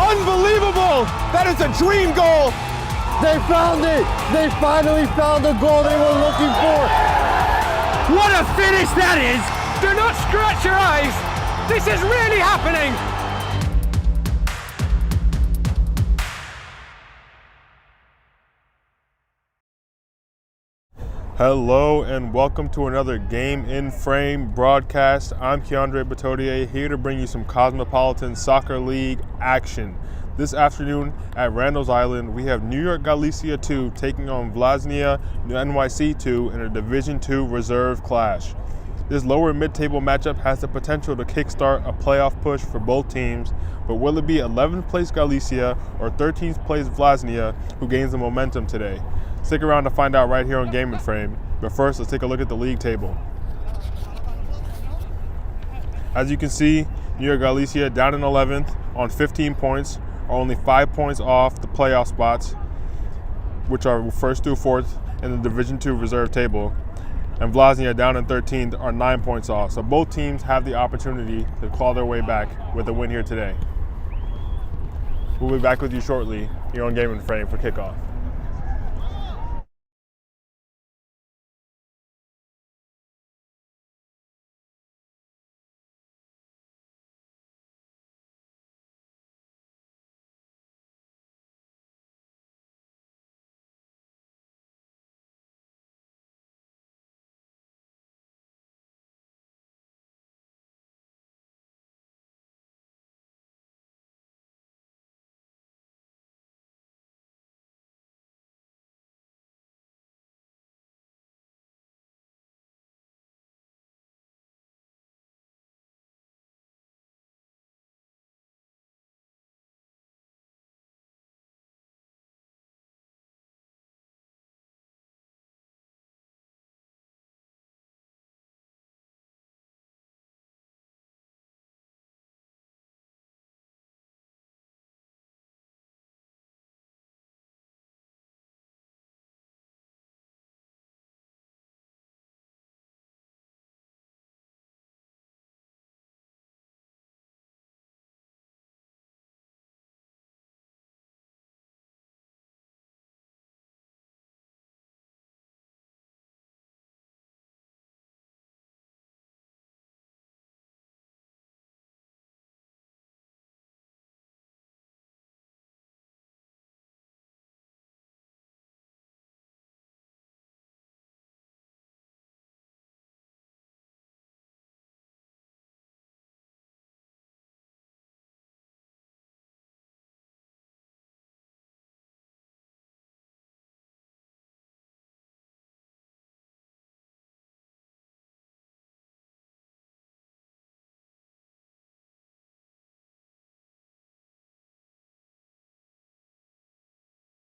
Unbelievable! That is a dream goal! They found it! They finally found the goal they were looking for! What a finish that is! Do not scratch your eyes! This is really happening! Hello and welcome to another Game in Frame broadcast. I'm Keandre Batodier, here to bring you some Cosmopolitan Soccer League action. This afternoon at Randall's Island, we have New York Galicia 2 taking on Vllaznia NYC 2 in a Division 2 reserve clash. This lower mid-table matchup has the potential to kickstart a playoff push for both teams, but will it be 11th place Galicia or 13th place Vllaznia who gains the momentum today? Stick around to find out right here on Game in Frame, but first let's take a look at the league table. As you can see, New York Galicia down in 11th on 15 points, are only 5 points off the playoff spots, which are first through fourth in the Division 2 reserve table. And Vllaznia down in 13th are 9 points off. So both teams have the opportunity to claw their way back with a win here today. We'll be back with you shortly here on Game in Frame for kickoff.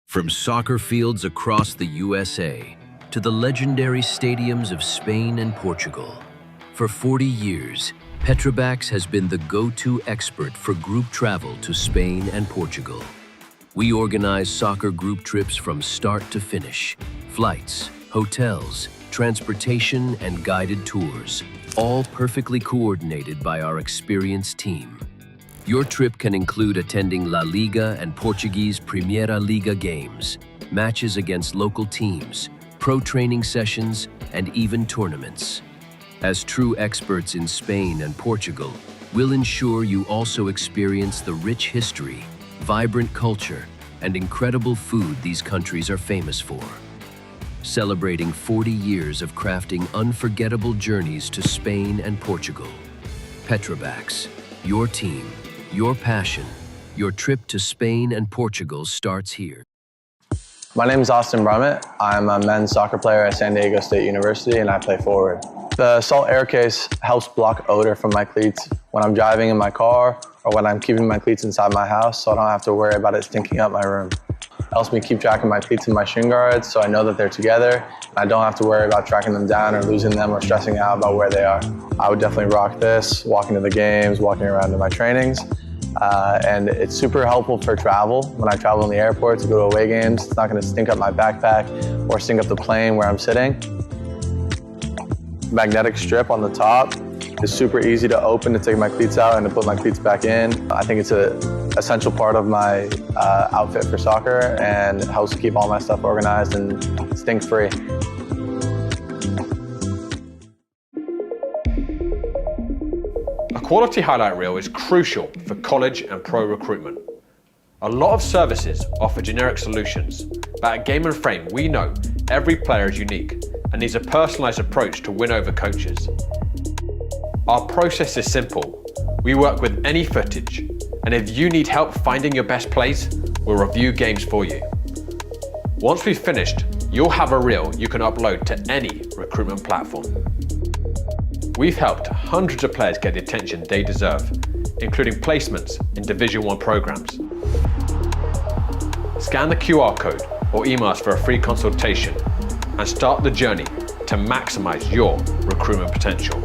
From soccer fields across the USA to the legendary stadiums of Spain and Portugal, for 40 years, Petrobax has been the go-to expert for group travel to Spain and Portugal. We organize soccer group trips from start to finish, flights, hotels, transportation, and guided tours, all perfectly coordinated by our experienced team. Your trip can include attending La Liga and Portuguese Primeira Liga games, matches against local teams, pro training sessions, and even tournaments. As true experts in Spain and Portugal, we'll ensure you also experience the rich history, vibrant culture, and incredible food these countries are famous for. Celebrating 40 years of crafting unforgettable journeys to Spain and Portugal. Petrobax, your team, your passion, your trip to Spain and Portugal starts here. My name is Austin Brummett. I'm a men's soccer player at San Diego State University and I play forward. The Salt Air Case helps block odor from my cleats when I'm driving in my car or when I'm keeping my cleats inside my house, so I don't have to worry about it stinking up my room. It helps me keep track of my cleats and my shin guards so I know that they're together. I don't have to worry about tracking them down or losing them or stressing out about where they are. I would definitely rock this, walking to the games, walking around to my trainings. And it's super helpful for travel. When I travel in the airport to go to away games, it's not going to stink up my backpack or stink up the plane where I'm sitting. Magnetic strip on the top is super easy to open to take my cleats out and to put my cleats back in. I think it's a essential part of my outfit for soccer and helps keep all my stuff organized and stink-free. A quality highlight reel is crucial for college and pro recruitment. A lot of services offer generic solutions, but at Game & Frame we know every player is unique and needs a personalised approach to win over coaches. Our process is simple. We work with any footage, and if you need help finding your best plays, we'll review games for you. Once we've finished, you'll have a reel you can upload to any recruitment platform. We've helped hundreds of players get the attention they deserve, including placements in Division 1 programs. Scan the QR code or email us for a free consultation and start the journey to maximize your recruitment potential.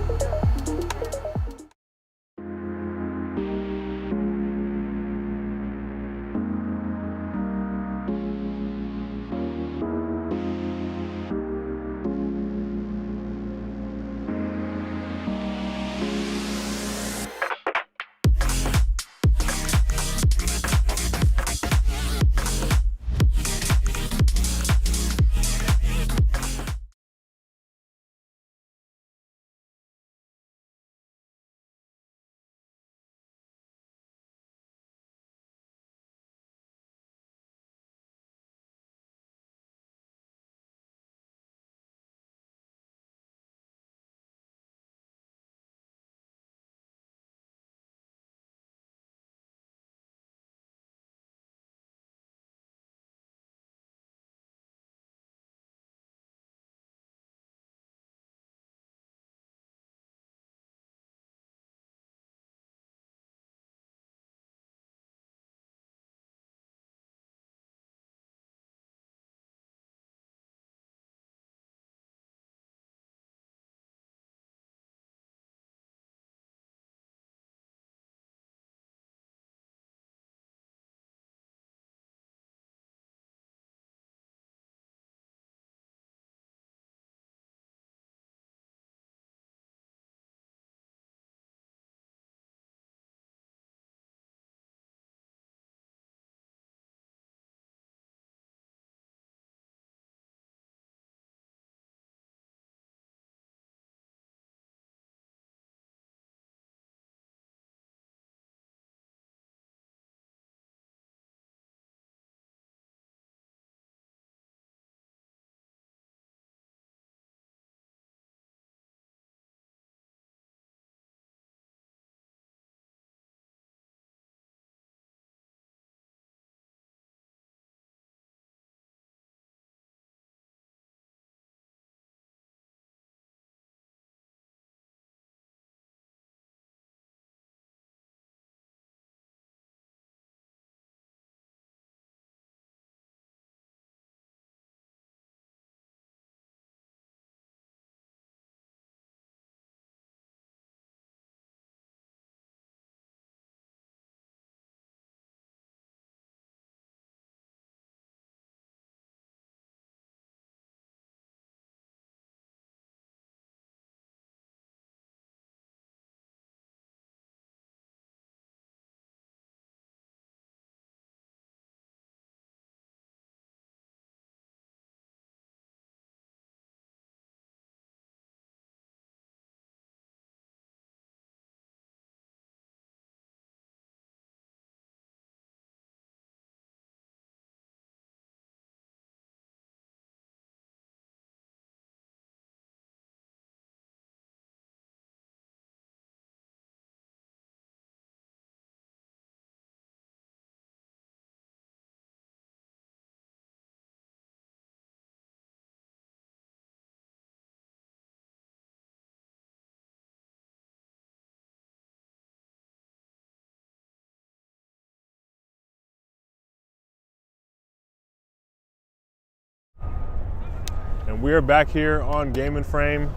And we are back here on Game & Frame.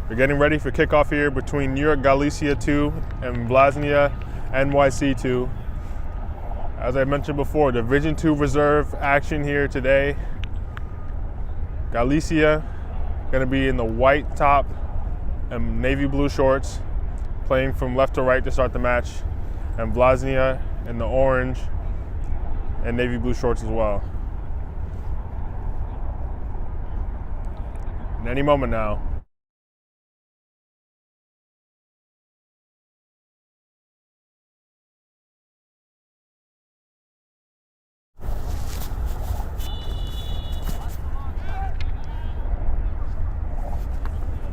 We're getting ready for kickoff here between New York Galicia 2 and Vllaznia NYC 2. As I mentioned before, Division 2 reserve action here today. Galicia gonna be in the white top and navy blue shorts, playing from left to right to start the match. And Vllaznia in the orange and navy blue shorts as well. In any moment now.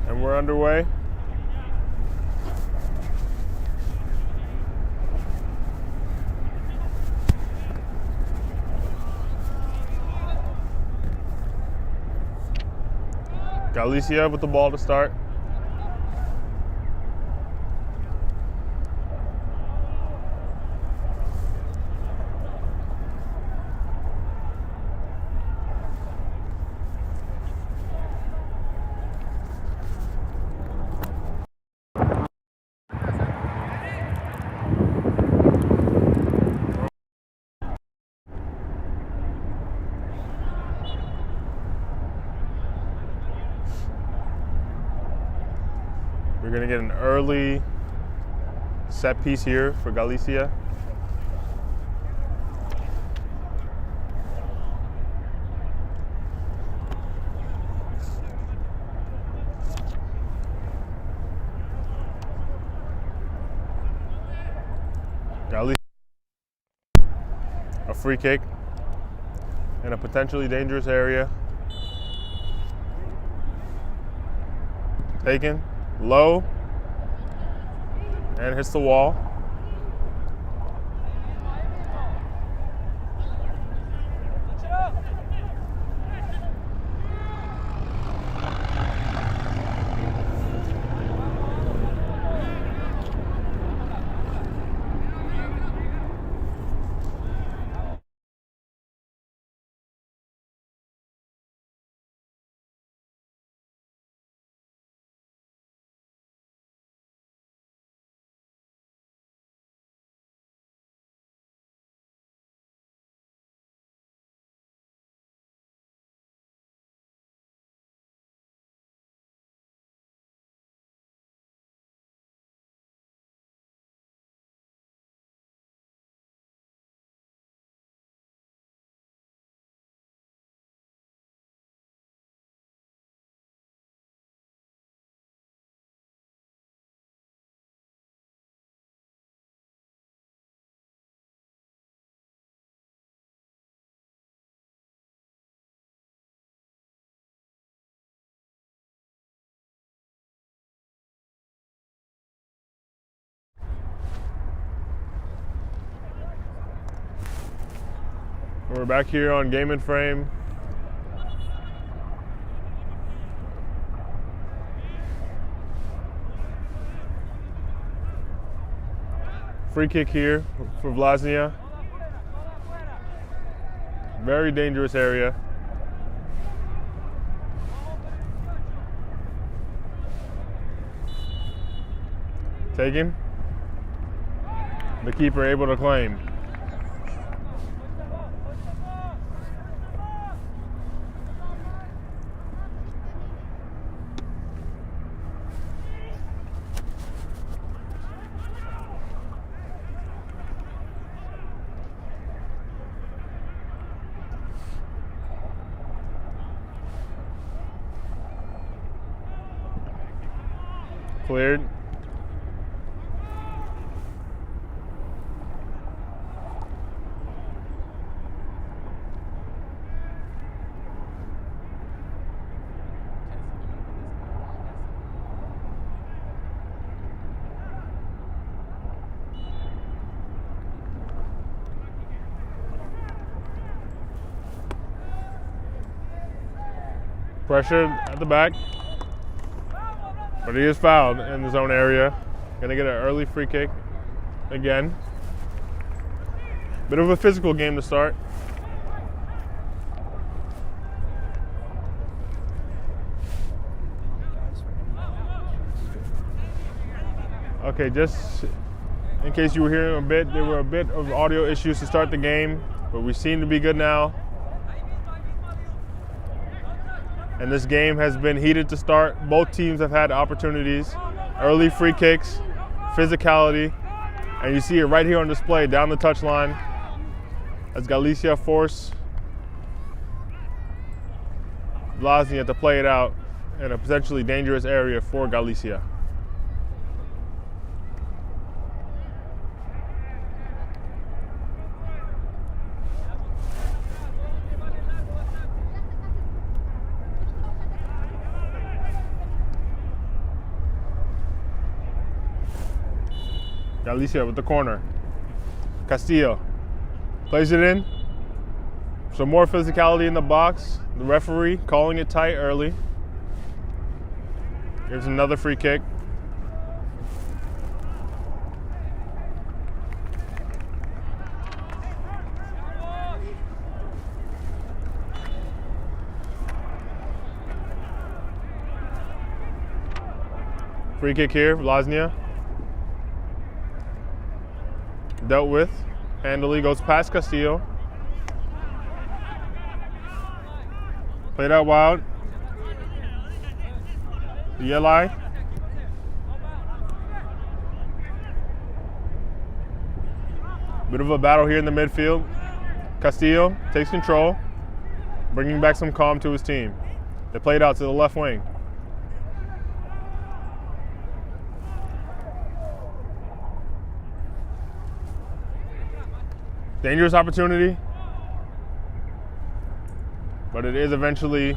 And we're underway. Galicia with the ball to start. We're gonna get an early set piece here for Galicia. Galicia, a free kick in a potentially dangerous area. Taken. Low, and hits the wall. We're back here on Game and Frame. Free kick here for Vllaznia. Very dangerous area. Taken. The keeper able to claim. Cleared. Pressure at the back. But he is fouled in his own area. Gonna get an early free kick again. Bit of a physical game to start. Okay, just in case you were hearing a bit, there were a bit of audio issues to start the game, but we seem to be good now. And this game has been heated to start. Both teams have had opportunities. Early free kicks, physicality. And you see it right here on display down the touchline as Galicia force Vllaznia to play it out in a potentially dangerous area for Galicia. Galicia with the corner. Castillo plays it in. Some more physicality in the box. The referee calling it tight early. Here's another free kick. Free kick here, Vllaznia. Dealt with. Handily goes past Castillo. Played out wild. Yelai. Bit of a battle here in the midfield. Castillo takes control, bringing back some calm to his team. They played out to the left wing. Dangerous opportunity, but it is eventually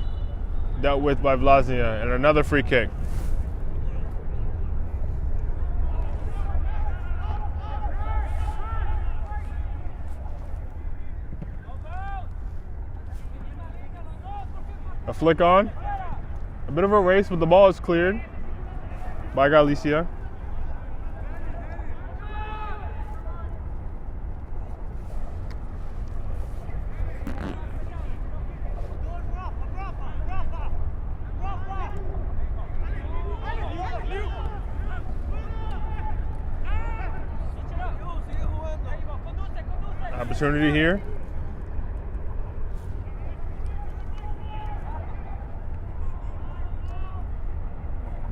dealt with by Vllaznia, and another free kick. A flick on, a bit of a race, but the ball is cleared by Galicia. Opportunity here.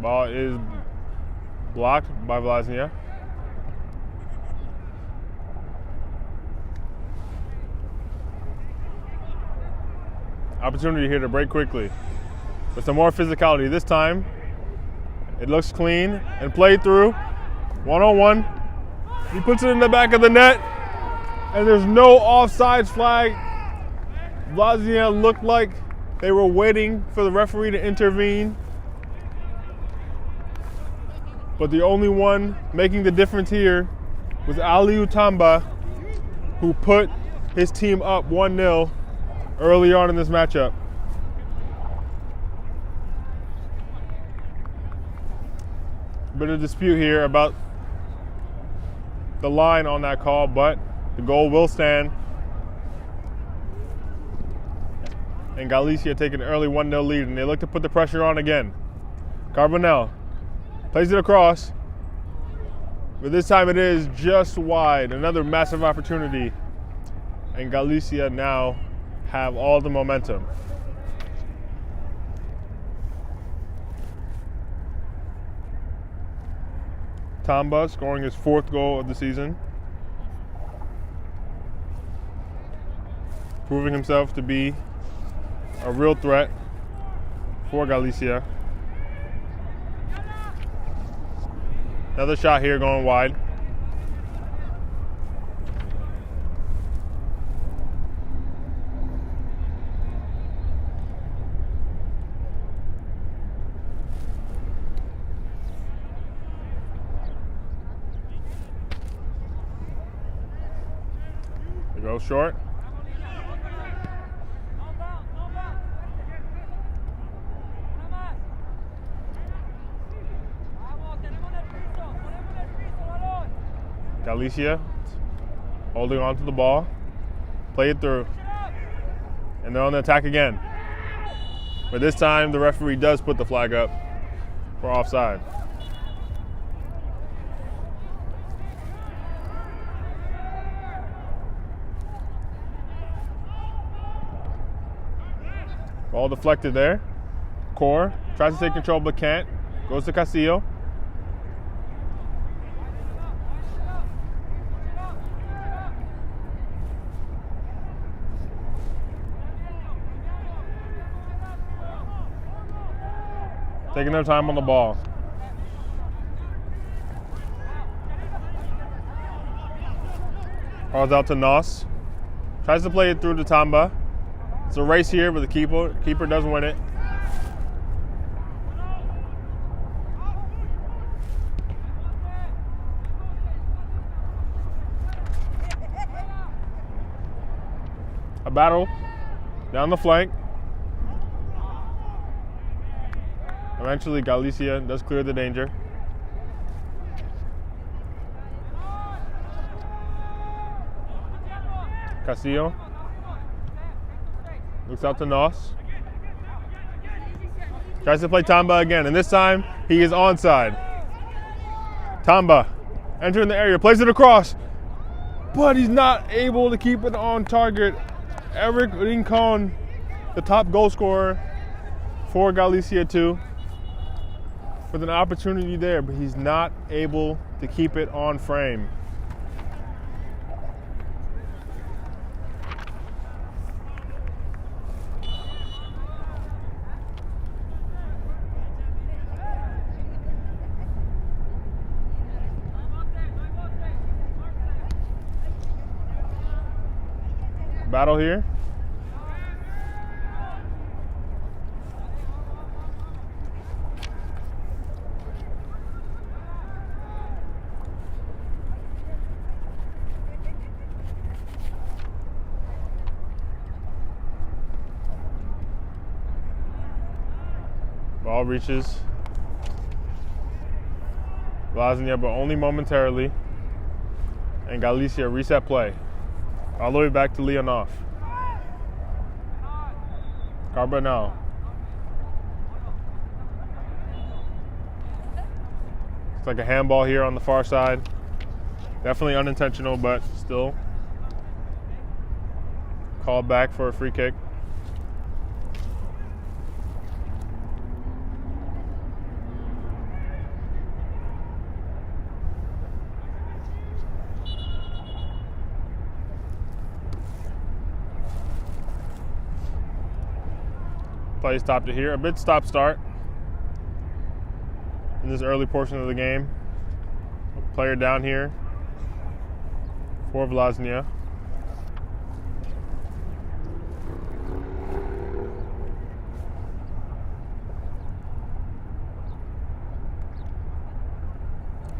Ball is blocked by Vllaznia. Opportunity here to break quickly. With some more physicality. This time, it looks clean and played through. 1-on-1. He puts it in the back of the net. And there's no offsides flag. Vllaznia looked like they were waiting for the referee to intervene. But the only one making the difference here was Ali Utamba, who put his team up 1-0 early on in this matchup. Bit of dispute here about the line on that call, but the goal will stand. And Galicia take an early 1-0 lead, and they look to put the pressure on again. Carbonell plays it across, but this time it is just wide. Another massive opportunity, and Galicia now have all the momentum. Tamba scoring his 4th goal of the season, proving himself to be a real threat for Galicia. Another shot here going wide. It goes short. Galicia holding on to the ball, play it through, and they're on the attack again. But this time the referee does put the flag up for offside. Ball deflected there. Core tries to take control but can't. Goes to Castillo. Taking their time on the ball. Calls out to Nos. Tries to play it through to Tamba. It's a race here, but the keeper doesn't win it. A battle down the flank. Eventually, Galicia does clear the danger. Castillo looks out to Nos. Tries to play Tamba again, and this time he is onside. Tamba entering the area, plays it across, but he's not able to keep it on target. Eric Rincon, the top goal scorer for Galicia 2, with an opportunity there, but he's not able to keep it on frame. Battle here. Ball reaches Vllaznia, but only momentarily. And Galicia reset play. All the way back to Leonov. Carbonell. It's like a handball here on the far side. Definitely unintentional, but still called back for a free kick. Play stopped it here. A bit stop-start in this early portion of the game. A player down here for Vllaznia.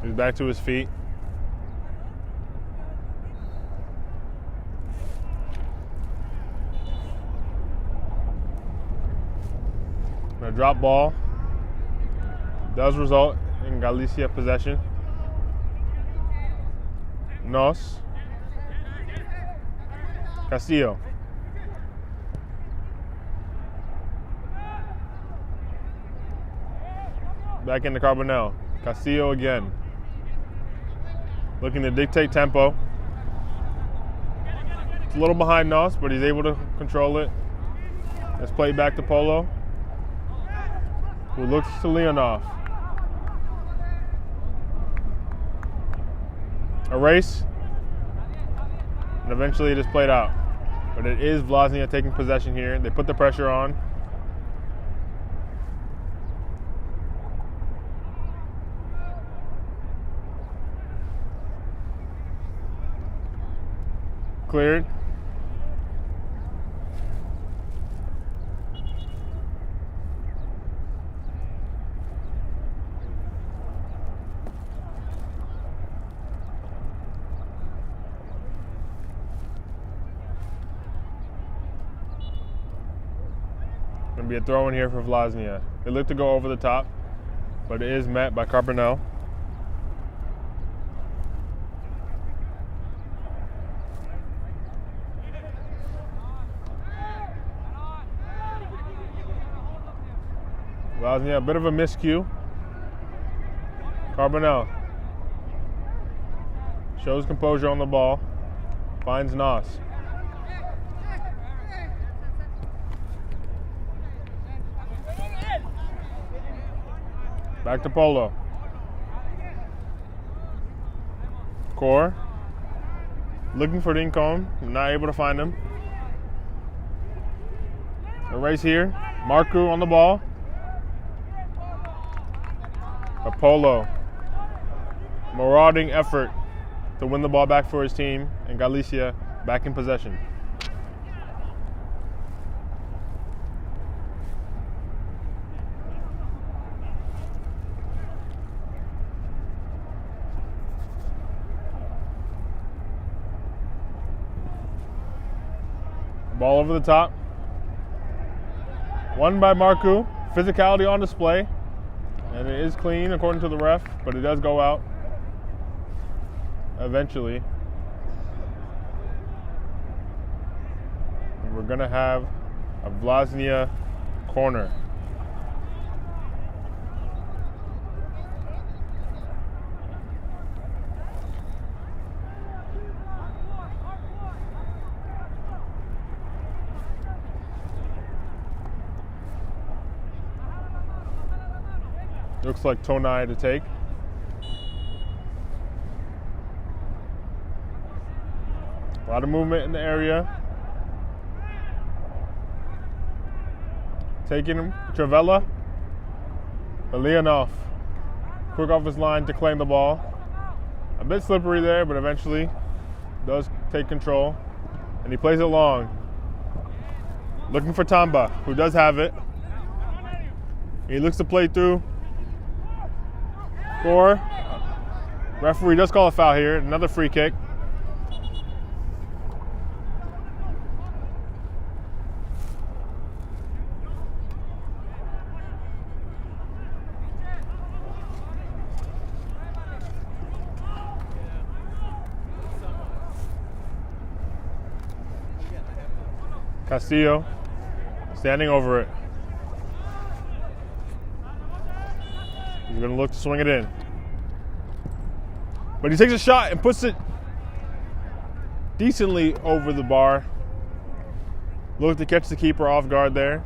He's back to his feet. A drop ball does result in Galicia possession. Nos. Castillo. Back into Carbonell. Castillo again. Looking to dictate tempo. It's a little behind Nos, but he's able to control it. Let's play it back to Polo, who looks to Leonov. A race, and eventually it is played out. But it is Vllaznia taking possession here. They put the pressure on. Cleared. Going to be a throw in here for Vllaznia. They look to go over the top, but it is met by Carbonell. Vllaznia, a bit of a miscue. Carbonell shows composure on the ball, finds Nos. Back to Polo. Core. Looking for Rincon, not able to find him. A race here. Marku on the ball. Apollo. Marauding effort to win the ball back for his team, and Galicia back in possession. Ball over the top. Won by Marku. Physicality on display. And it is clean according to the ref, but it does go out eventually. And we're going to have a Vllaznia corner. Looks like Tonai to take. A lot of movement in the area. Taking him, Travella. But Leonov, quick off his line to claim the ball. A bit slippery there, but eventually does take control. And he plays it long. Looking for Tamba, who does have it. He looks to play through. Score. Referee does call a foul here. Another free kick. Castillo standing over it. He's going to look to swing it in. But he takes a shot and puts it decently over the bar. Look to catch the keeper off guard there.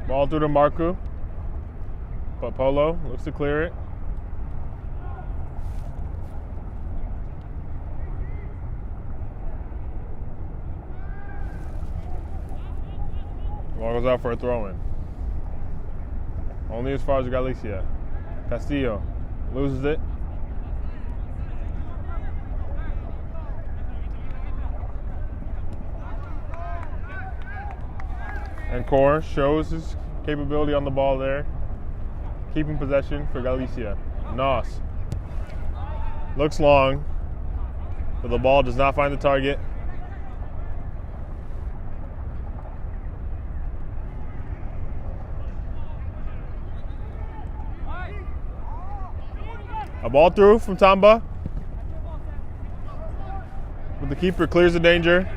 Ball through to Marku. But Polo looks to clear it. Ball goes out for a throw-in. Only as far as Galicia. Castillo loses it. And Core shows his capability on the ball there. Keeping possession for Galicia. Nos. Looks long, but the ball does not find the target. A ball through from Tamba. But the keeper clears the danger.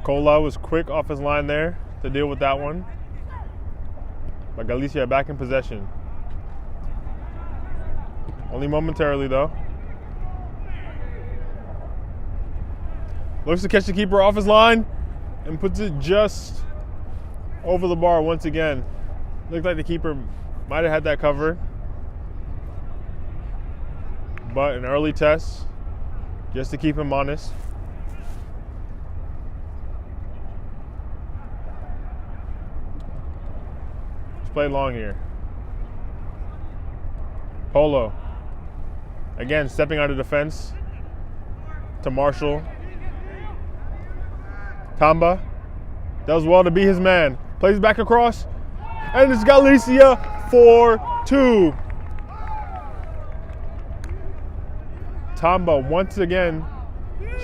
Cola was quick off his line there to deal with that one. But Galicia back in possession. Only momentarily though. Looks to catch the keeper off his line and puts it just over the bar once again. Looked like the keeper might have had that covered. But an early test just to keep him honest. Play long here. Polo. Again, stepping out of defense to Marshall. Tamba does well to be his man. Plays back across. And it's Galicia 4-2. Tamba once again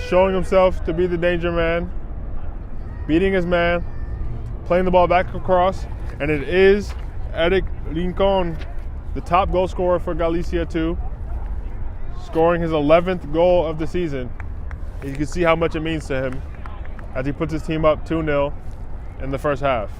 showing himself to be the danger man. Beating his man. Playing the ball back across. And it is Eric Rincon, the top goal scorer for Galicia too, scoring his 11th goal of the season. You can see how much it means to him as he puts his team up 2-0 in the first half.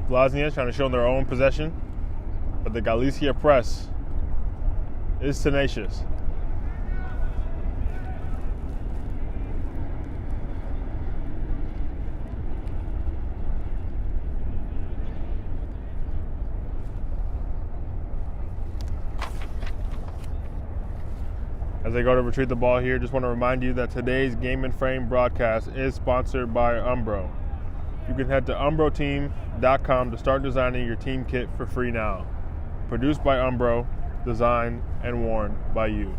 Vllaznia trying to show their own possession, but the Galicia press is tenacious. As they go to retrieve the ball here, just want to remind you that today's Game and Frame broadcast is sponsored by Umbro. You can head to umbroteam.com to start designing your team kit for free now. Produced by Umbro, designed and worn by you.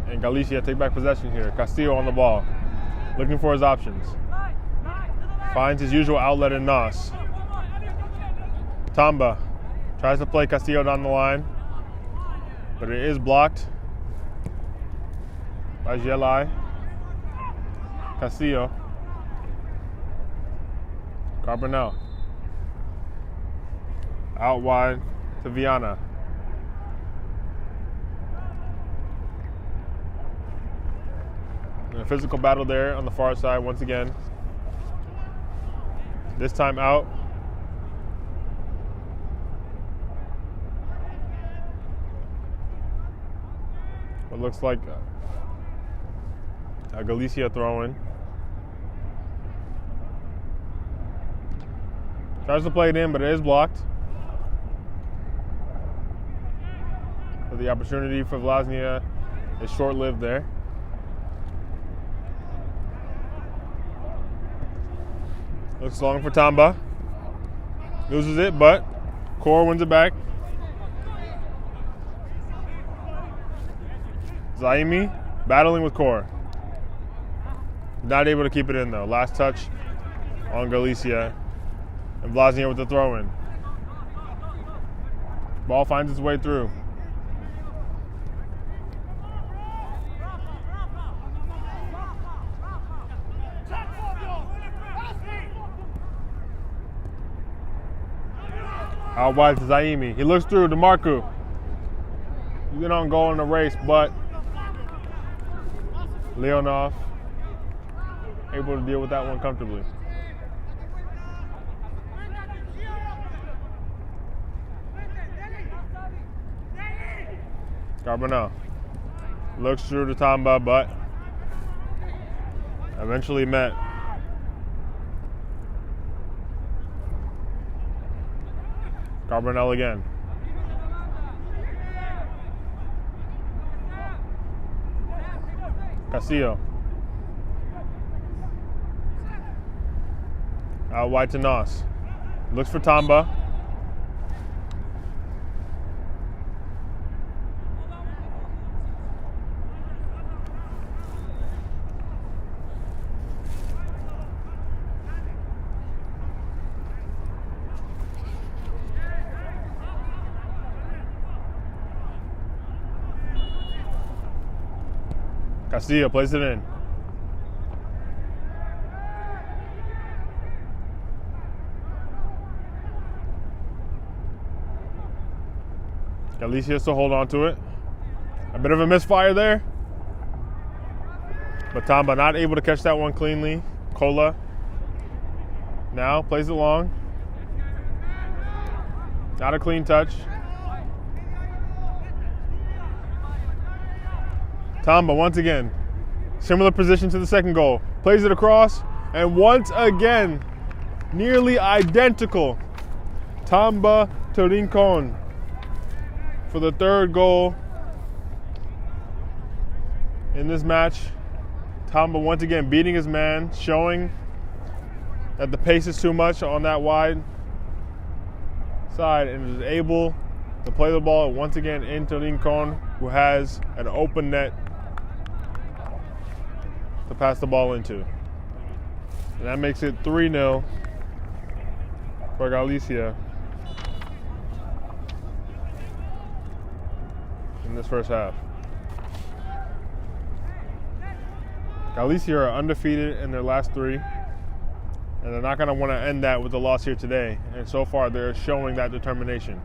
And Galicia take back possession here. Castillo on the ball, looking for his options. Finds his usual outlet in Nos. Tamba tries to play Castillo down the line, but it is blocked by Gelai. Castillo. Carbonell. Out wide to Viana. And a physical battle there on the far side once again. This time out. What looks like a Galicia throw-in. Tries to play it in, but it is blocked. So the opportunity for Vllaznia is short-lived there. Looks long for Tamba. Loses it, but Core wins it back. Zaimi battling with Core. Not able to keep it in though. Last touch on Galicia. And Vllaznia with the throw-in. Ball finds its way through. Out wide to Zaimi. He looks through to Marku. He's been on goal in the race, but Leonov able to deal with that one comfortably. Carbonell looks through to Tamba, but eventually met. Carbonell again. Castillo. Out wide to Nos. Looks for Tamba. Castillo plays it in. Galicia still hold on to it. A bit of a misfire there. But Tamba not able to catch that one cleanly. Cola now plays it long. Not a clean touch. Tamba once again, similar position to the second goal. Plays it across, and once again, nearly identical. Tamba to Rincon for the third goal in this match. Tamba once again beating his man, showing that the pace is too much on that wide side, and is able to play the ball once again into Rincon, who has an open net to pass the ball into. And that makes it 3-0 for Galicia in this first half. Galicia are undefeated in their last three, and they're not going to want to end that with a loss here today. And so far, they're showing that determination.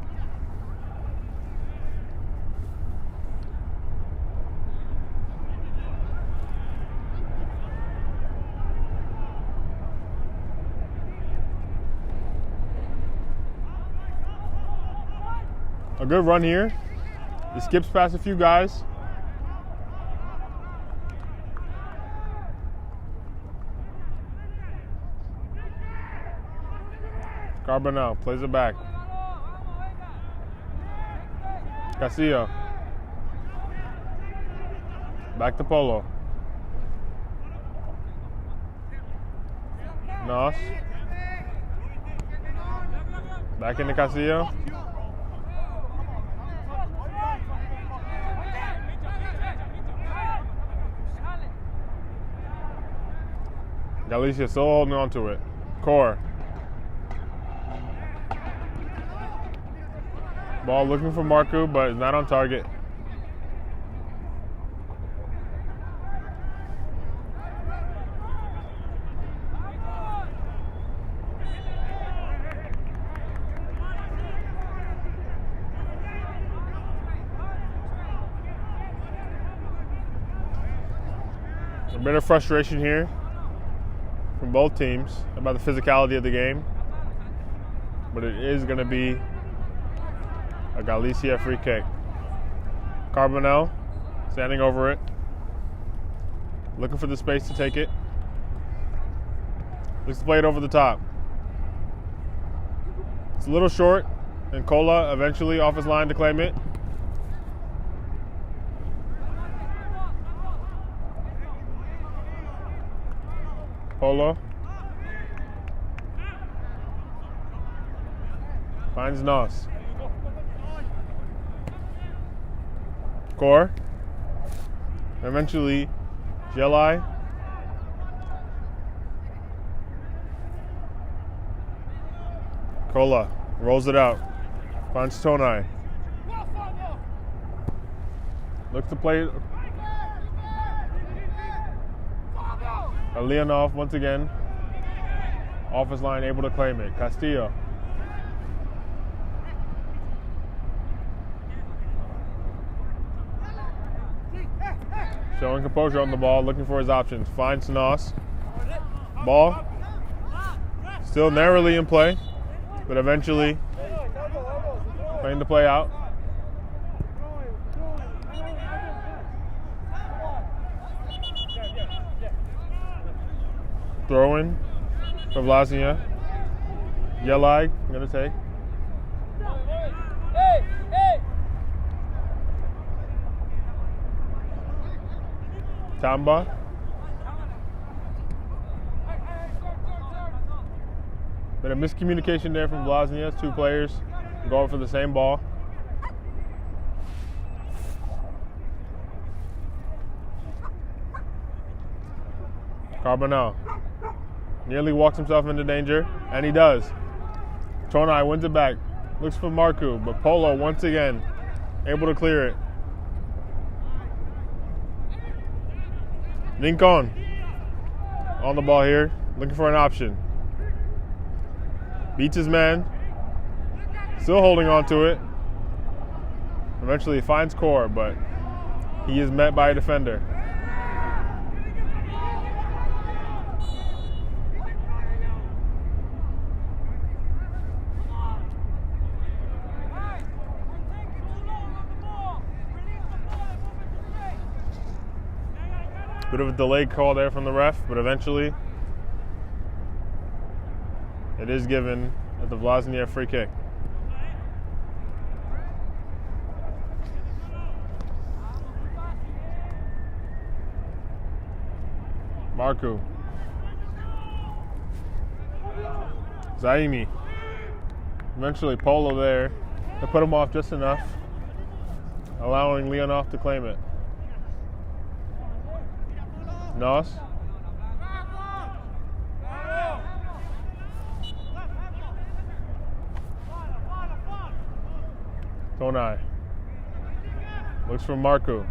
A good run here. He skips past a few guys. Carbonell plays it back. Castillo. Back to Polo. Nos. Back into Castillo. Galicia still holding on to it. Core. Ball looking for Marku, but it's not on target. A bit of frustration here from both teams about the physicality of the game, but it is going to be a Galicia free kick. Carbonell standing over it, looking for the space to take it. Looks to play it over the top. It's a little short, and Cola eventually off his line to claim it. Polo finds Nos. Core. Eventually, Jelai. Cola rolls it out. Finds Tonai. Looks to play. Leonov once again. Off his line, able to claim it. Castillo. Showing composure on the ball, looking for his options. Finds Nos. Ball. Still narrowly in play, but eventually playing the play out. Throw in for Vllaznia. Jelai gonna take. Tamba. Bit of miscommunication there from Vllaznia. Two players going for the same ball. Carbonell nearly walks himself into danger, and he does. Tonai wins it back. Looks for Marku, but Polo once again able to clear it. Lincoln on the ball here, looking for an option. Beats his man, still holding on to it. Eventually finds Core, but he is met by a defender. Bit of a delayed call there from the ref, but eventually it is given at the Vllaznia free kick. Marku. Zaimi. Eventually Polo there to put him off just enough, allowing Leonov to claim it. Nos. Tonai. Looks for Marku.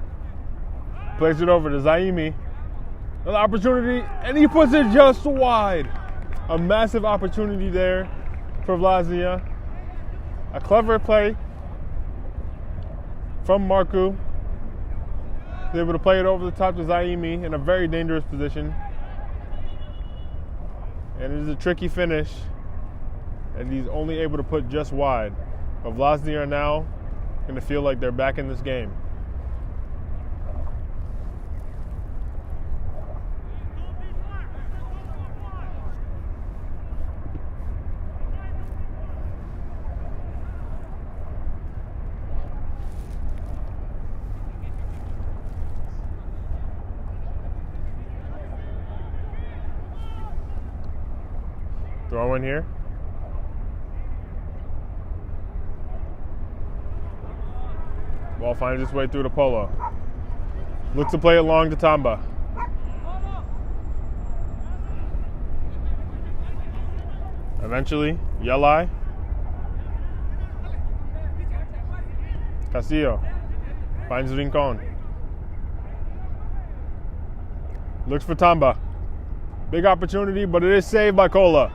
Plays it over to Zaimi. Another opportunity, and he puts it just wide. A massive opportunity there for Vllaznia. A clever play from Marku. He's able to play it over the top to Zaimi in a very dangerous position. And it is a tricky finish, and he's only able to put just wide. But Vllaznia are now going to feel like they're back in this game. Throw in here. Ball finds its way through to Polo. Looks to play it long to Tamba. Eventually, Yelai. Castillo finds Rincon. Looks for Tamba. Big opportunity, but it is saved by Cola.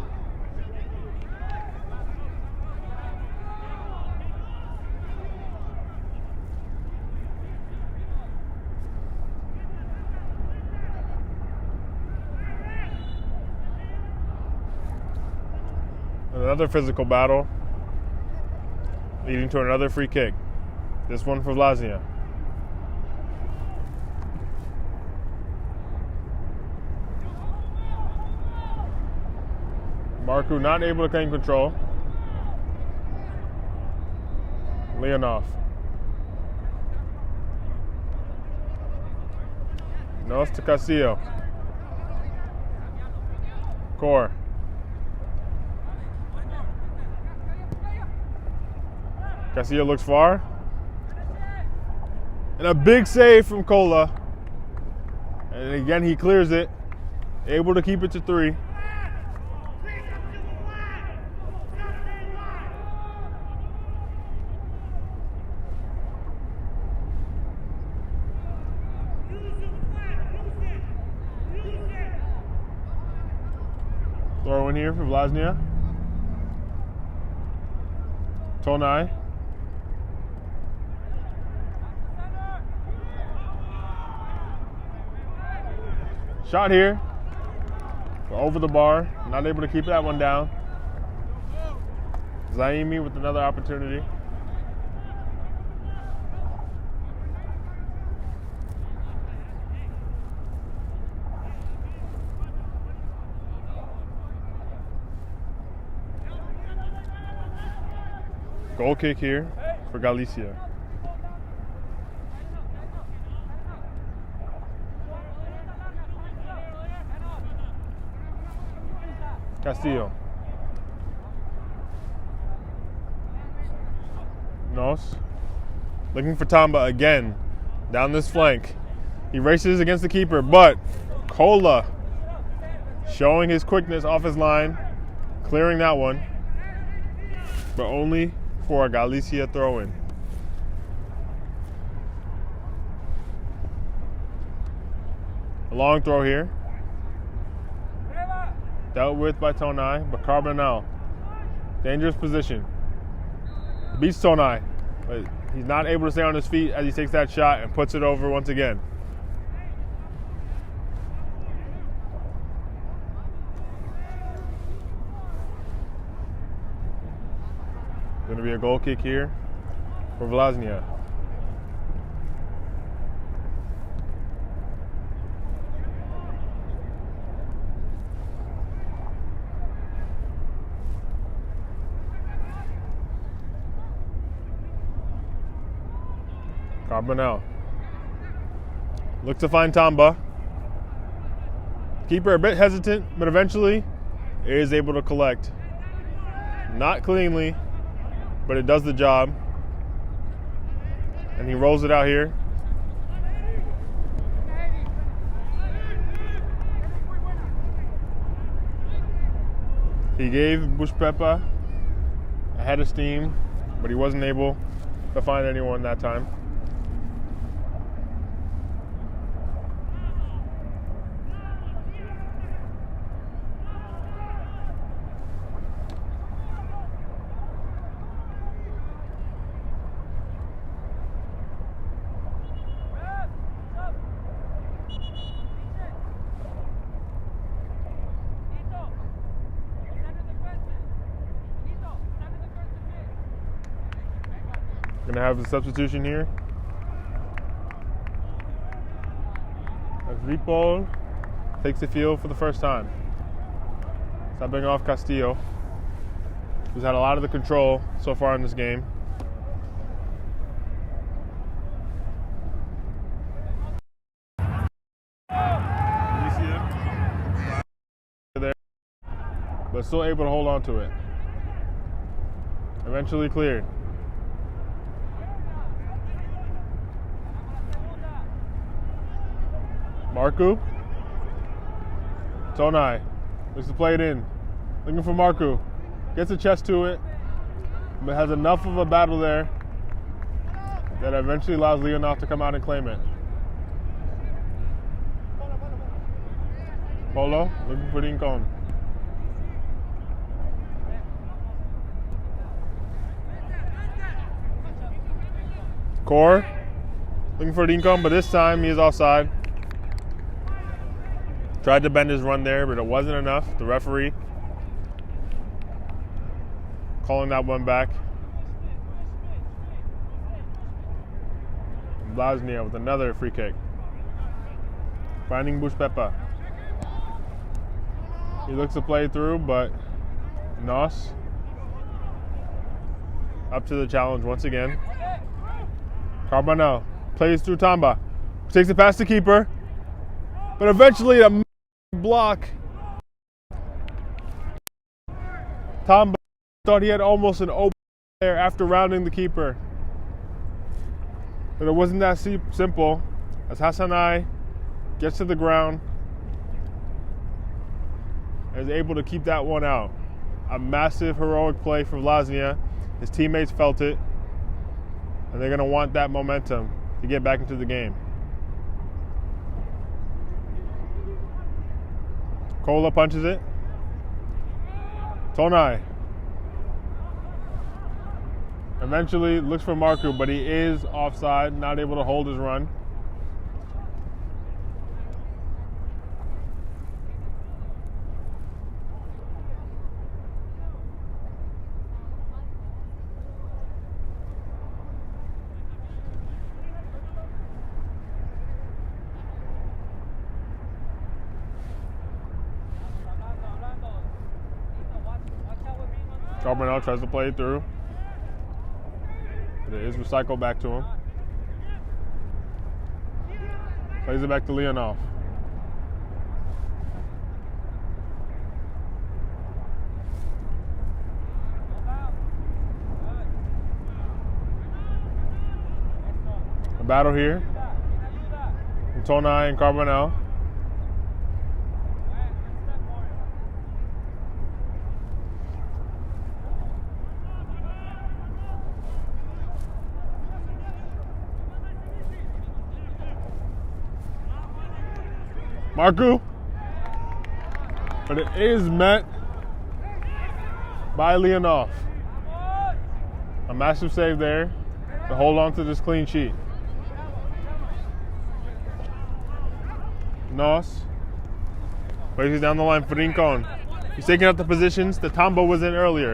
Another physical battle, leading to another free kick. This one for Vllaznia. Marku not able to claim control. Leonov. Nos to Castillo. Core. Castillo looks far. And a big save from Cola. And again, he clears it. Able to keep it to 3. Throw in here for Vllaznia. Tonai. Shot here. We're over the bar. Not able to keep that one down. Zaimi with another opportunity. Goal kick here for Galicia. Castillo. Nos. Looking for Tamba again. Down this flank. He races against the keeper, but Cola showing his quickness off his line. Clearing that one. But only for a Galicia throw-in. A long throw here. Dealt with by Tonai, but Carbonell. Dangerous position. Beats Tonai, but he's not able to stay on his feet as he takes that shot and puts it over once again. Going to be a goal kick here for Vllaznia. Carbonell. Look to find Tamba. Keeper a bit hesitant, but eventually is able to collect. Not cleanly, but it does the job. And he rolls it out here. He gave Bushpepa a head of steam, but he wasn't able to find anyone that time. Gonna have a substitution here. As Ripoll takes the field for the first time. Subbing off Castillo, who's had a lot of the control so far in this game. Galicia there, but still able to hold on to it. Eventually cleared. Marku. Tonai looks to play it in. Looking for Marku. Gets a chest to it, but has enough of a battle there that eventually allows Leonov to come out and claim it. Polo looking for Rincon. Core looking for Rincon, but this time he is offside. Tried to bend his run there, but it wasn't enough. The referee calling that one back. Vllaznia with another free kick. Finding Bushpepa. He looks to play through, but Nos up to the challenge once again. Carbonell plays through Tamba. Takes it past the keeper, but eventually a block. Tamba thought he had almost an open there after rounding the keeper. But it wasn't that simple, as Hassanai gets to the ground and is able to keep that one out. A massive heroic play for Vllaznia. His teammates felt it, and they're going to want that momentum to get back into the game. Kola punches it. Tonai eventually looks for Marku, but he is offside, not able to hold his run. Carbonell tries to play it through, but it is recycled back to him. Plays it back to Leonov. A battle here. Tonai and Carbonell. Marku, but it is met by Leonov. A massive save there to hold on to this clean sheet. Nos plays down the line for Rincon. He's taking out the positions that Tamba was in earlier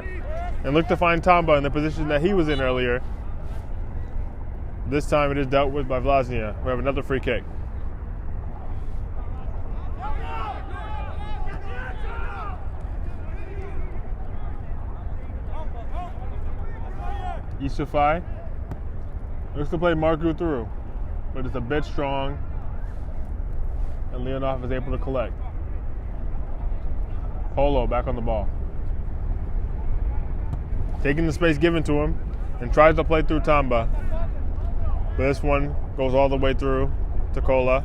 and look to find Tamba in the position that he was in earlier. This time it is dealt with by Vllaznia. We have another free kick. Isufai looks to play Marku through, but it's a bit strong, and Leonov is able to collect. Polo back on the ball. Taking the space given to him and tries to play through Tamba. But this one goes all the way through to Kola.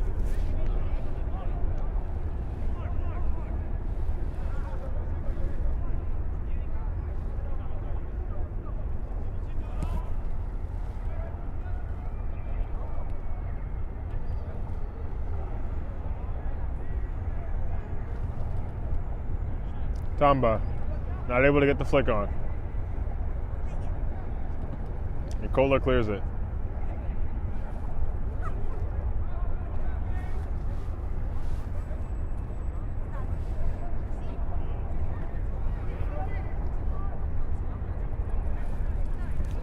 Tamba not able to get the flick on. And Kola clears it.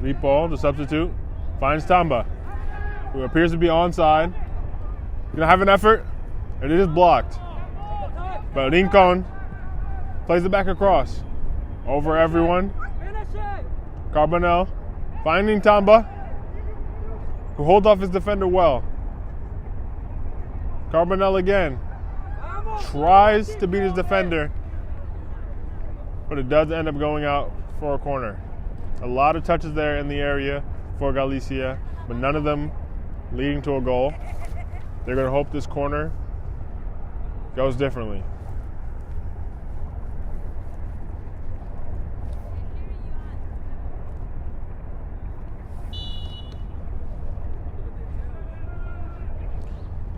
Ripoll, the substitute, Finds Tamba, who appears to be onside. Gonna have an effort, and it is blocked. But Rincon plays it back across. Over everyone. Carbonell finding Tamba, who holds off his defender well. Carbonell again. Tries to beat his defender, but it does end up going out for a corner. A lot of touches there in the area for Galicia, but none of them leading to a goal. They're going to hope this corner goes differently.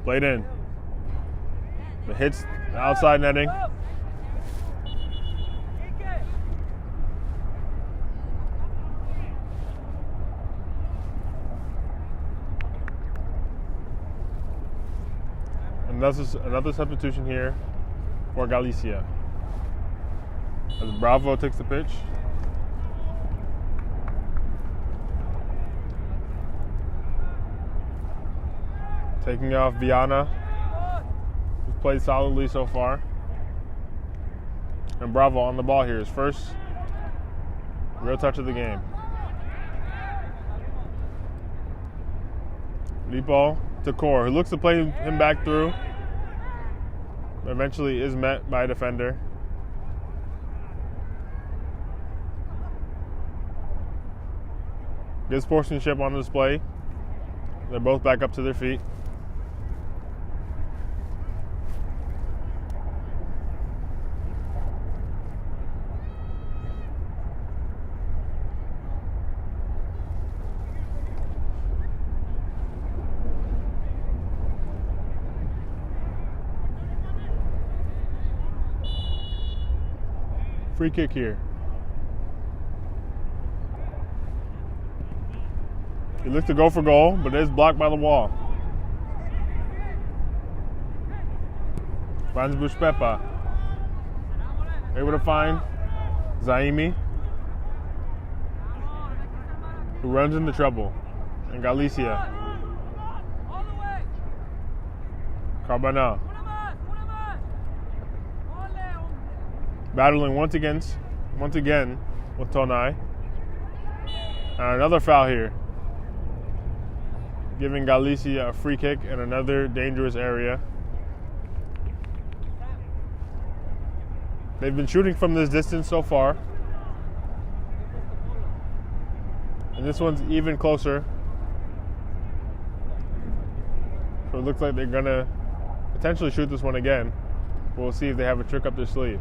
Played in. It hits the outside netting. Another substitution here for Galicia. As Bravo takes the pitch. Taking off Viana, who's played solidly so far. And Bravo on the ball here. His first real touch of the game. Deep ball to Core, who looks to play him back through. Eventually is met by a defender. Good sportsmanship on display. They're both back up to their feet. Free kick here. He looks to go for goal, but it is blocked by the wall. Finds Bushpepa. Able to find Zaimi, who runs into trouble. And Galicia. Carbonell. Battling once again with Tonai. And another foul here, giving Galicia a free kick in another dangerous area. They've been shooting from this distance so far. And this one's even closer. So it looks like they're going to potentially shoot this one again. We'll see if they have a trick up their sleeve.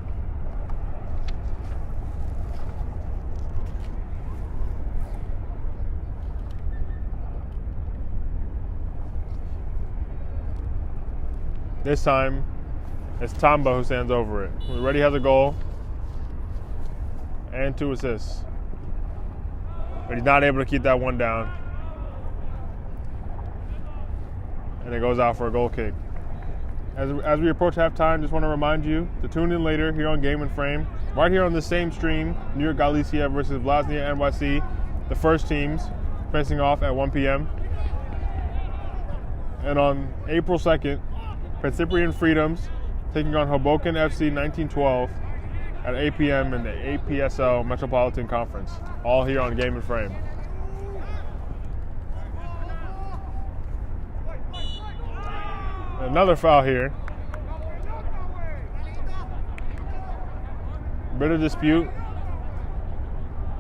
This time, it's Tamba who stands over it. He already has a goal and 2 assists. But he's not able to keep that one down. And it goes out for a goal kick. As we approach halftime, just want to remind you to tune in later here on Game and Frame. Right here on the same stream, New York Galicia versus Vllaznia NYC. The first teams facing off at 1 p.m. And on April 2nd, Prince Cyprian Freedoms taking on Hoboken FC 1912 at 8 p.m. in the APSL Metropolitan Conference. All here on Game and Frame. Another foul here. Bit of dispute.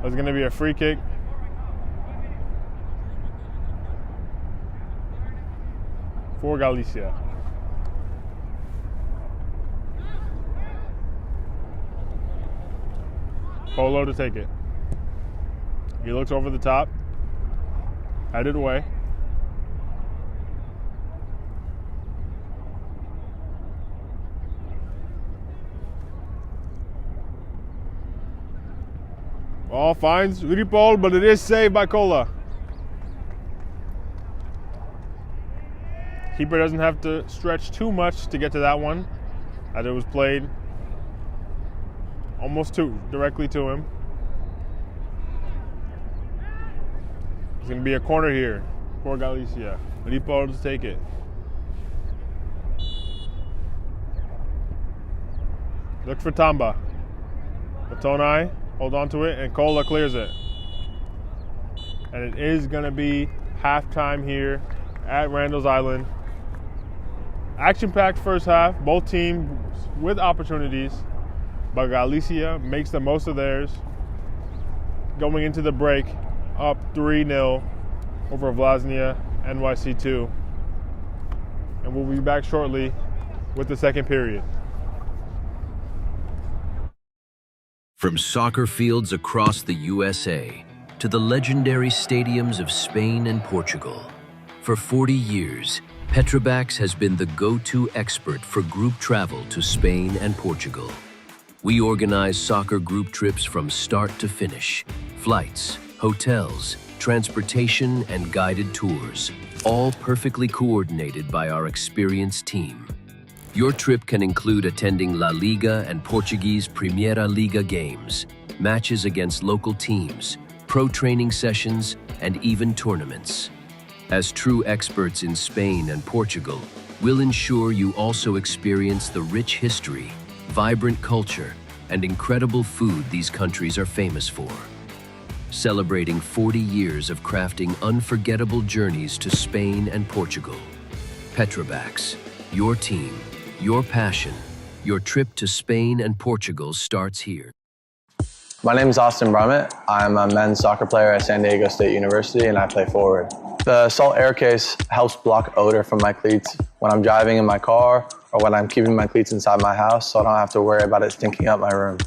There's going to be a free kick. For Galicia. Polo to take it. He looks over the top, headed away. Ball finds Ripoll, but it is saved by Cola. Keeper doesn't have to stretch too much to get to that one, as it was played almost directly to him. It's going to be a corner here for Galicia. Lipo to take it. Look for Tamba. Batonai, hold on to it, and Kola clears it. And it is going to be halftime here at Randall's Island. Action-packed first half, both teams with opportunities, but Galicia makes the most of theirs. Going into the break, up 3-0 over Vllaznia, NYC 2. And we'll be back shortly with the second period. From soccer fields across the USA to the legendary stadiums of Spain and Portugal, for 40 years, Petrobax has been the go-to expert for group travel to Spain and Portugal. We organize soccer group trips from start to finish, flights, hotels, transportation, and guided tours, all perfectly coordinated by our experienced team. Your trip can include attending La Liga and Portuguese Primeira Liga games, matches against local teams, pro training sessions, and even tournaments. As true experts in Spain and Portugal, we'll ensure you also experience the rich history, vibrant culture, and incredible food these countries are famous for. Celebrating 40 years of crafting unforgettable journeys to Spain and Portugal. Petrobax, your team, your passion, your trip to Spain and Portugal starts here. My name is Austin Brummett. I'm a men's soccer player at San Diego State University and I play forward. The Salt Air Case helps block odor from my cleats when I'm driving in my car or when I'm keeping my cleats inside my house, so I don't have to worry about it stinking up my room.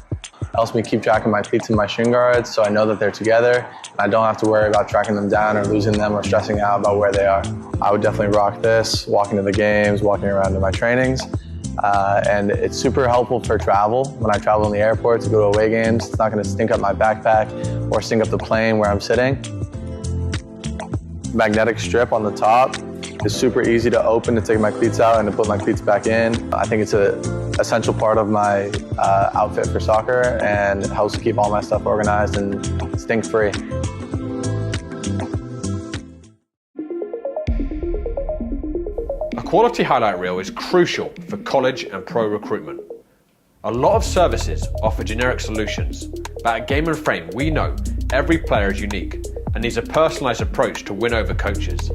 It helps me keep track of my cleats and my shin guards so I know that they're together and I don't have to worry about tracking them down or losing them or stressing out about where they are. I would definitely rock this, walking to the games, walking around to my trainings. And it's super helpful for travel. When I travel in the airport to go to away games, it's not going to stink up my backpack or stink up the plane where I'm sitting. Magnetic strip on the top is super easy to open to take my cleats out and to put my cleats back in. I think it's an essential part of my outfit for soccer and it helps keep all my stuff organized and stink-free. A quality highlight reel is crucial for college and pro recruitment. A lot of services offer generic solutions, but at Game & Frame we know every player is unique and needs a personalised approach to win over coaches.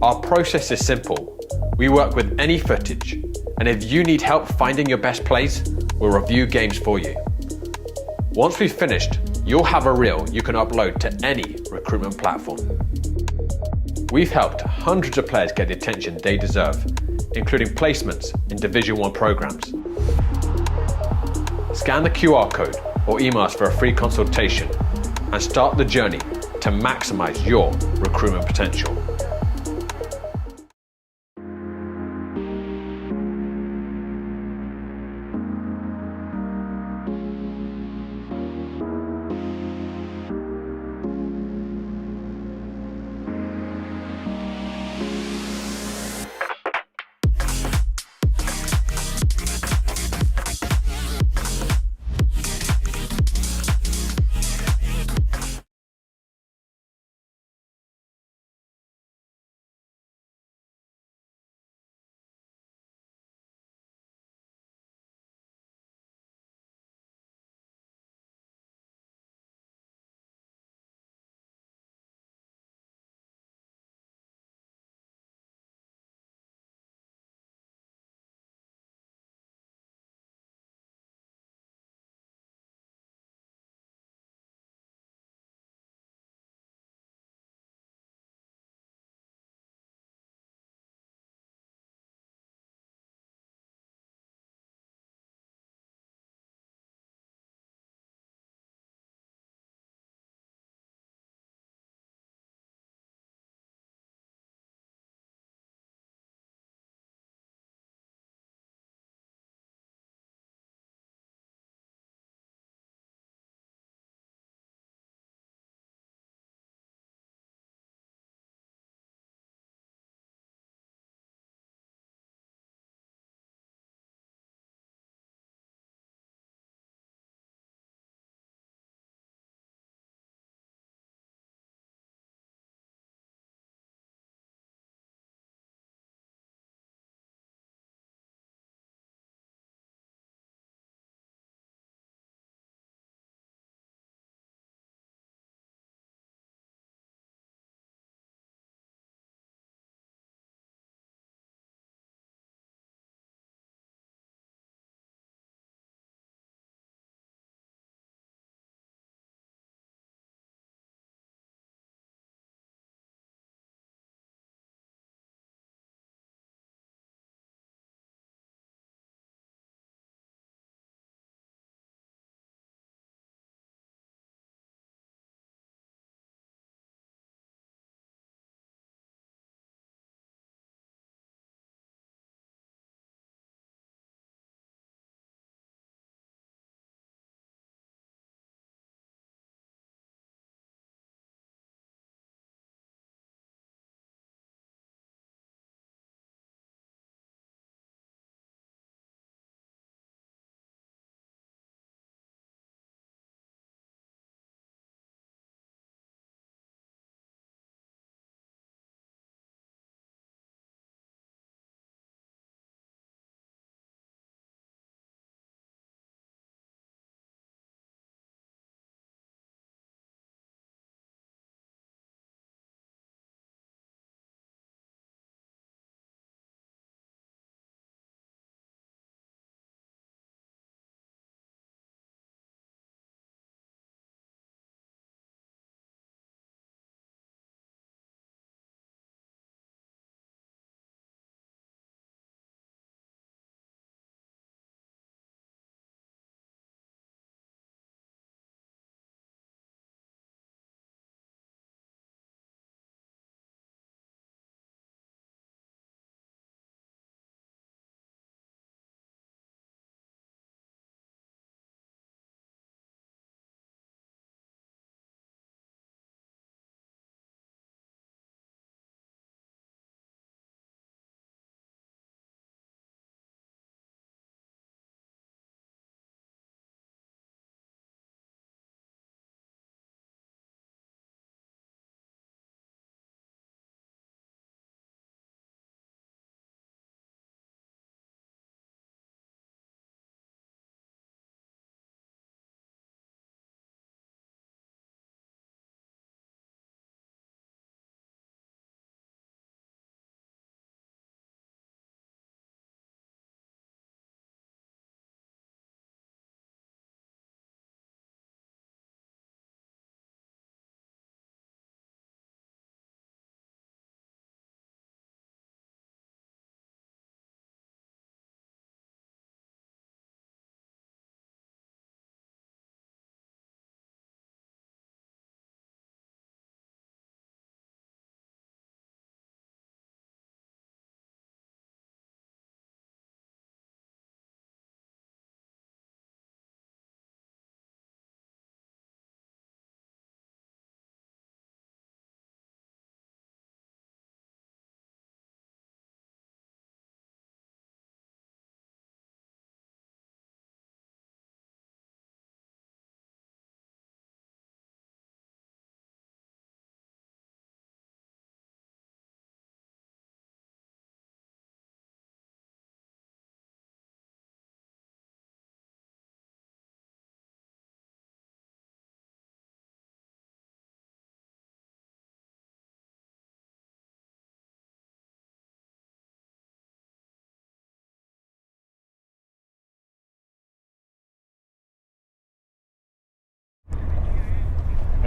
Our process is simple. We work with any footage, and if you need help finding your best plays, we'll review games for you. Once we've finished, you'll have a reel you can upload to any recruitment platform. We've helped hundreds of players get the attention they deserve, including placements in Division 1 programs. Scan the QR code or email us for a free consultation and start the journey to maximize your recruitment potential.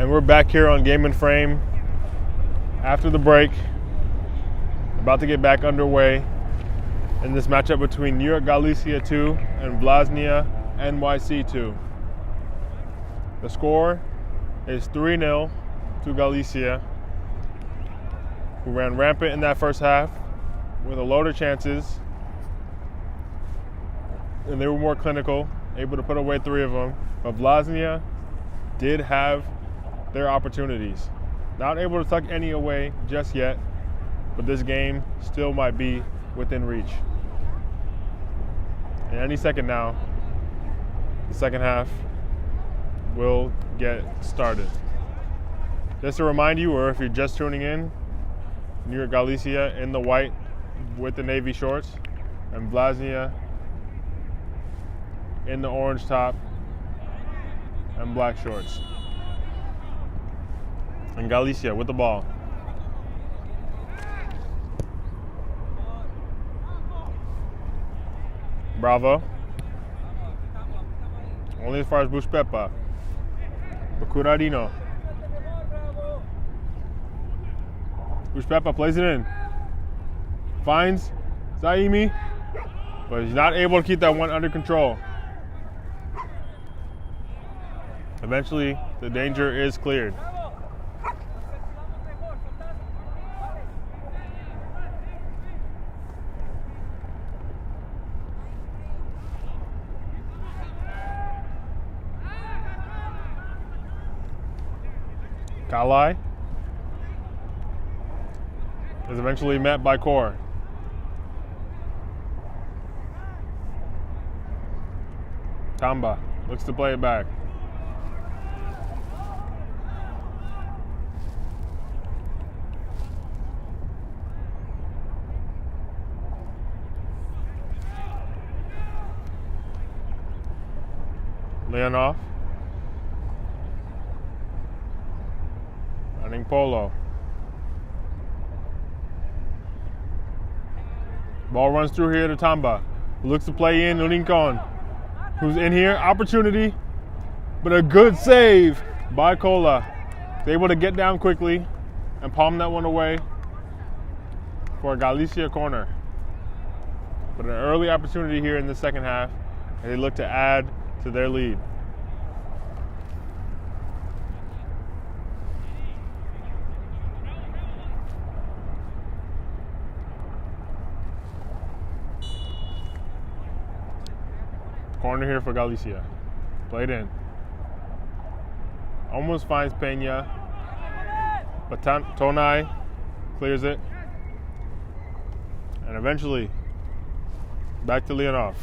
And we're back here on Game and Frame after the break, about to get back underway in this matchup between New York Galicia 2 and Vllaznia NYC 2. The score is 3-0 to Galicia, who ran rampant in that first half with a load of chances, and they were more clinical, able to put away 3 of them. But Vllaznia did have their opportunities. Not able to tuck any away just yet, but this game still might be within reach. And any second now, the second half will get started. Just to remind you, or if you're just tuning in, New York Galicia in the white with the navy shorts, and Vllaznia in the orange top and black shorts. And Galicia with the ball. Bravo. Only as far as Buspepa. Bacuradino. Buspepa plays it in. Finds Zaimi, but he's not able to keep that one under control. Eventually, the danger is cleared. Kalai is eventually met by Core. Tamba looks to play it back. Leonov. Running Polo. Ball runs through here to Tamba, who looks to play in Lincoln, who's in here. Opportunity, but a good save by Cola. He's able to get down quickly and palm that one away for a Galicia corner. But an early opportunity here in the second half, and they look to add to their lead. Corner here for Galicia. Played in. Almost finds Peña, but Tonai clears it. And eventually, back to Leonov.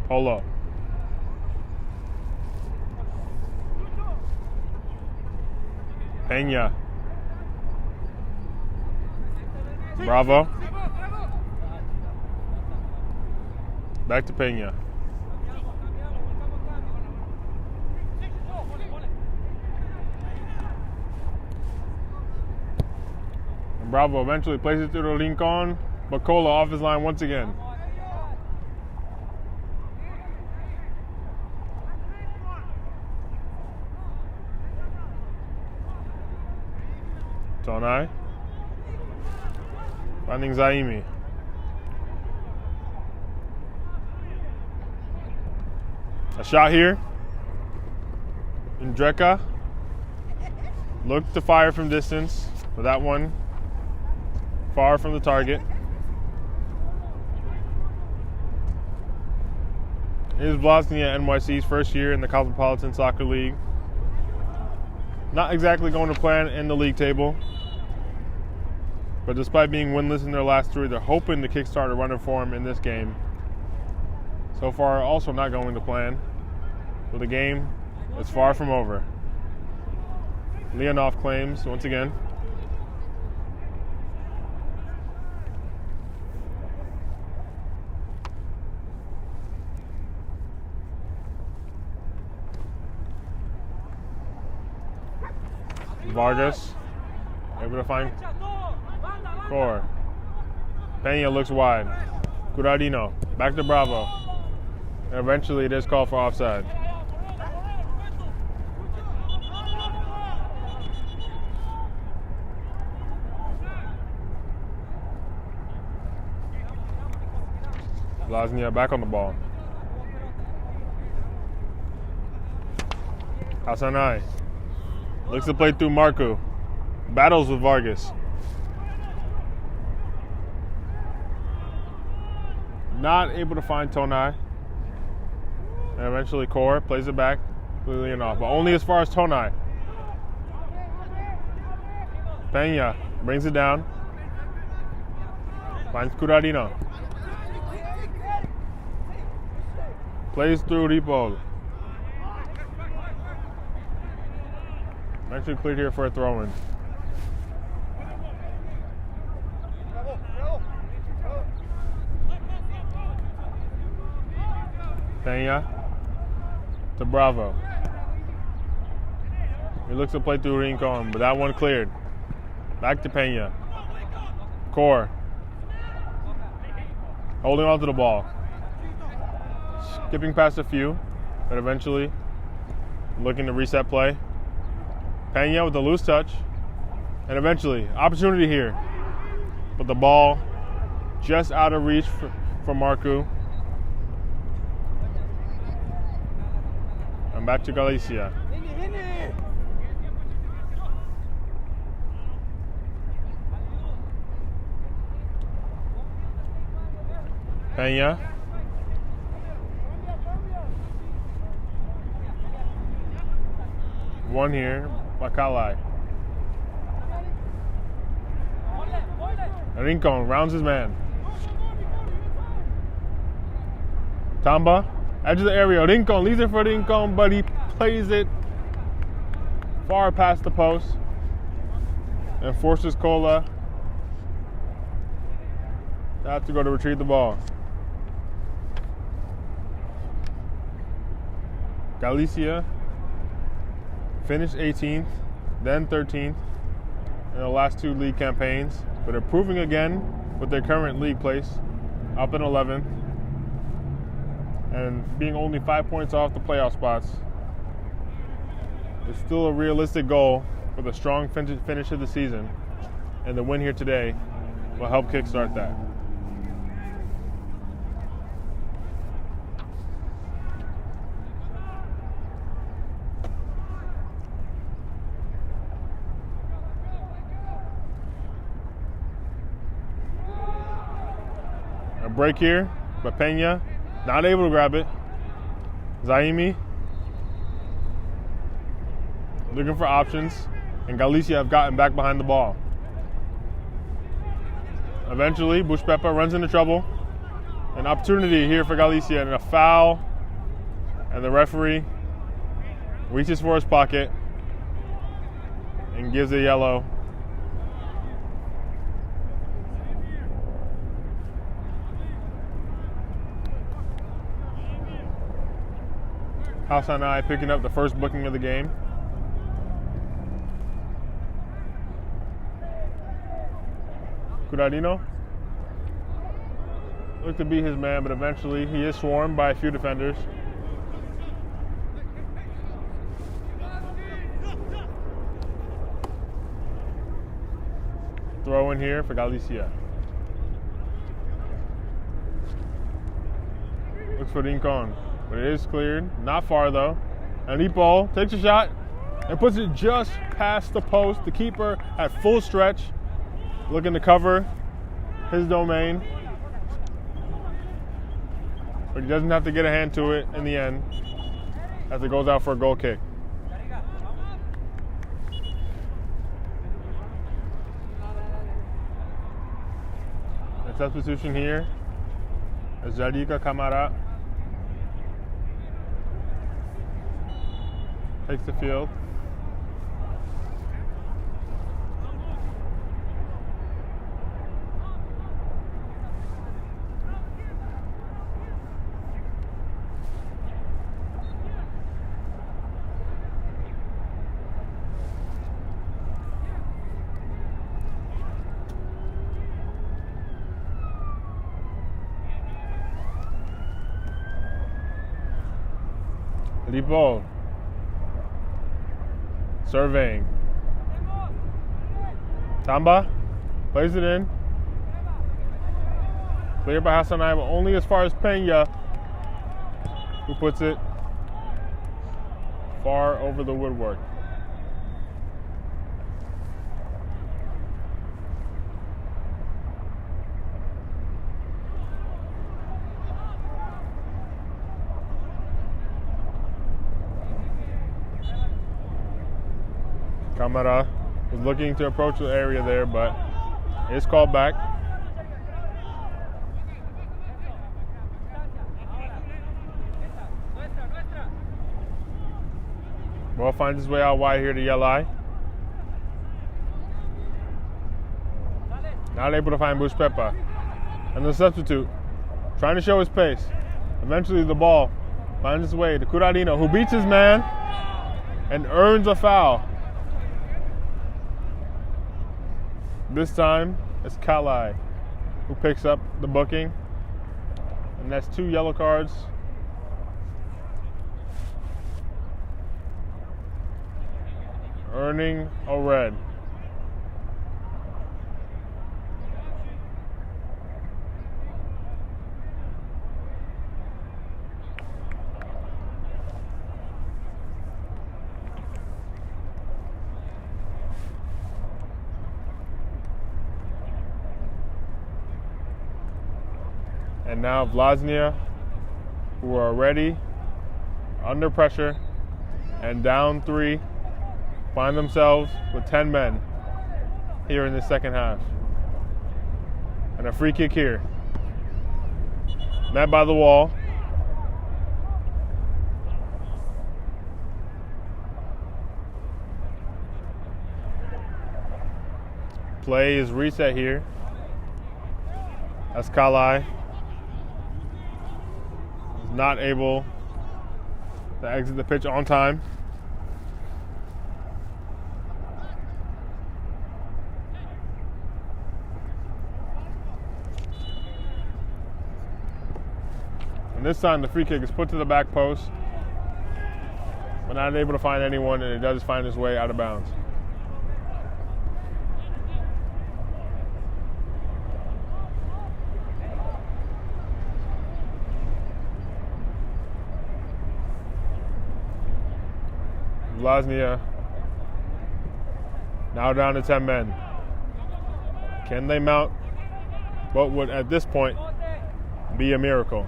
Polo. Peña. Bravo. Back to Peña. And Bravo eventually plays it through to Lincoln, but Cola off his line once again. Tonai. Finding Zaimi. A shot here. Indreka looked to fire from distance, but that one far from the target. It is Vllaznia NYC's first year in the Cosmopolitan Soccer League. Not exactly going to plan in the league table, but despite being winless in their last 3, they're hoping to kickstart a run of form in this game. So far, also not going to plan, but the game is far from over. Leonov claims once again. Vargas able to find Core. Peña looks wide. Curadino, back to Bravo. And eventually it is called for offside. Vllaznia back on the ball. Hasanai looks to play through Marku. Battles with Vargas. Not able to find Tonai. And eventually Core plays it back. Completely off, but only as far as Tonai. Peña brings it down. Finds Curadino. Plays through Ripoll. Actually cleared here for a throw-in. Peña to Bravo. He looks to play through Rincon, but that one cleared. Back to Peña. Core. Holding on to the ball. Skipping past a few, but eventually looking to reset play. Peña with a loose touch, and eventually opportunity here, but the ball just out of reach for Marku. And back to Galicia. Peña. One here, Bacalai. Rincon rounds his man. Tamba, edge of the area. Rincon leaves it for Rincon, but he plays it far past the post and forces Cola to have to go to retrieve the ball. Galicia finished 18th, then 13th in the last two league campaigns, but improving again with their current league place, up in 11th, and being only 5 points off the playoff spots. It's still a realistic goal with a strong finish of the season, and the win here today will help kickstart that. A break here, but Peña not able to grab it. Zaimi looking for options, and Galicia have gotten back behind the ball. Eventually, Bushpepa runs into trouble. An opportunity here for Galicia, and a foul, and the referee reaches for his pocket and gives a yellow. Hasanai picking up the first booking of the game. Curadino looked to be his man, but eventually he is swarmed by a few defenders. Throw in here for Galicia. Looks for Rincon, but it is cleared. Not far though. And Ripoll takes a shot and puts it just past the post. The keeper at full stretch, looking to cover his domain. But he doesn't have to get a hand to it in the end as it goes out for a goal kick. The substitution here is Jadika Camara. Takes the field. Lipo. Surveying. Tamba plays it in. Cleared by Hassanai, but only as far as Pena, who puts it far over the woodwork. Camara was looking to approach the area there, but it's called back. Ball finds his way out wide here to Yelai. Not able to find Bush Pepa. And the substitute, trying to show his pace. Eventually the ball finds its way to Curadino, who beats his man and earns a foul. This time, it's Kalai who picks up the booking. And that's 2 yellow cards. Earning a red. And now Vllaznia, who are already under pressure and down 3, find themselves with 10 men here in the second half. And a free kick here. Met by the wall. Play is reset here. As Kalai is not able to exit the pitch on time. And this time the free kick is put to the back post, but not able to find anyone, and it does find its way out of bounds. Vllaznia now down to 10 men. Can they mount what would at this point be a miracle?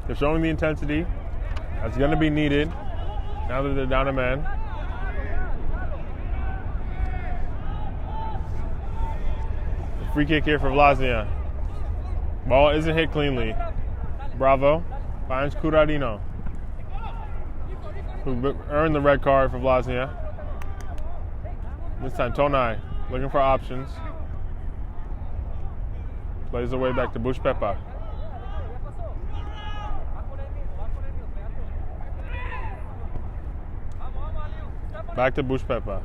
They're showing the intensity that's going to be needed now that they're down a man. Free kick here for Vllaznia. Ball isn't hit cleanly. Bravo finds Curadino, who earned the red card for Vllaznia. This time Tonai looking for options. Plays the way back to Bush Pepa. Back to Bush Pepa.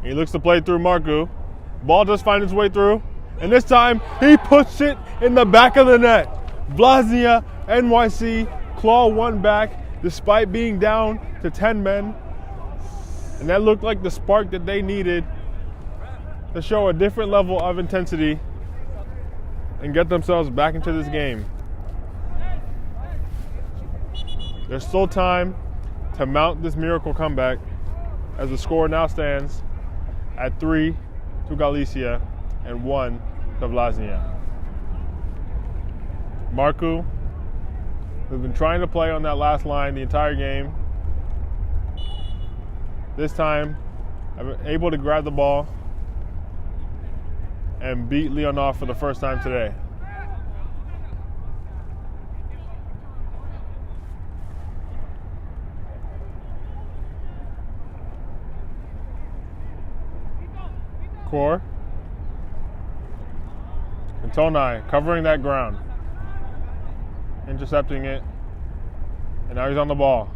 He looks to play through Marku. Ball does find its way through. And this time, he puts it in the back of the net. Vllaznia, NYC, claw one back despite being down to 10 men. And that looked like the spark that they needed to show a different level of intensity and get themselves back into this game. There's still time to mount this miracle comeback as the score now stands at 3 to Galicia and 1 to Vllaznia. Marku has been trying to play on that last line the entire game. This time, able to grab the ball and beat Leonov for the first time today. Core. And Tonai covering that ground. Intercepting it. And now he's on the ball.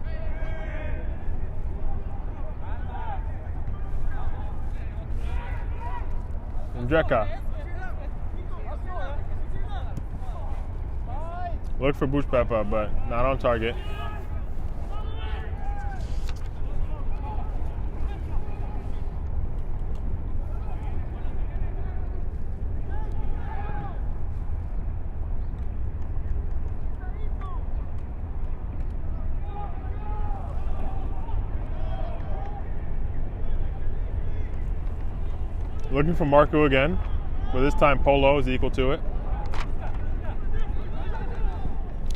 Ndreka. Look for Bushpepa, but not on target. Looking for Marco again, but this time Polo is equal to it.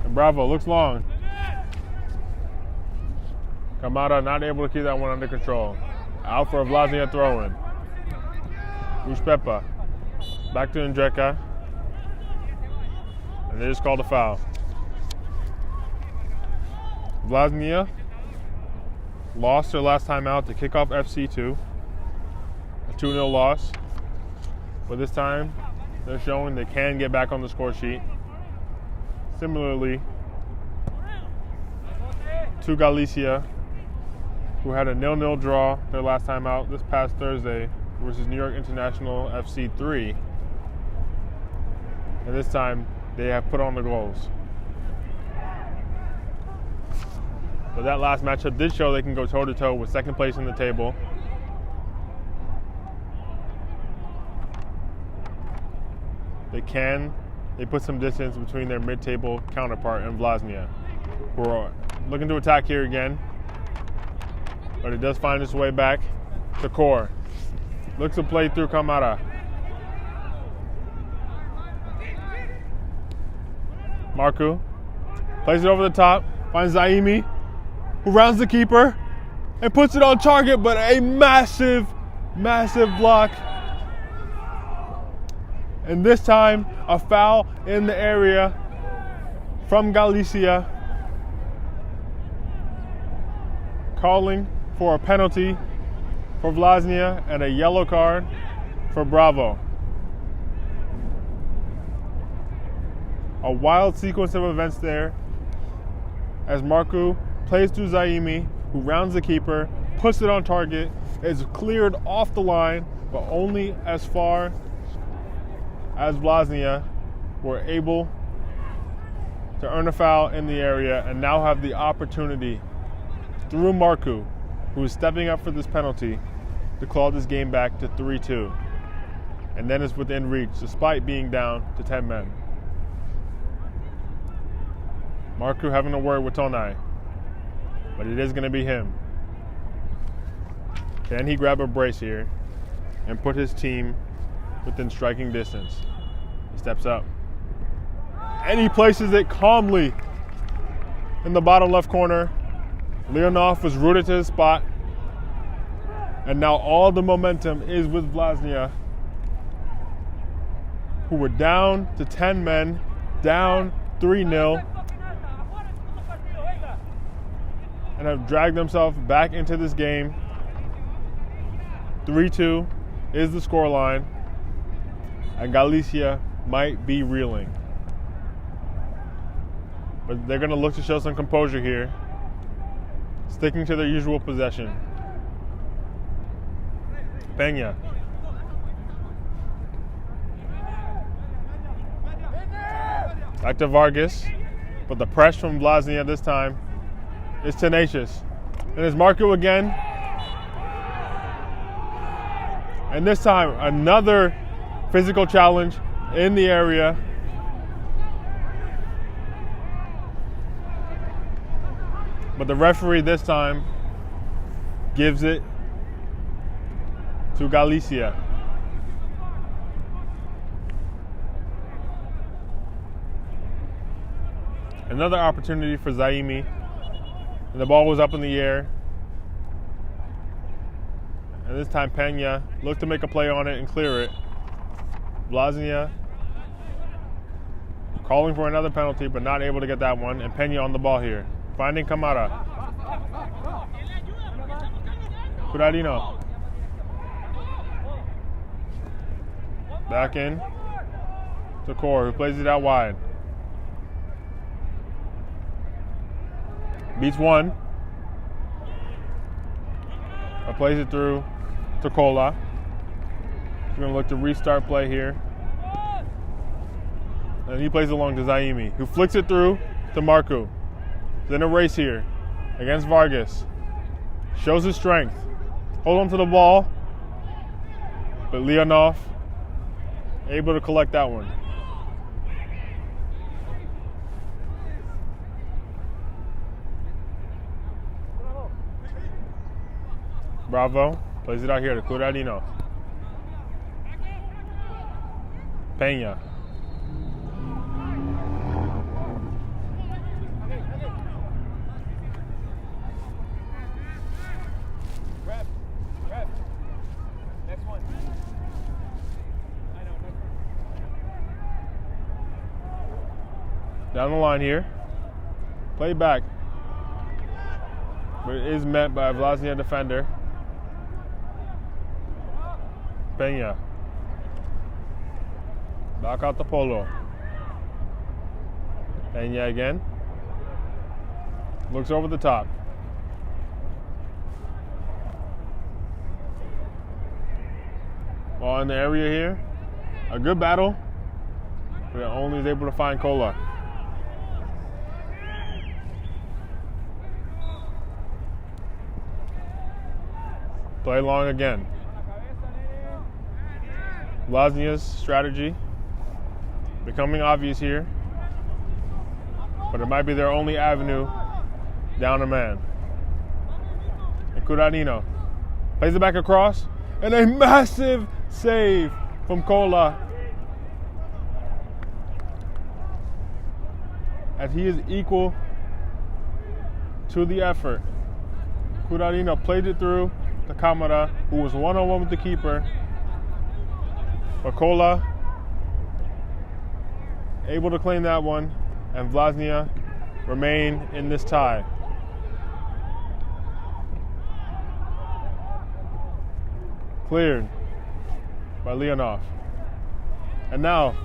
And Bravo looks long. Kamara not able to keep that one under control. Out for a Vllaznia throw-in. Bushpepa back to Ndreka. And they just called a foul. Vllaznia lost their last time out to kick off FC2. A 2-0 loss. But this time, they're showing they can get back on the score sheet. Similarly to Galicia, who had a 0-0 draw their last time out this past Thursday versus New York International FC 3. And this time, they have put on the goals. But that last matchup did show they can go toe-to-toe with second place in the table. They put some distance between their mid-table counterpart and Vllaznia, who are looking to attack here again. But it does find its way back to Core. Looks to play through Kamara. Marku plays it over the top, finds Zaimi, who rounds the keeper and puts it on target, but a massive, massive block. And this time, a foul in the area from Galicia, calling for a penalty for Vllaznia and a yellow card for Bravo. A wild sequence of events there as Marku plays through Zaimi, who rounds the keeper, puts it on target, is cleared off the line, but only as far as Vllaznia were able to earn a foul in the area and now have the opportunity through Marku, who is stepping up for this penalty, to claw this game back to 3-2. And then it's within reach, despite being down to 10 men. Marku having a word with Tonai, but it is going to be him. Can he grab a brace here and put his team within striking distance? He steps up. And he places it calmly in the bottom left corner. Leonov was rooted to his spot. And now all the momentum is with Vllaznia, who were down to 10 men, down 3-0, and have dragged themselves back into this game. 3-2 is the scoreline, and Galicia might be reeling. But they're going to look to show some composure here, sticking to their usual possession. Peña. Back to Vargas, but the press from Vllaznia this time is tenacious. And it's Marku again. And this time, another physical challenge in the area. But the referee this time gives it to Galicia. Another opportunity for Zaimi. And the ball was up in the air. And this time Peña looked to make a play on it and clear it. Vllaznia calling for another penalty, but not able to get that one. And Peña on the ball here, finding Kamara. Curadino. Back in to Core, who plays it out wide. Beats one. But plays it through to Cola, We're going to look to restart play here. And he plays along to Zaimi, who flicks it through to Marco. Then a race here against Vargas. Shows his strength. Hold on to the ball. But Leonov able to collect that one. Bravo. Plays it out here to Curadino. Peña. Down the line here. Play back. But it is met by a Vllaznia defender. Peña. Back out the Polo. Peña again. Looks over the top. Ball in the area here. A good battle. But only is able to find Cola. Play long again. Vllaznia's strategy becoming obvious here, but it might be their only avenue down a man. And Curadino plays it back across, and a massive save from Cola. As he is equal to the effort. Curadino played it through to Camara, who was one-on-one with the keeper. But Cola able to claim that one, and Vllaznia remain in this tie. Cleared by Leonov. And now,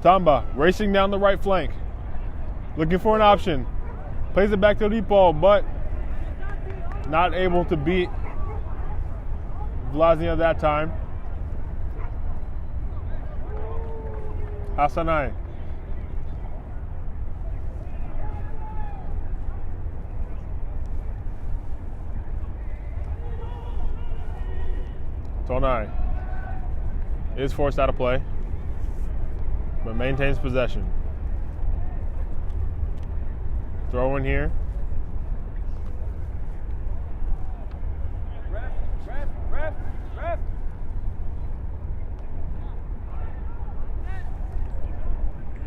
Tamba racing down the right flank. Looking for an option. Plays it back to Ripo, but not able to beat Vllaznia that time. Hasanai. Tonai is forced out of play, but maintains possession. Throw in here. Ref.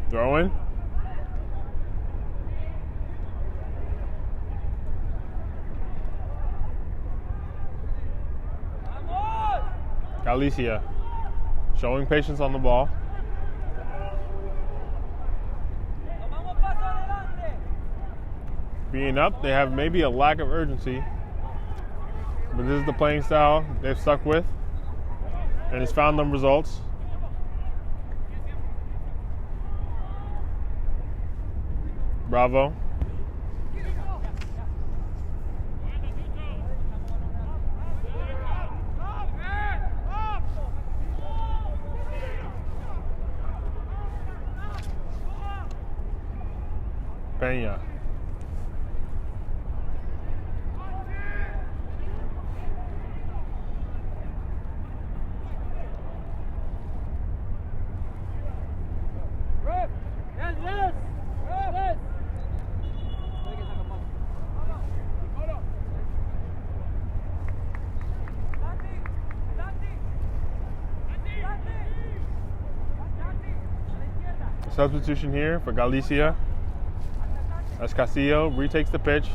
Throw in. Galicia showing patience on the ball. Being up, they have maybe a lack of urgency, but this is the playing style they've stuck with, and it's found them results. Bravo. Peña. Substitution here for Galicia as Castillo retakes the pitch.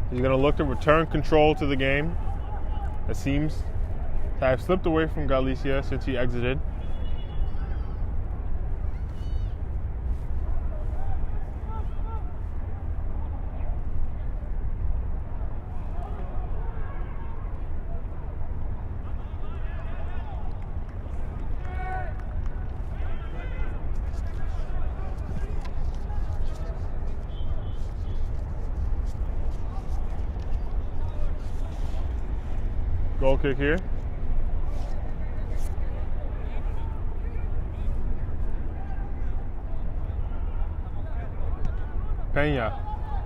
He's going to look to return control to the game. It seems to have slipped away from Galicia since he exited. Goal kick here. Peña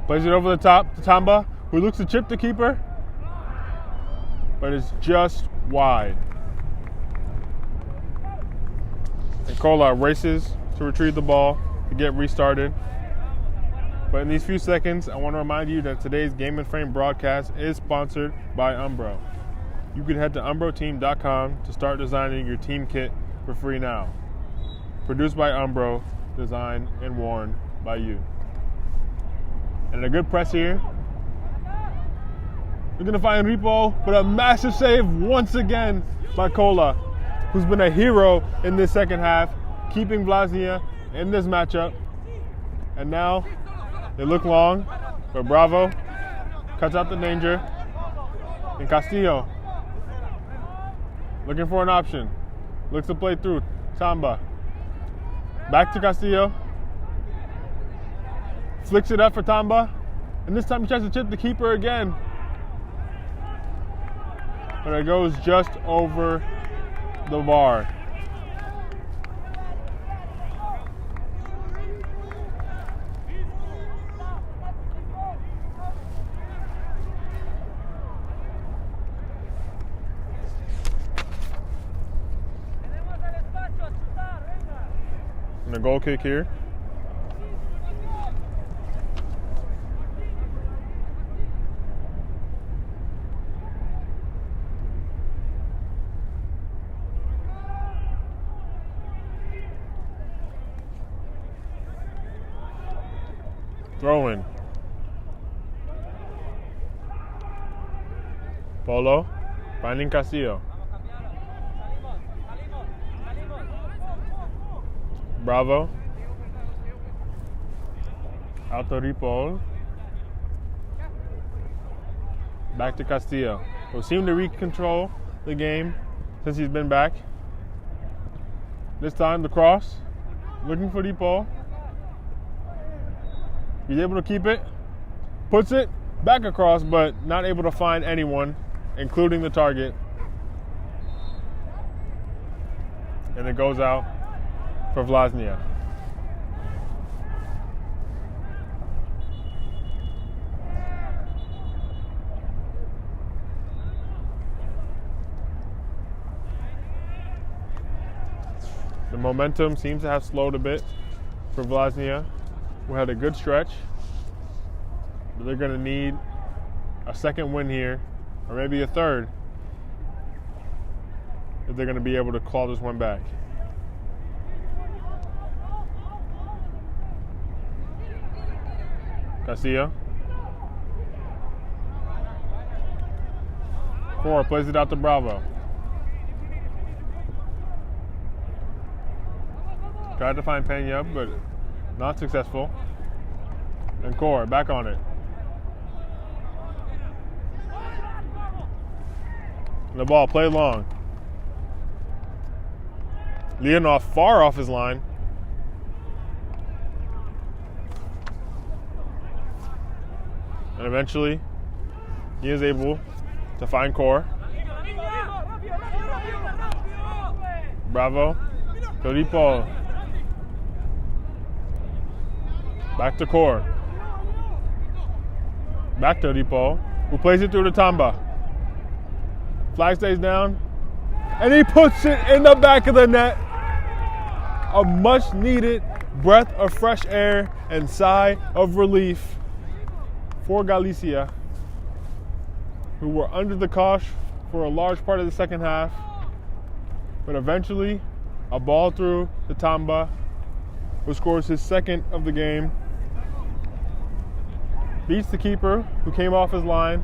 plays it over the top to Tamba, who looks to chip the keeper, but it's just wide. And Kola races to retrieve the ball to get restarted. But in these few seconds, I want to remind you that today's Game and Frame broadcast is sponsored by Umbro. You can head to umbroteam.com to start designing your team kit for free now. Produced by Umbro, designed and worn by you. And a good press here. We're going to find Ripo, but a massive save once again by Kola, who's been a hero in this second half, keeping Vllaznia in this matchup. And now they look long, but Bravo cuts out the danger. And Castillo looking for an option. Looks to play through. Tamba. Back to Castillo. Flicks it up for Tamba. And this time he tries to chip the keeper again. But it goes just over the bar. And a goal kick here. Throw in. Polo finding Castillo. Bravo. Alto Ripoll. Back to Castillo, who seemed to recontrol the game since he's been back. This time the cross. Looking for Ripoll. He's able to keep it. Puts it back across, but not able to find anyone, including the target. And it goes out for Vllaznia. The momentum seems to have slowed a bit for Vllaznia. We had a good stretch, but they're going to need a second win here, or maybe a third, if they're going to be able to claw this one back. Castillo. 4 plays it out to Bravo. Tried to find Peña, but not successful. And Core back on it. And the ball played long. Leonov far off his line. And eventually, he is able to find Core. Bravo. Ripoll. Back to Core. Back to Ripoll, who plays it through to Tamba. Flag stays down. And he puts it in the back of the net. A much needed breath of fresh air and sigh of relief for Galicia, who were under the cosh for a large part of the second half. But eventually, a ball through to Tamba, who scores his second of the game. Beats the keeper, who came off his line,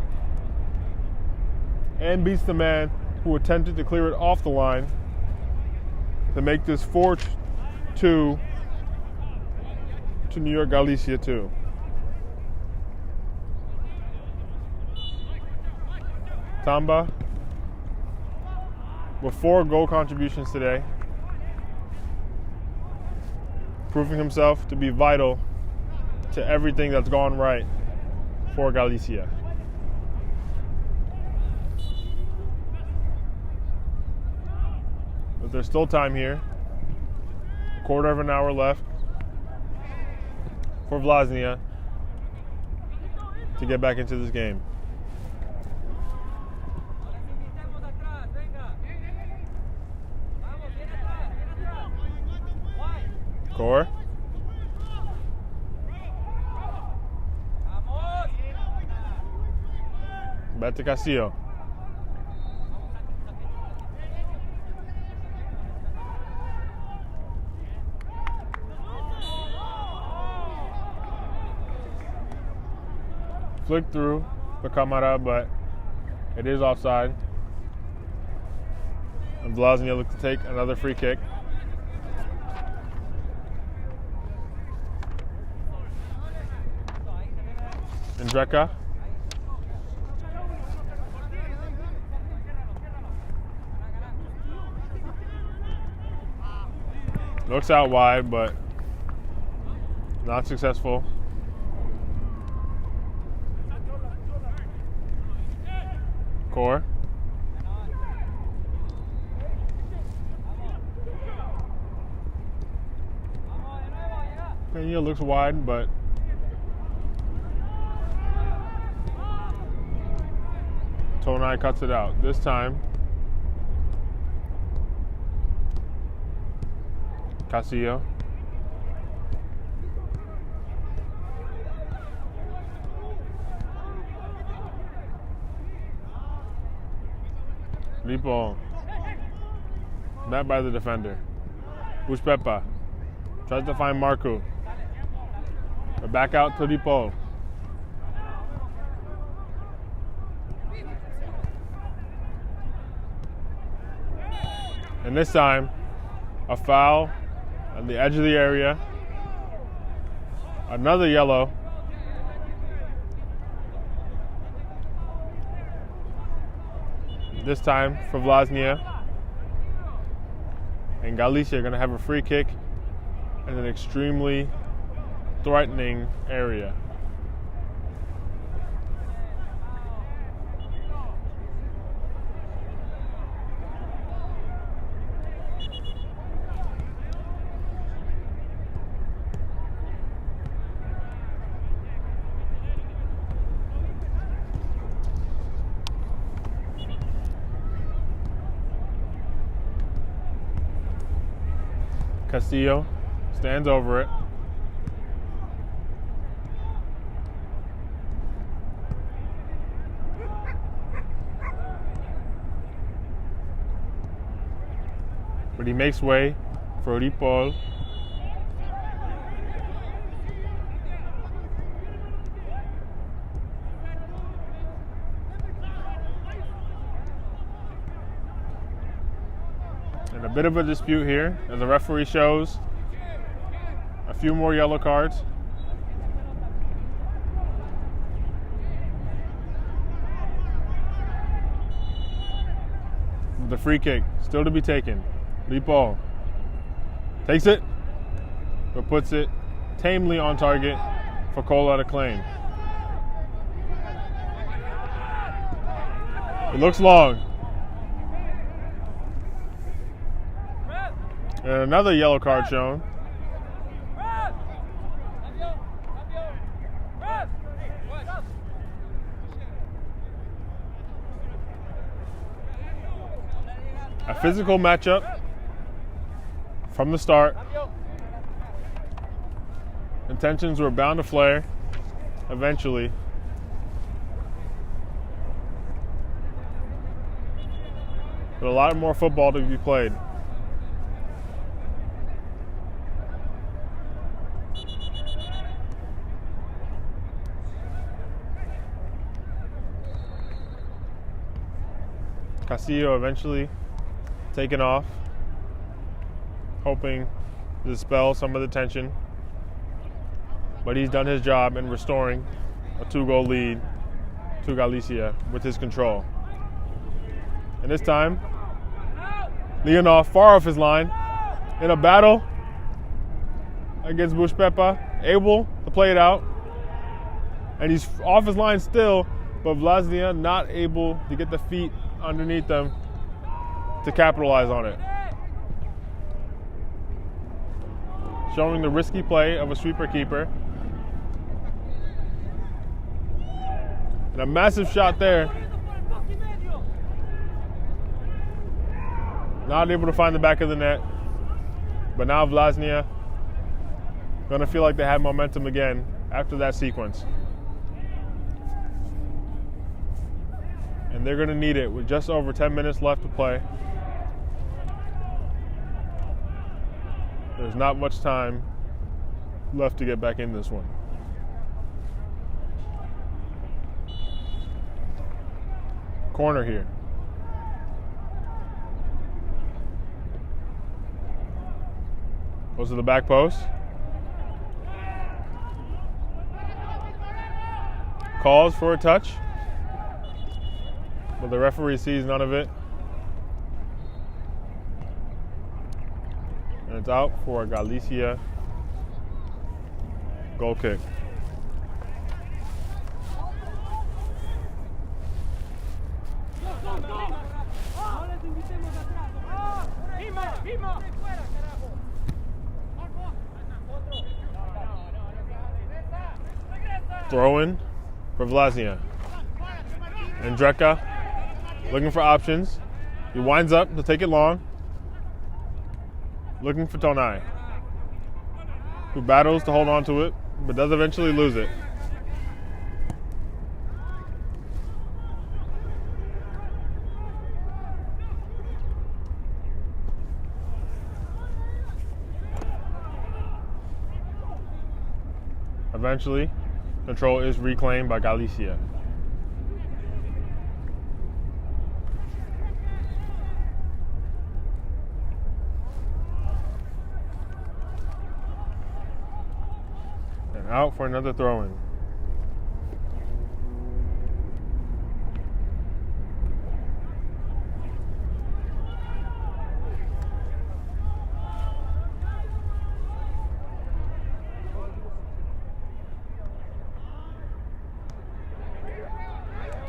and beats the man who attempted to clear it off the line to make this 4-2 to New York Galicia 2. Tamba with 4 goal contributions today, proving himself to be vital to everything that's gone right for Galicia. But there's still time here. A quarter of an hour left for Vllaznia to get back into this game. Core. Back to Castillo. Flick through the Camara, but it is offside. And Vllaznia look to take another free kick. Indreka. Looks out wide, but not successful. Core. Peña looks wide, but Tonai cuts it out. This time, Castillo. Lipo. Met by the defender. Buspepa. Tries to find Marco. But back out to Lipo. And this time, a foul on the edge of the area. Another yellow. This time for Vllaznia. And Galicia are going to have a free kick in an extremely threatening area. Castillo stands over it. But he makes way for Ripoll. And a bit of a dispute here as the referee shows a few more yellow cards. The free kick still to be taken. Lipo takes it, but puts it tamely on target for Cola to claim. It looks long. And another yellow card shown. A physical matchup from the start. Intentions were bound to flare eventually. But a lot more football to be played. Castillo eventually taken off, hoping to dispel some of the tension. But he's done his job in restoring a 2-goal lead to Galicia with his control. And this time, Leonov far off his line in a battle against Buspepa, able to play it out. And he's off his line still, but Vllaznia not able to get the feet underneath them to capitalize on it. Showing the risky play of a sweeper keeper. And a massive shot there. Not able to find the back of the net. But now Vllaznia gonna feel like they have momentum again after that sequence. And they're gonna need it with just over 10 minutes left to play. There's not much time left to get back in this one. Corner here. Goes to the back post. Calls for a touch, but the referee sees none of it. And it's out for a Galicia goal kick. Throw in for Vllaznia. And Dreka looking for options. He winds up to take it long. Looking for Tonai, who battles to hold on to it, but does eventually lose it. Eventually, control is reclaimed by Galicia. And out for another throw-in.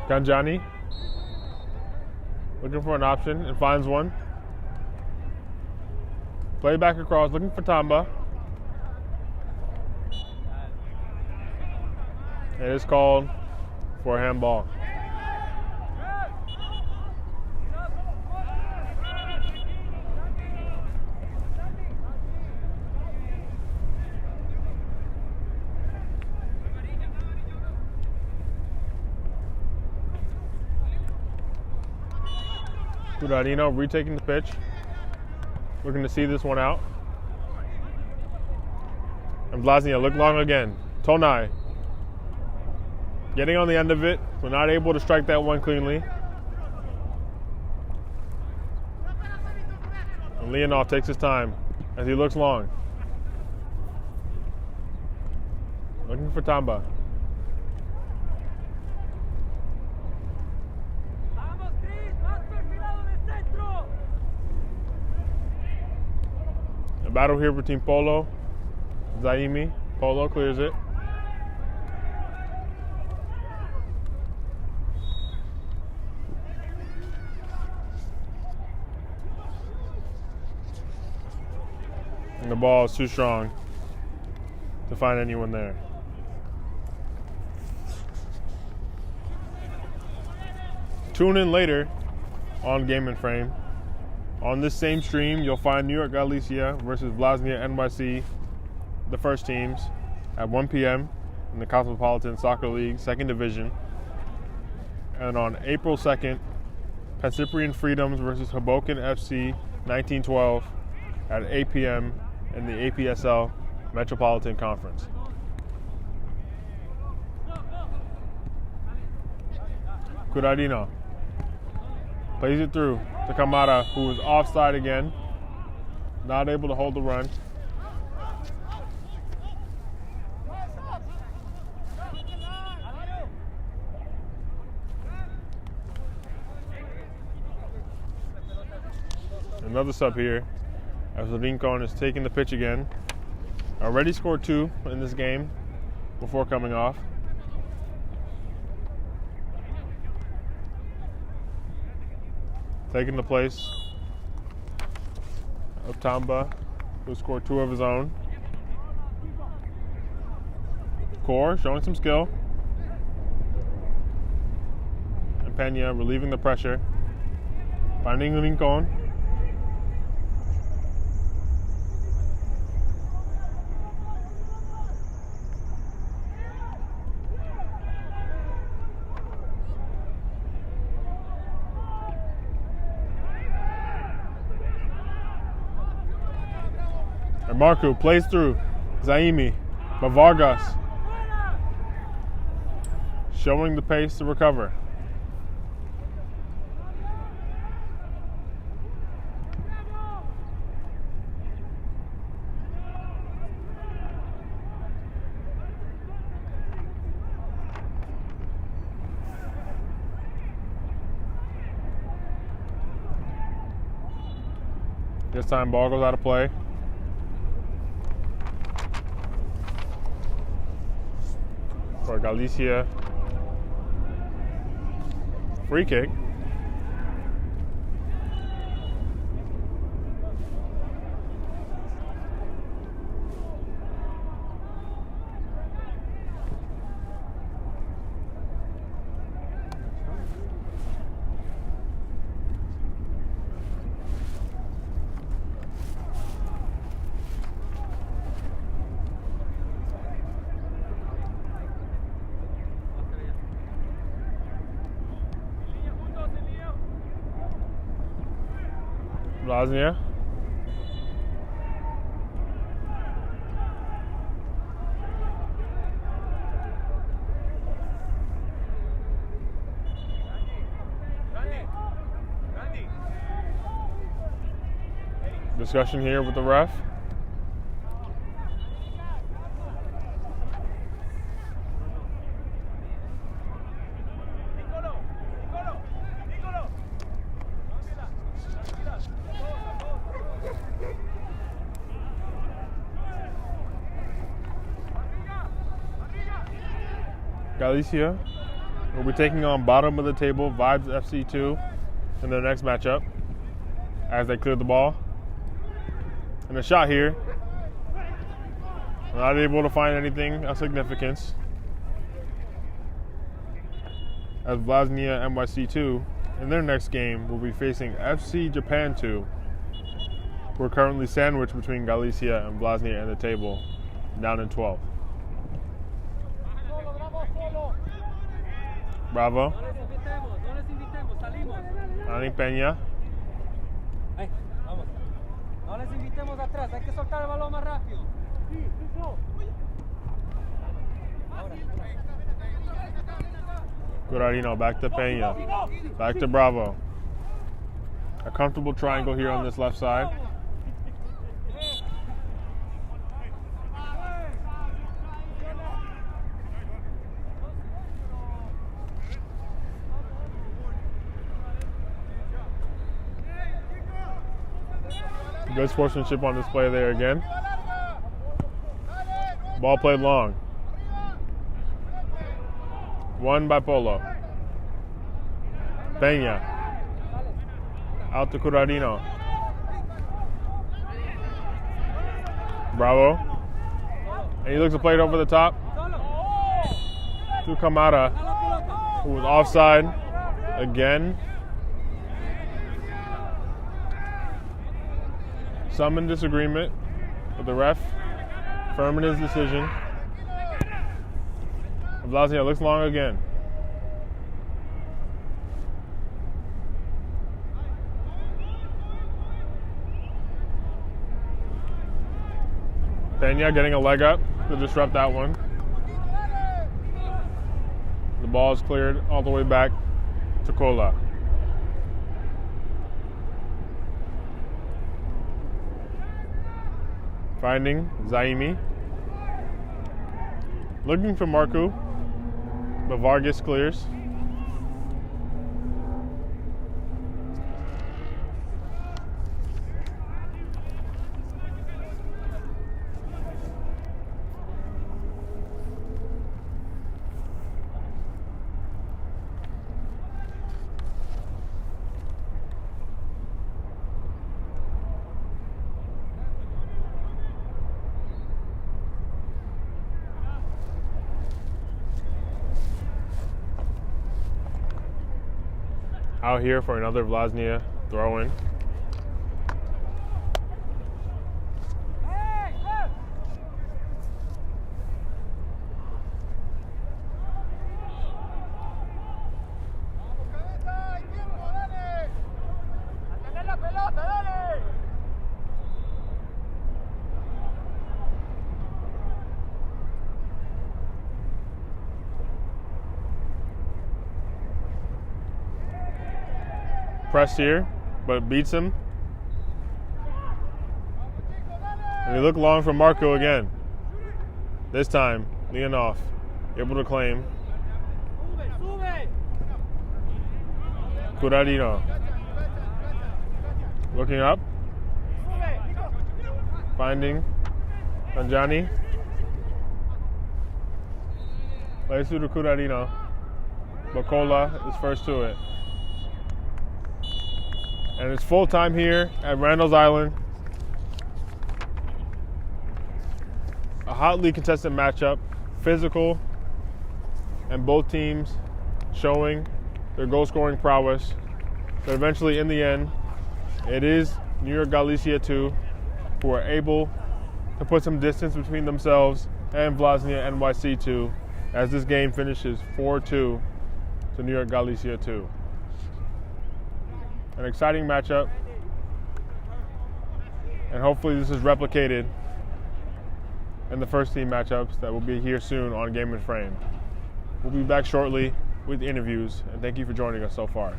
Ganjani looking for an option and finds one. Play back across, looking for Tamba. It is called for a handball. Curadino retaking the pitch. Looking to see this one out. And Vllaznia look long again. Tonai getting on the end of it, but not able to strike that one cleanly. And Leonov takes his time as he looks long. Looking for Tamba. A battle here between Polo, Zaimi. Polo clears it. And the ball is too strong to find anyone there. Tune in later on Game and Frame. On this same stream, you'll find New York Galicia versus Vllaznia NYC, the first teams, at 1 p.m. in the Cosmopolitan Soccer League, 2nd Division. And on April 2nd, Pencyprian Freedoms versus Hoboken FC 1912 at 8 p.m. in the APSL Metropolitan Conference. Curadino plays it through to Camara, who is offside again. Not able to hold the run. Another sub here as Rincon is taking the pitch again. Already scored 2 in this game before coming off. Taking the place of Tamba, who scored 2 of his own. Core showing some skill. Peña, relieving the pressure. Finding Rincon. And Marco plays through Zaimi, but Vargas showing the pace to recover. This time ball goes out of play. For Galicia. Free kick. Vllaznia. Discussion here with the ref. Galicia will be taking on bottom of the table Vibes FC2 in their next matchup as they clear the ball. And a shot here. Not able to find anything of significance. As Vllaznia NYC2 in their next game will be facing FC Japan 2. We're currently sandwiched between Galicia and Vllaznia in the table, down in 12. Bravo. Ani Peña. No les invitemos atrás, hay que soltar el balón más rápido. Curarino back to Peña. Back to Bravo. A comfortable triangle here on this left side. Good sportsmanship on display there again. Ball played long. Won by Polo. Peña. Out to Curarino. Bravo. And he looks to play it over the top to Kamara, who was offside again. Some in disagreement with the ref, firm in his decision. Vllaznia looks long again. Peña getting a leg up to disrupt that one. The ball is cleared all the way back to Cola. Finding Zaimi. Looking for Marco, but Vargas clears. Out here for another Vllaznia throw-in. Pressed here, but beats him. And we look long for Marco again. This time, Leonov able to claim. Curadino looking up, finding Anjani. Plays through to Curadino. Bacola is first to it. And it's full time here at Randall's Island. A hotly contested matchup, physical, and both teams showing their goal scoring prowess. But eventually, in the end, it is New York Galicia 2 who are able to put some distance between themselves and Vllaznia NYC 2 as this game finishes 4-2 to New York Galicia 2. An exciting matchup, and hopefully this is replicated in the first team matchups that will be here soon on Game and Frame. We'll be back shortly with interviews, and thank you for joining us so far.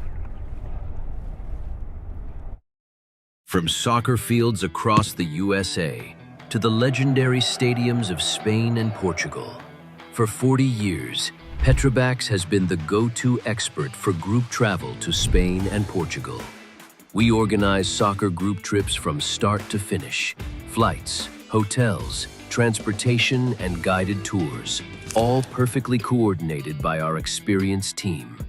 From soccer fields across the USA to the legendary stadiums of Spain and Portugal, for 40 years, Petrobax has been the go-to expert for group travel to Spain and Portugal. We organize soccer group trips from start to finish. Flights, hotels, transportation, and guided tours, all perfectly coordinated by our experienced team.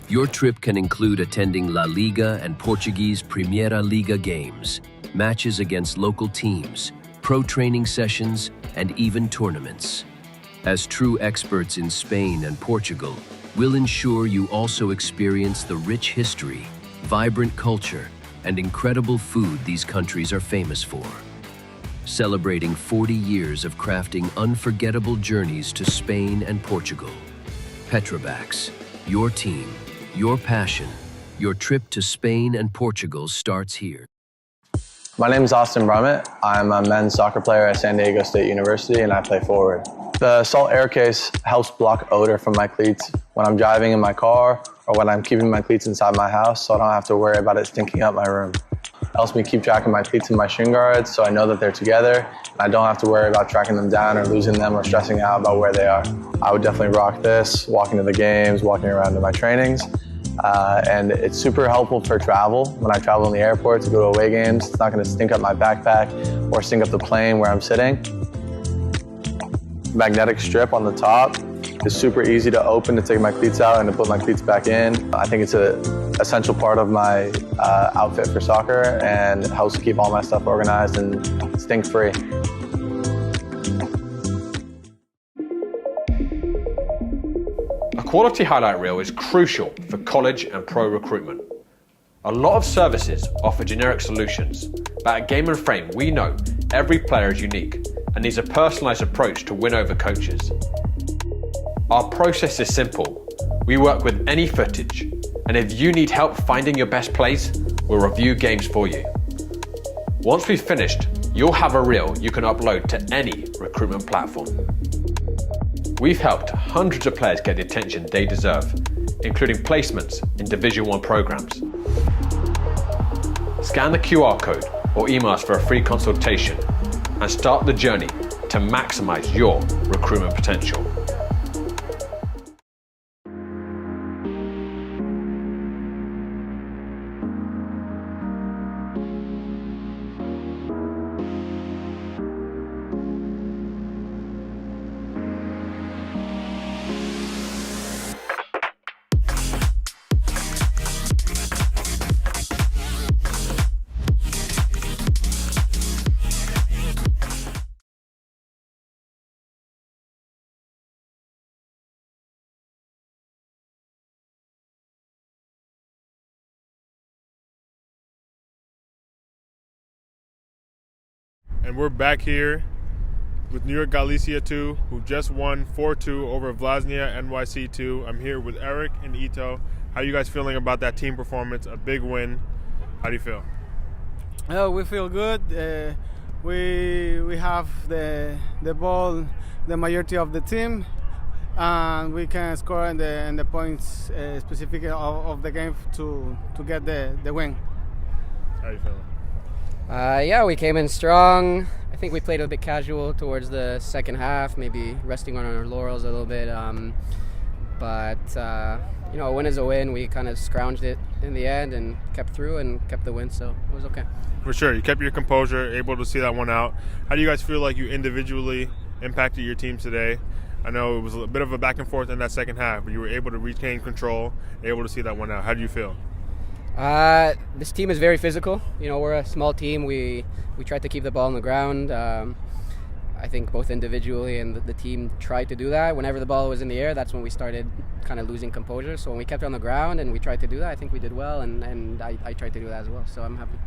Your trip can include attending La Liga and Portuguese Primeira Liga games, matches against local teams, pro training sessions, and even tournaments. As true experts in Spain and Portugal, we'll ensure you also experience the rich history, vibrant culture, and incredible food these countries are famous for. Celebrating 40 years of crafting unforgettable journeys to Spain and Portugal. Petrobax, your team, your passion, your trip to Spain and Portugal starts here. My name is Austin Brummett. I'm a men's soccer player at San Diego State University, and I play forward. The Salt Air Case helps block odor from my cleats when I'm driving in my car or when I'm keeping my cleats inside my house, so I don't have to worry about it stinking up my room. It helps me keep track of my cleats and my shin guards, so I know that they're together, and I don't have to worry about tracking them down or losing them or stressing out about where they are. I would definitely rock this, walking to the games, walking around to my trainings. And it's super helpful for travel. When I travel in the airport to go to away games, it's not going to stink up my backpack or stink up the plane where I'm sitting. Magnetic strip on the top is super easy to open to take my cleats out and to put my cleats back in. I think it's an essential part of my outfit for soccer, and it helps keep all my stuff organized and stink-free. A quality highlight reel is crucial for college and pro recruitment. A lot of services offer generic solutions, but at Game and Frame we know every player is unique and needs a personalised approach to win over coaches. Our process is simple. We work with any footage, and if you need help finding your best plays, we'll review games for you. Once we've finished, you'll have a reel you can upload to any recruitment platform. We've helped hundreds of players get the attention they deserve, including placements in Division 1 programs. Scan the QR code or email us for a free consultation and start the journey to maximize your recruitment potential. And we're back here with New York Galicia 2, who just won 4-2 over Vllaznia NYC 2. I'm here with Eric and Ito. How are you guys feeling about that team performance? A big win. How do you feel? We feel good. We have the ball, the majority of the team, and we can score in the points specific of the game to get the win. How are you feeling? Yeah, we came in strong. I think we played a bit casual towards the second half, maybe resting on our laurels a little bit. But a win is a win. We kind of scrounged it in the end and kept through and kept the win, so it was okay. For sure. You kept your composure, able to see that one out. How do you guys feel like you individually impacted your team today? I know it was a bit of a back and forth in that second half, but you were able to retain control, able to see that one out. How do you feel? This team is very physical. We're a small team. We tried to keep the ball on the ground. I think both individually and the team tried to do that. Whenever the ball was in the air, that's when we started kind of losing composure. So when we kept it on the ground and we tried to do that, I think we did well, and I tried to do that as well. So I'm happy.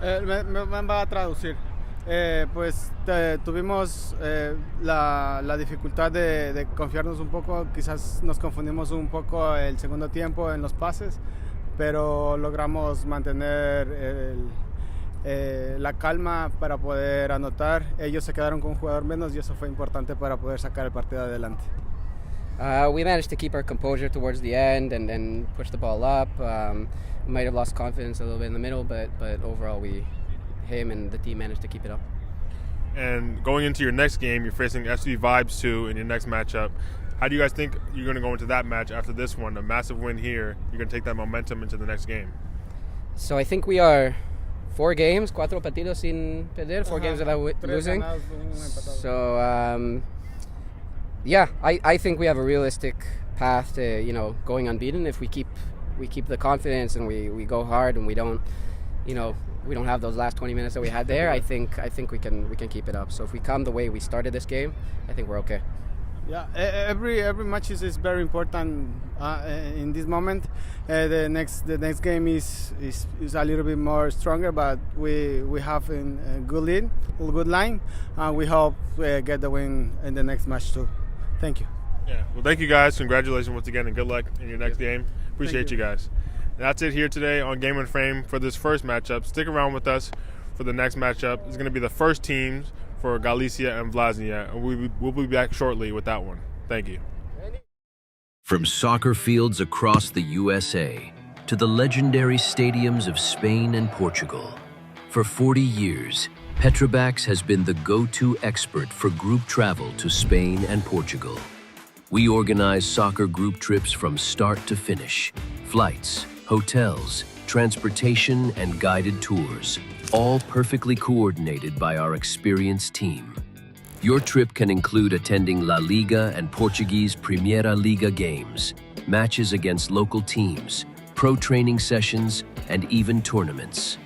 Me va a traducir. Tuvimos la dificultad de confiarnos un poco. Quizás nos confundimos un poco el segundo tiempo en los pases, pero logramos mantener la calma para poder anotar. Ellos se quedaron con un jugador menos y eso fue importante para poder sacar el partido adelante. We managed to keep our composure towards the end and then push the ball up. We might have lost confidence a little bit in the middle, but overall him and the team managed to keep it up. And going into your next game, you're facing SV Vibes 2 in your next matchup. How do you guys think you're going to go into that match after this one? A massive win here. You're going to take that momentum into the next game. So I think we are 4 games, 4 partidos sin perder, 4 games without losing. So, I think we have a realistic path to, going unbeaten if we keep the confidence and we go hard and we don't have those last 20 minutes that we had there. I think we can keep it up. So if we come the way we started this game, I think we're okay. Yeah, every match is very important in this moment. The next game is a little bit more stronger, but we have a good lead, a good line, and we hope get the win in the next match too. Thank you. Yeah, well, thank you guys. Congratulations once again, and good luck in your next game. Appreciate you guys. That's it here today on Game and Frame for this first matchup. Stick around with us for the next matchup. It's going to be the first teams for Galicia and Vllaznia, and we'll be back shortly with that one. Thank you. From soccer fields across the USA to the legendary stadiums of Spain and Portugal, for 40 years, Petrobax has been the go-to expert for group travel to Spain and Portugal. We organize soccer group trips from start to finish, flights, hotels, transportation, and guided tours, all perfectly coordinated by our experienced team. Your trip can include attending La Liga and Portuguese Primeira Liga games, matches against local teams, pro training sessions, and even tournaments.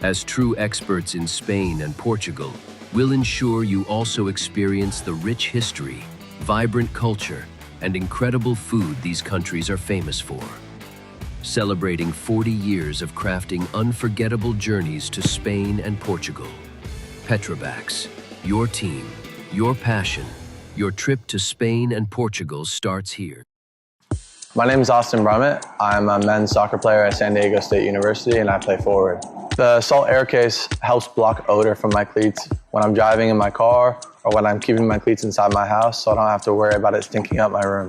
As true experts in Spain and Portugal, we'll ensure you also experience the rich history, vibrant culture, and incredible food these countries are famous for. Celebrating 40 years of crafting unforgettable journeys to Spain and Portugal. Petrobax, your team, your passion, your trip to Spain and Portugal starts here. My name is Austin Brummett. I'm a men's soccer player at San Diego State University and I play forward. The salt air case helps block odor from my cleats when I'm driving in my car or when I'm keeping my cleats inside my house so I don't have to worry about it stinking up my room.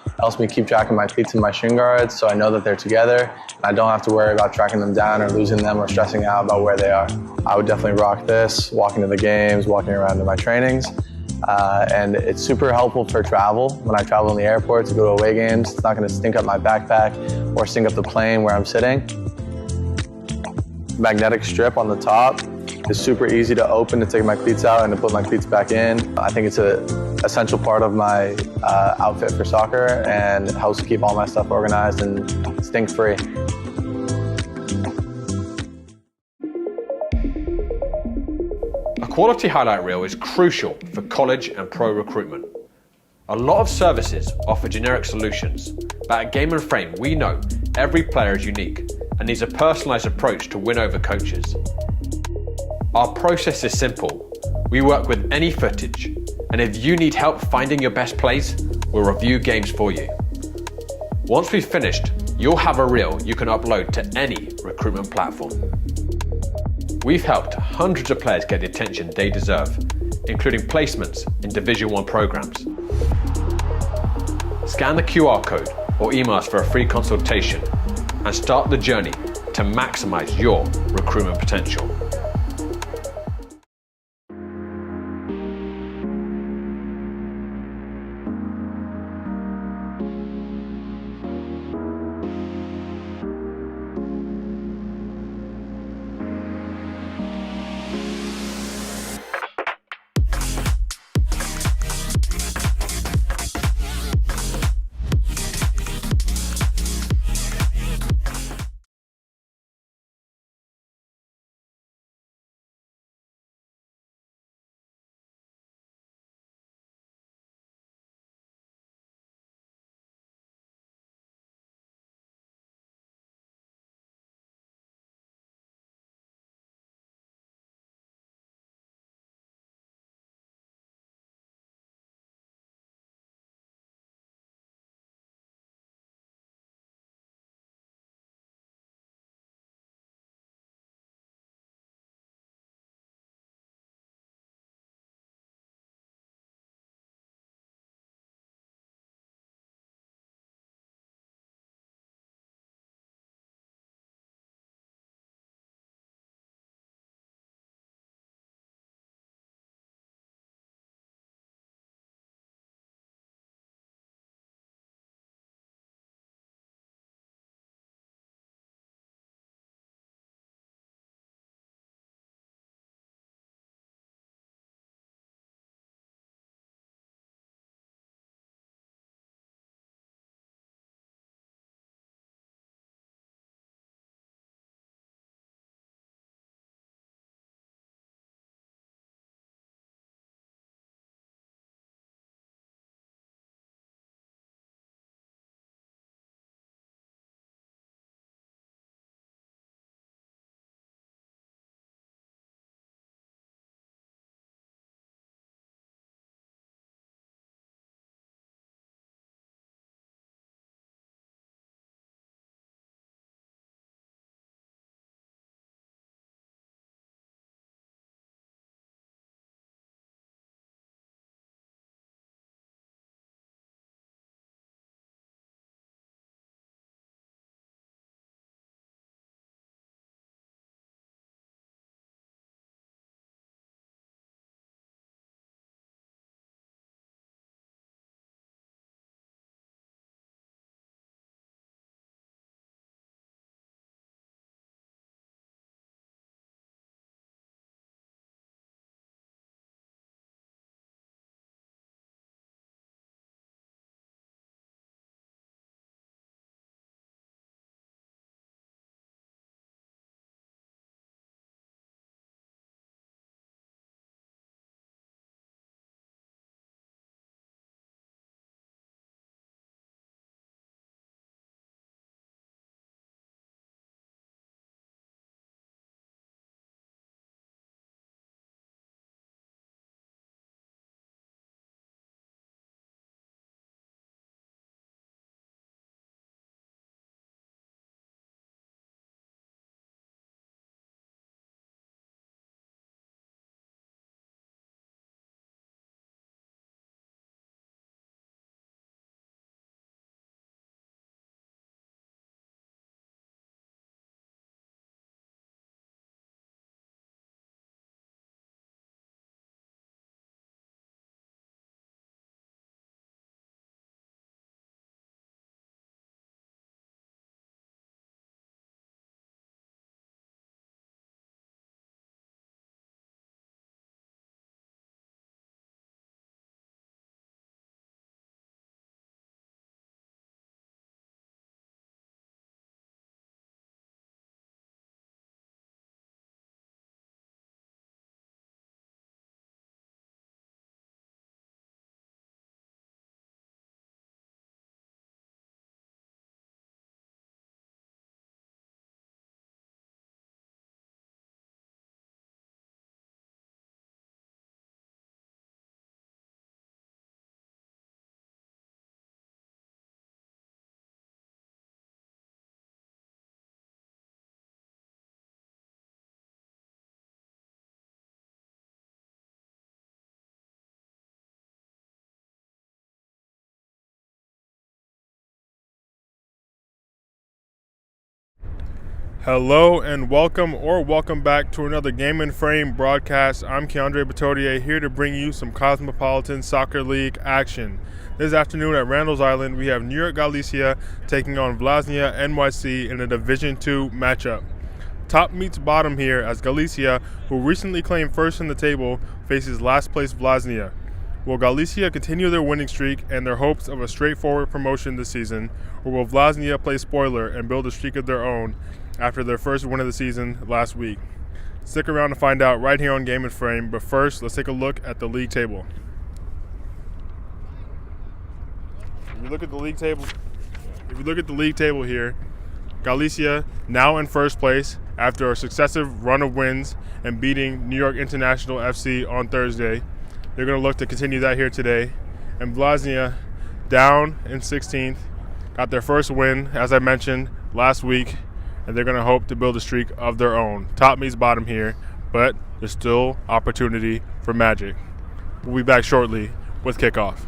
It helps me keep track of my cleats and my shin guards so I know that they're together and I don't have to worry about tracking them down or losing them or stressing out about where they are. I would definitely rock this, walking to the games, walking around to my trainings. And it's super helpful for travel. When I travel in the airport to go to away games, it's not going to stink up my backpack or stink up the plane where I'm sitting. Magnetic strip on the top is super easy to open to take my cleats out and to put my cleats back in. I think it's an essential part of my outfit for soccer and helps keep all my stuff organized and stink-free. A quality highlight reel is crucial for college and pro recruitment. A lot of services offer generic solutions, but at Game and Frame we know every player is unique and needs a personalised approach to win over coaches. Our process is simple. We work with any footage, and if you need help finding your best plays, we'll review games for you. Once we've finished, you'll have a reel you can upload to any recruitment platform. We've helped hundreds of players get the attention they deserve, including placements in Division 1 programs. Scan the QR code or email us for a free consultation and start the journey to maximize your recruitment potential. Hello and welcome back to another Game in Frame broadcast. I'm Keandre Batotier, here to bring you some Cosmopolitan Soccer League action. This afternoon at Randall's Island, we have New York Galicia taking on Vllaznia NYC in a Division II matchup. Top meets bottom here as Galicia, who recently claimed first in the table, faces last place Vllaznia. Will Galicia continue their winning streak and their hopes of a straightforward promotion this season, or will Vllaznia play spoiler and build a streak of their own after their first win of the season last week? Stick around to find out right here on Game and Frame, but first, let's take a look at the league table. If you look at the league table here, Galicia now in first place after a successive run of wins and beating New York International FC on Thursday. They're going to look to continue that here today. And Vllaznia down in 16th, got their first win, as I mentioned, last week, and they're going to hope to build a streak of their own. Top meets bottom here, but there's still opportunity for magic. We'll be back shortly with kickoff.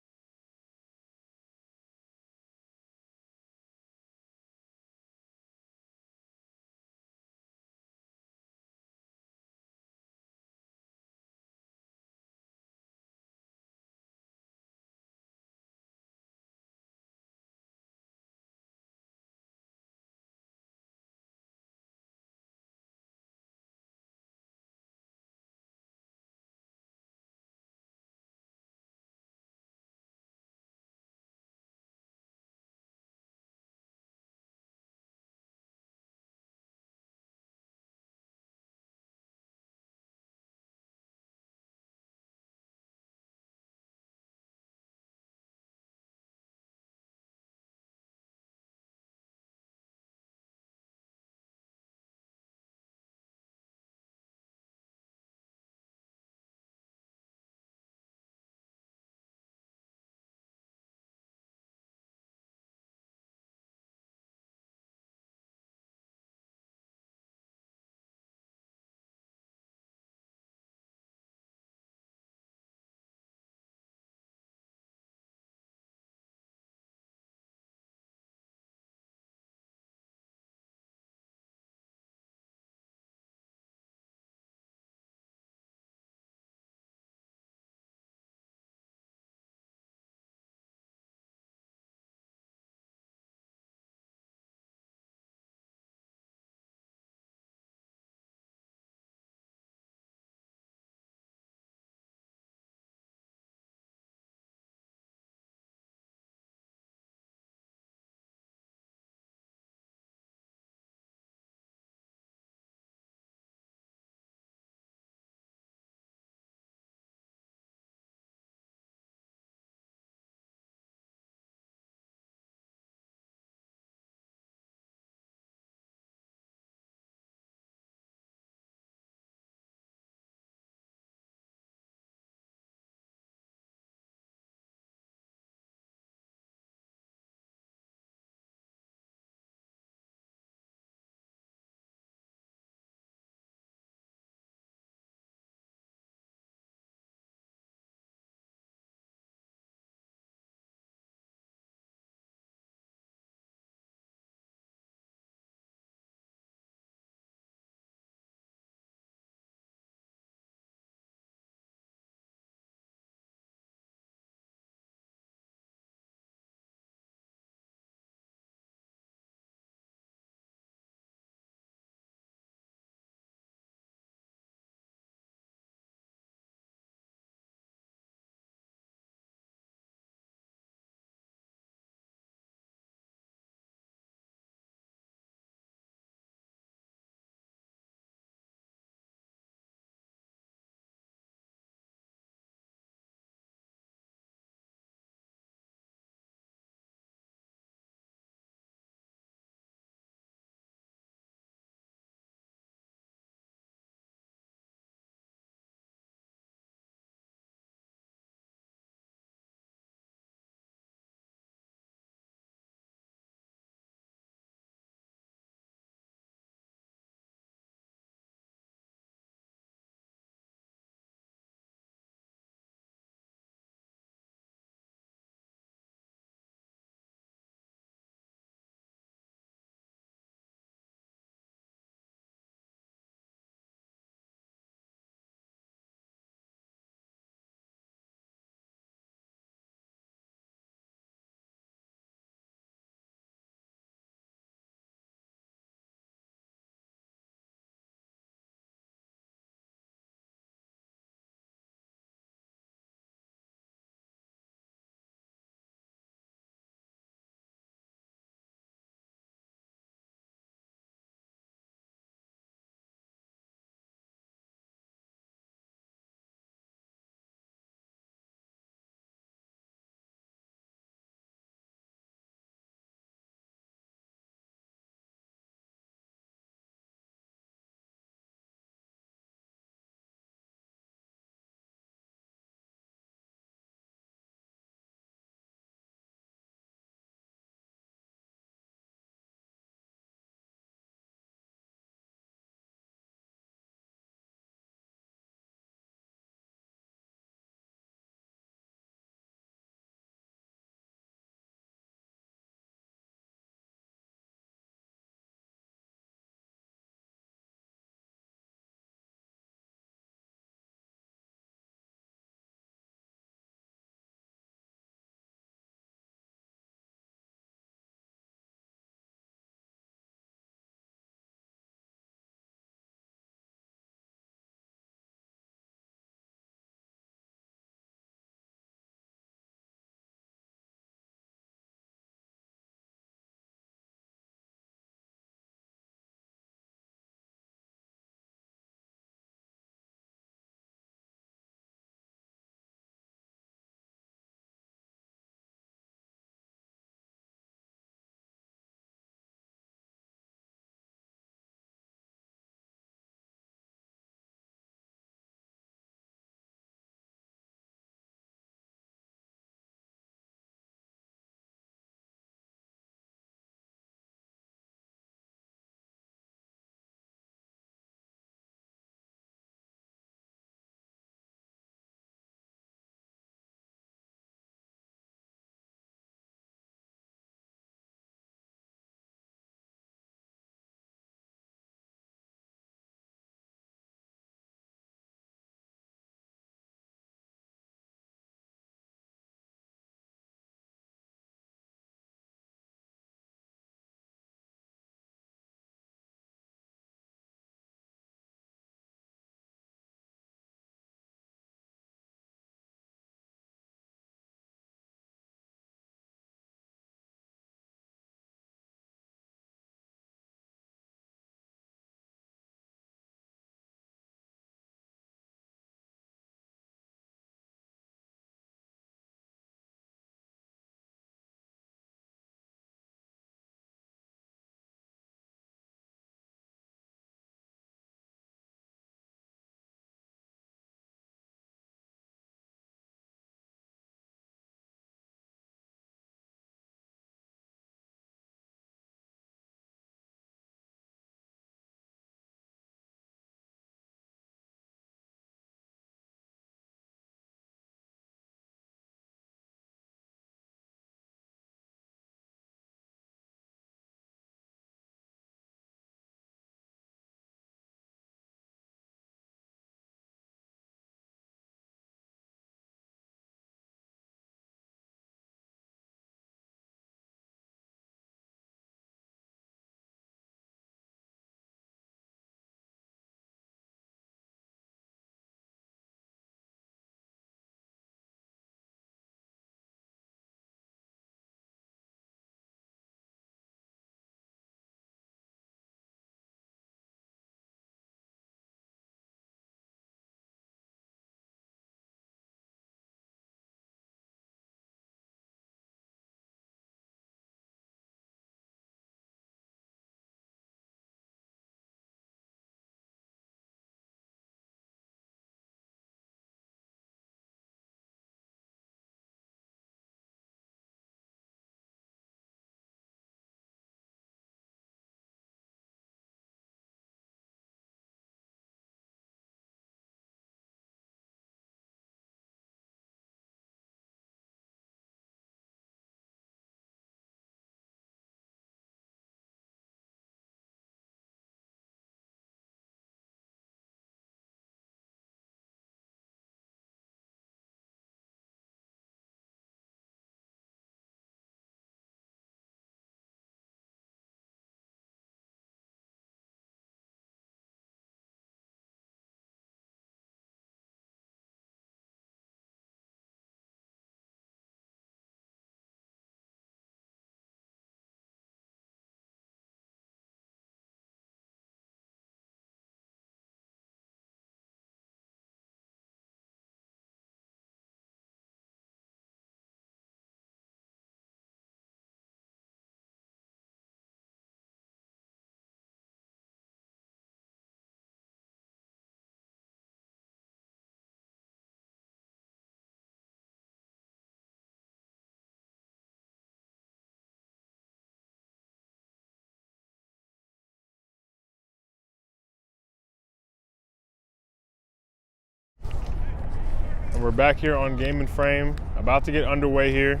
And we're back here on Game and Frame, about to get underway here.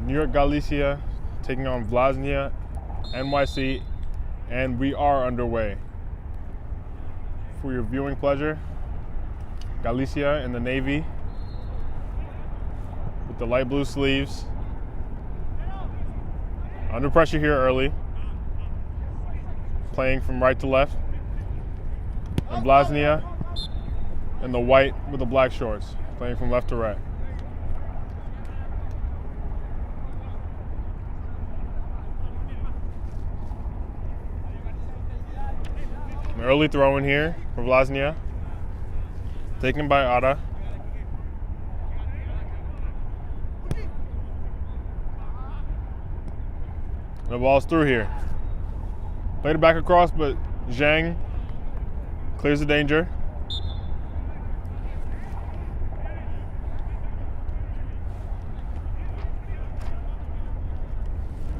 New York, Galicia, taking on Vllaznia, NYC, and we are underway. For your viewing pleasure, Galicia in the navy with the light blue sleeves. Under pressure here early, playing from right to left. And Vllaznia in the white with the black shorts, playing from left to right. An early throw in here for Vllaznia, taken by Ada. The ball's through here. Played it back across, but Zhang clears the danger.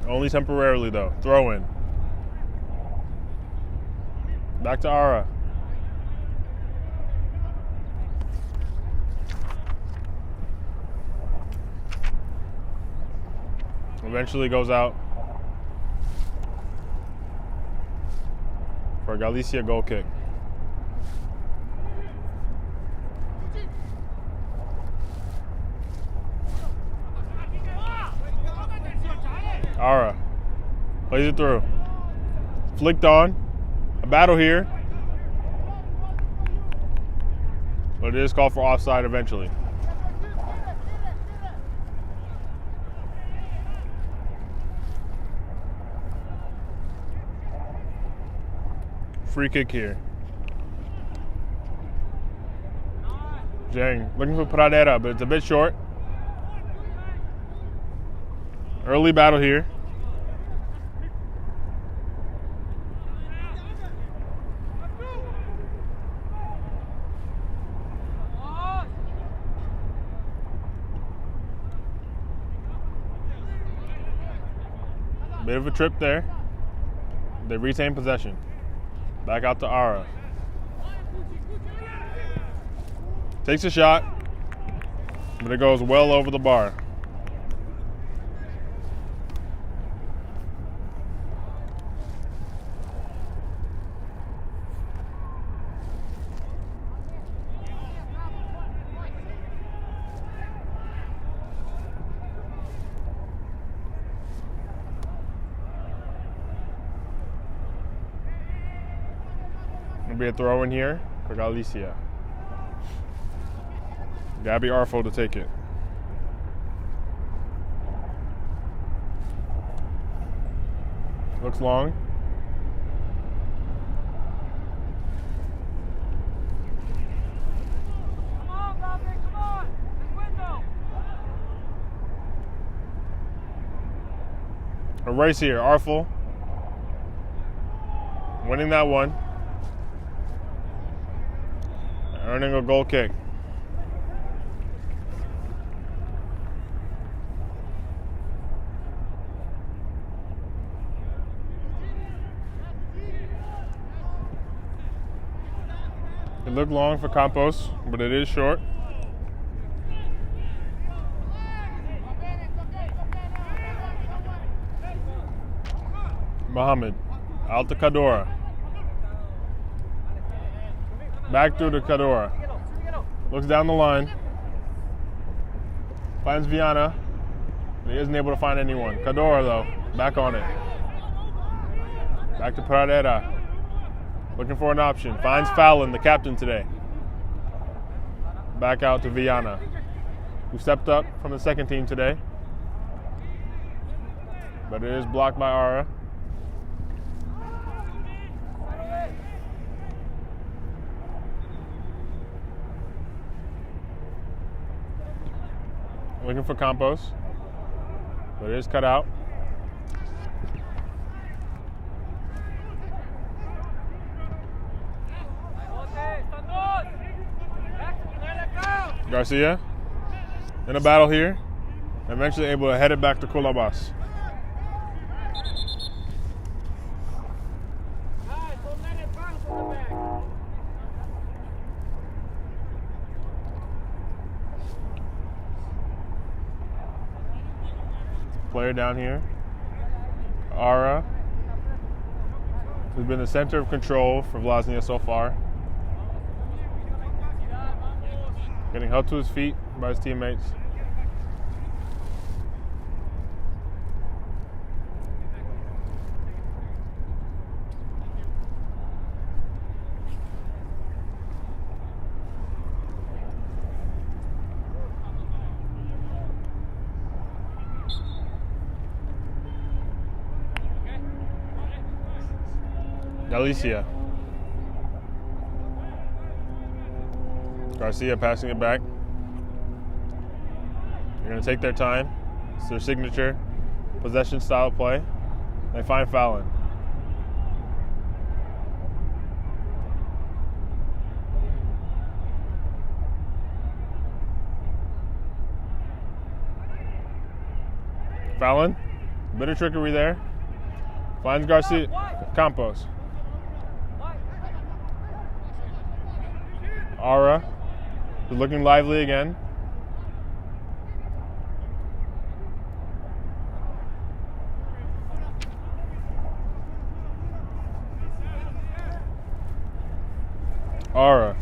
Only temporarily though. Throw in. Back to Ara. Eventually goes out for a Galicia goal kick. Ara plays it through. Flicked on. A battle here. But it is called for offside eventually. Free kick here. Zhang looking for Pradera, but it's a bit short. Early battle here. Bit of a trip there. They retain possession. Back out to Ara. Takes a shot, but it goes well over the bar. Be a throw in here for Galicia. Gabby Arfo to take it. Looks long. Come on, Bobby, come on. This window. A race here, Arfo. Winning that one. Earning a goal kick. It looked long for Campos, but it is short. Mohammed, out to Cadora. Back through to Cadora. Looks down the line. Finds Viana. He isn't able to find anyone. Cadora, though, back on it. Back to Pradera. Looking for an option. Finds Fallon, the captain today. Back out to Viana, who stepped up from the second team today. But it is blocked by Ara. Looking for Campos, but it is cut out. Garcia in a battle here, eventually able to head it back to Kulabas. player down here. Ara, who's been the center of control for Vllaznia so far. Getting held to his feet by his teammates. Galicia. Garcia passing it back. They're going to take their time. It's their signature possession style play. They find Fallon. Fallon, bit of trickery there. Finds Garcia. Campos. Ara is looking lively again. Ara.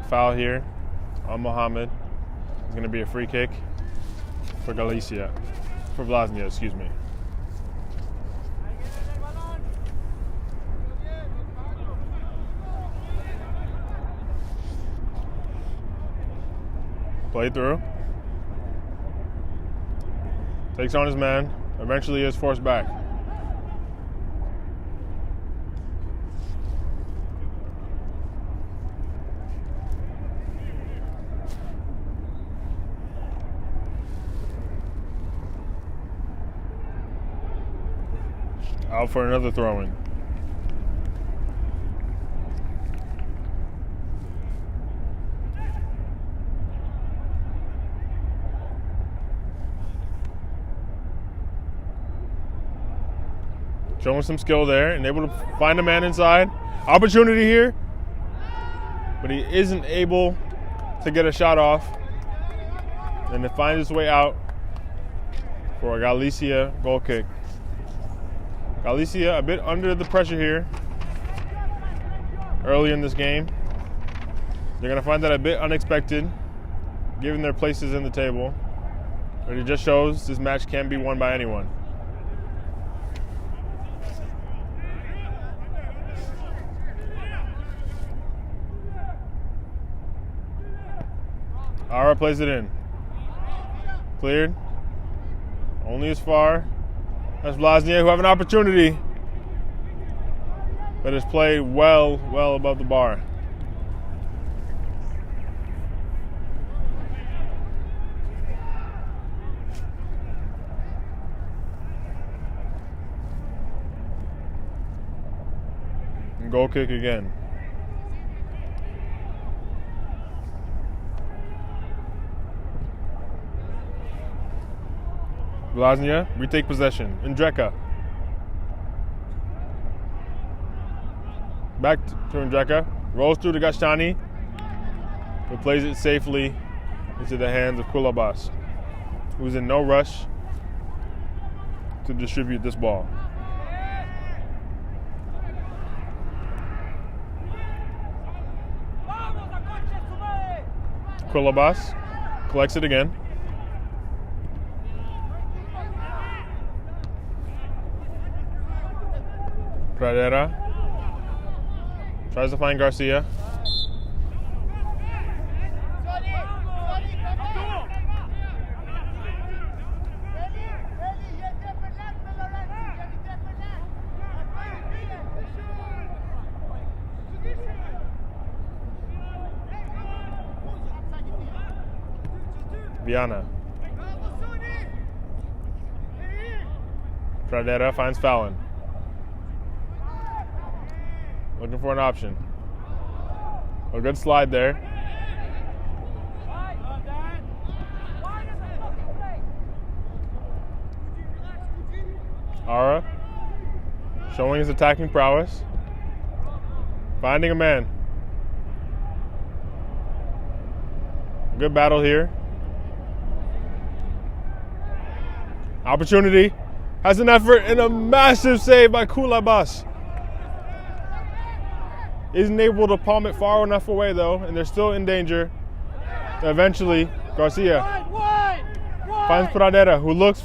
Foul here on Mohammed. It's going to be a free kick for Galicia. For Vllaznia, excuse me. Play through. Takes on his man. Eventually is forced back. Out for another throw-in. Showing some skill there and able to find a man inside. Opportunity here, but he isn't able to get a shot off. And it finds its way out for a Galicia goal kick. Galicia a bit under the pressure here early in this game. They're going to find that a bit unexpected, given their places in the table. But it just shows this match can be won by anyone. Ara plays it in. Cleared. Only as far as Vllaznia, who have an opportunity, but has played well above the bar. And goal kick again. Vllaznia retake possession. Indreka. Back to Indreka. Rolls through to Gashani, who plays it safely into the hands of Kulabas, who's in no rush to distribute this ball. Kulabas collects it again. Pradera tries to find Garcia. Viana. Pradera finds Fallon. Looking for an option. A good slide there. Ara showing his attacking prowess. Finding a man. Good battle here. Opportunity. Has an effort and a massive save by Kulabas. Isn't able to palm it far enough away though, and they're still in danger. Eventually, Garcia finds Pradera, who looks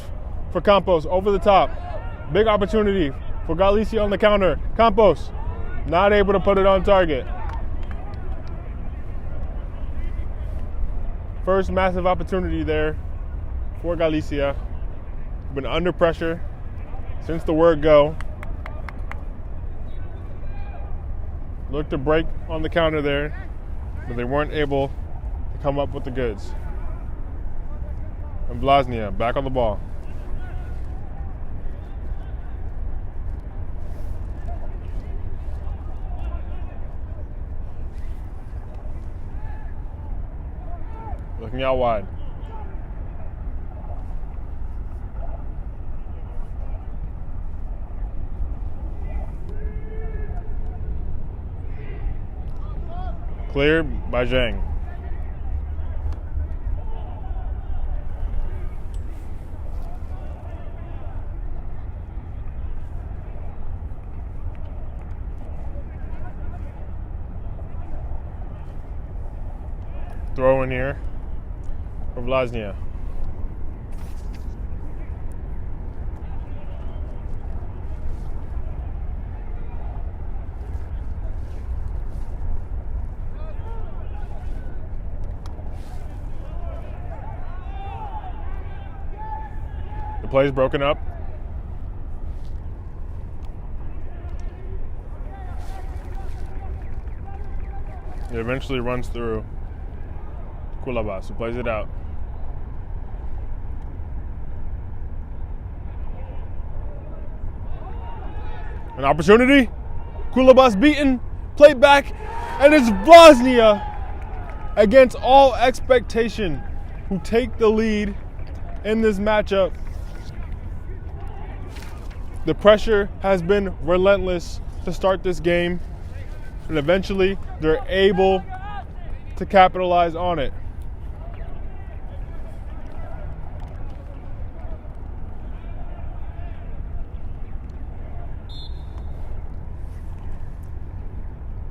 for Campos over the top. Big opportunity for Galicia on the counter. Campos not able to put it on target. First massive opportunity there for Galicia. Been under pressure since the word go. Looked to break on the counter there, but they weren't able to come up with the goods. And Vllaznia back on the ball. Looking out wide. Cleared by Zhang. Throw in here for Vllaznia. The play's broken up. It eventually runs through Kulabas, who plays it out. An opportunity. Kulabas beaten. Played back. And it's Vllaznia, against all expectation, who take the lead in this matchup. The pressure has been relentless to start this game, and eventually they're able to capitalize on it.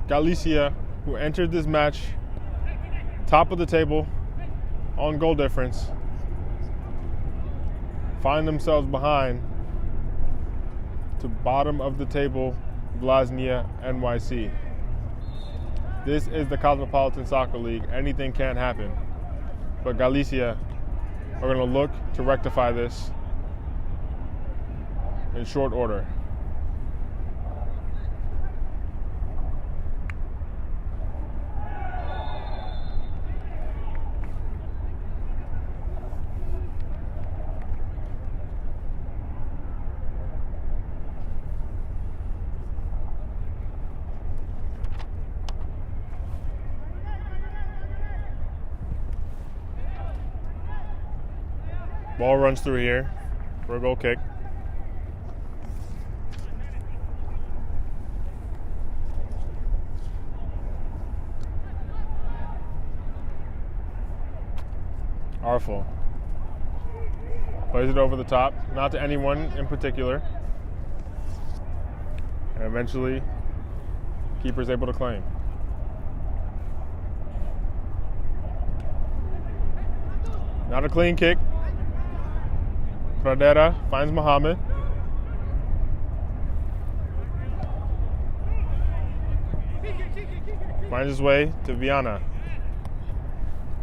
Galicia, who entered this match top of the table on goal difference, find themselves behind to bottom of the table Vllaznia NYC. This is the Cosmopolitan Soccer League. Anything can happen. But Galicia are going to look to rectify this in short order. Ball runs through here for a goal kick. Arful plays it over the top, not to anyone in particular. And eventually, keeper's able to claim. Not a clean kick. Pradera finds Mohammed. Finds his way to Viana,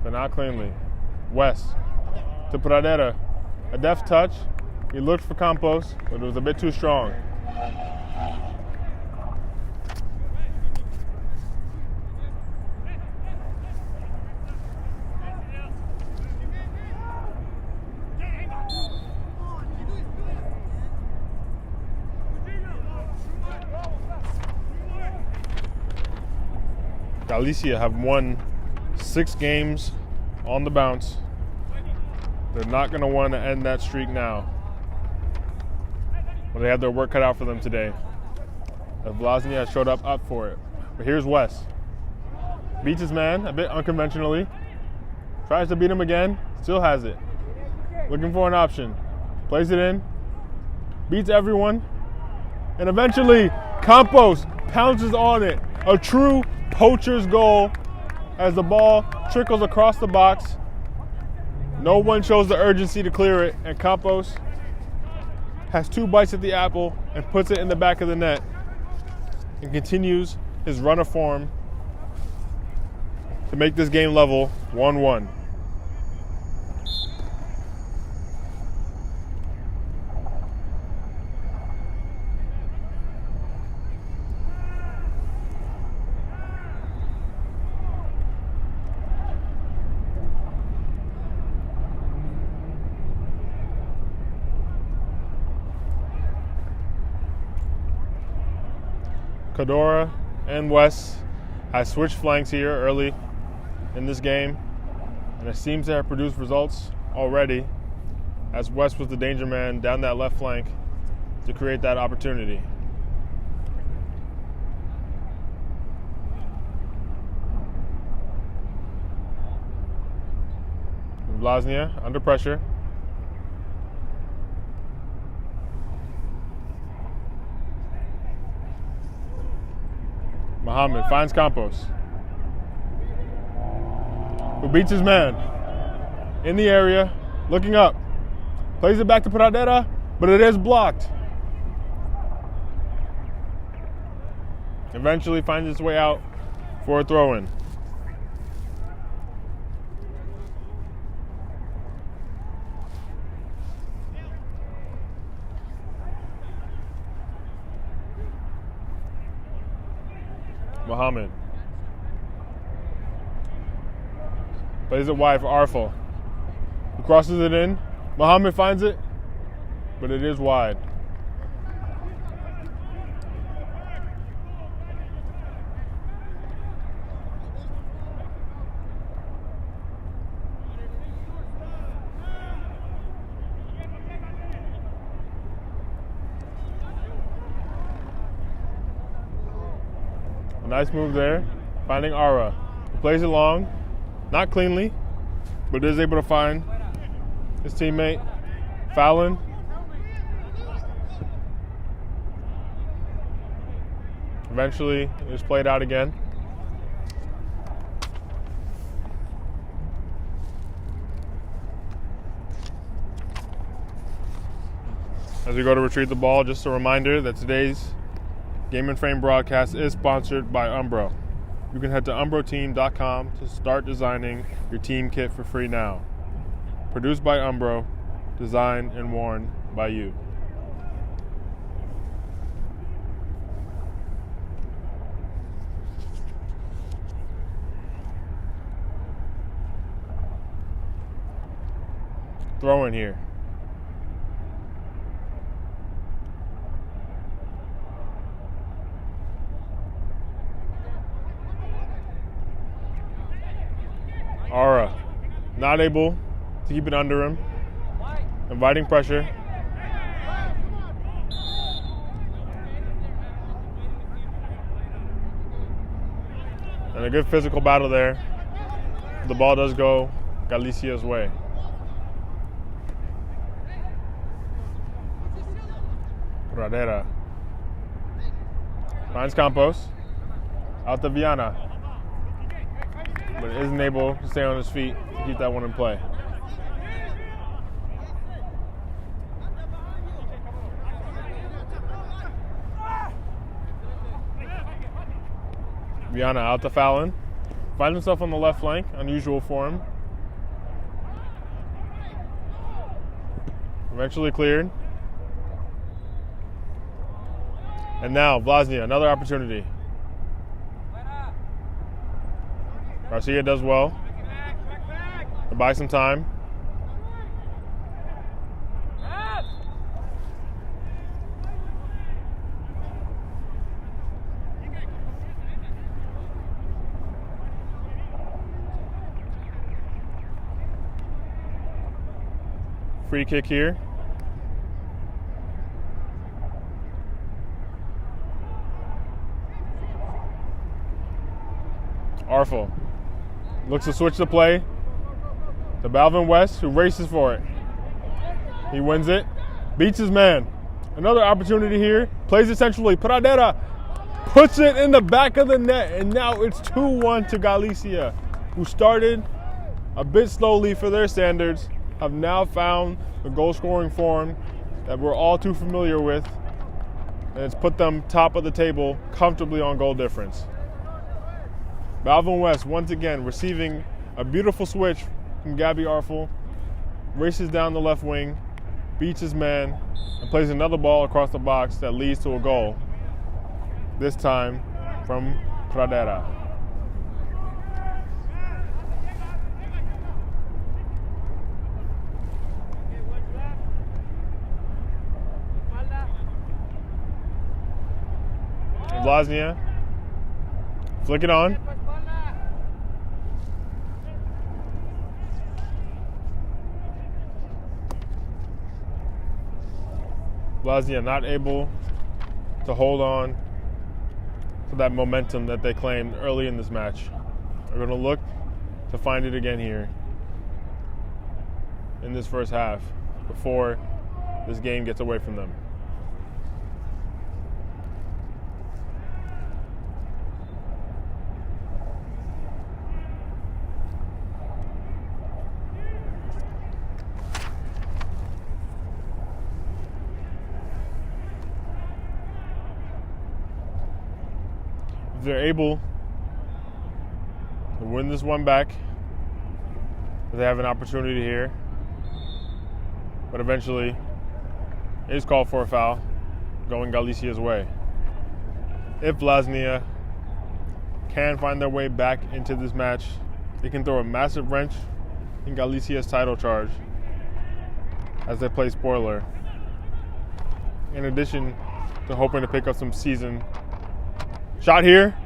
but not cleanly. West to Pradera. A deft touch. He looked for Campos, but it was a bit too strong. Galicia have won 6 games on the bounce. They're not going to want to end that streak now. But they have their work cut out for them today. Vllaznia showed up for it. But here's West. Beats his man a bit unconventionally. Tries to beat him again. Still has it. Looking for an option. Plays it in. Beats everyone. And eventually, Campos pounces on it. A true poacher's goal as the ball trickles across the box. No one shows the urgency to clear it, and Campos has 2 bites at the apple and puts it in the back of the net and continues his run of form to make this game level 1-1. Cadora and Wes has switched flanks here early in this game, and it seems to have produced results already, as Wes was the danger man down that left flank to create that opportunity. Vllaznia under pressure. Mohammed finds Campos, who beats his man in the area, looking up. Plays it back to Pradera, but it is blocked. Eventually finds its way out for a throw-in. Mohammed plays it wide for Arfel, who crosses it in. Mohammed finds it, but it is wide. Nice move there, finding Ara, who plays it long, not cleanly, but is able to find his teammate, Fallon. Eventually, it's played out again. As we go to retrieve the ball, just a reminder that today's Game and Frame broadcast is sponsored by Umbro. You can head to umbroteam.com to start designing your team kit for free now. Produced by Umbro, designed and worn by you. Throw in here. Ara, not able to keep it under him, inviting pressure. And a good physical battle there. The ball does go Galicia's way. Pradera finds Campos, out to Viana, but isn't able to stay on his feet to keep that one in play. Viana out to Fallon. Finds himself on the left flank, unusual for him. Eventually cleared. And now Vllaznia, another opportunity. Garcia does well to buy some time. Free kick here. Arfel looks to switch the play, to Balvin West, who races for it. He wins it, beats his man. Another opportunity here, plays it centrally. Pradera puts it in the back of the net, and now it's 2-1 to Galicia, who started a bit slowly for their standards, have now found the goal-scoring form that we're all too familiar with, and it's put them top of the table comfortably on goal difference. Balvin West, once again, receiving a beautiful switch from Gabby Arfel, races down the left wing, beats his man, and plays another ball across the box that leads to a goal, this time from Pradera. Vllaznia, flick it on. Vllaznia not able to hold on to that momentum that they claimed early in this match. They're going to look to find it again here in this first half before this game gets away from them. If they're able to win this one back, they have an opportunity here. But eventually, it is called for a foul, going Galicia's way. If Vllaznia can find their way back into this match, they can throw a massive wrench in Galicia's title charge as they play spoiler, in addition to hoping to pick up some season. Shot here,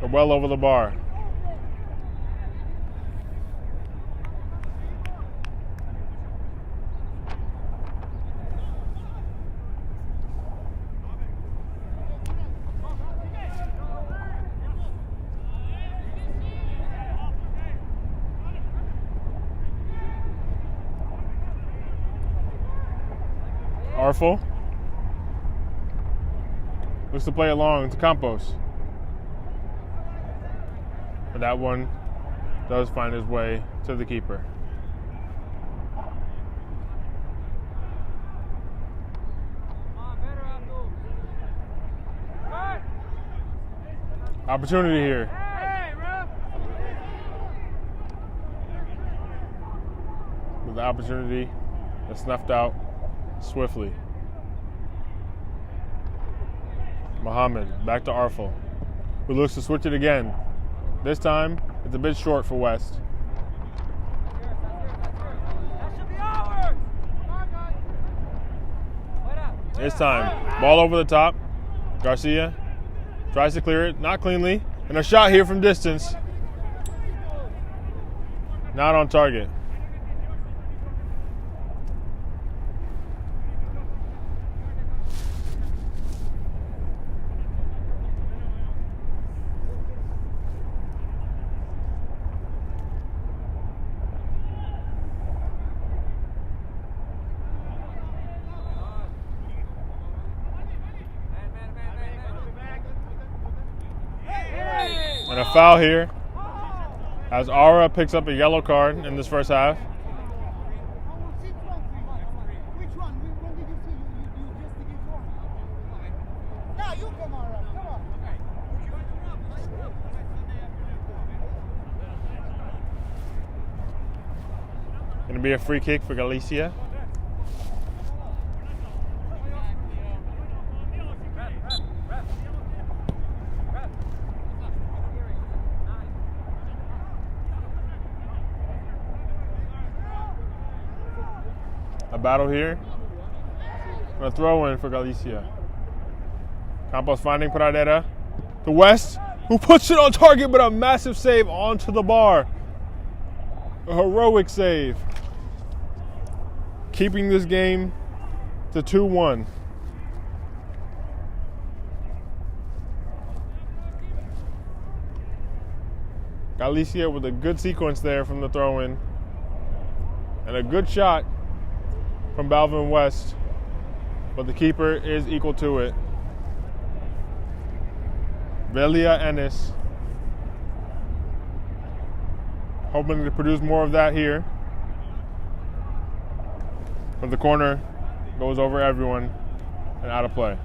but well over the bar. Arfel looks to play along to Campos. But that one does find his way to the keeper. Opportunity here. With the opportunity that's snuffed out swiftly. Mohammed back to Arfel, who looks to switch it again. This time, it's a bit short for West. This time, ball over the top. Garcia tries to clear it, not cleanly, and a shot here from distance. Not on target. And a foul here as Aura picks up a yellow card in this first half. Going to be a free kick for Galicia. A battle here. A throw in for Galicia. Campos finding Pradera. To West, who puts it on target, but a massive save onto the bar. A heroic save. Keeping this game to 2-1. Galicia with a good sequence there from the throw-in. And a good shot from Balvin West. But the keeper is equal to it. Velia Ennis. Hoping to produce more of that here. But the corner goes over everyone and out of play.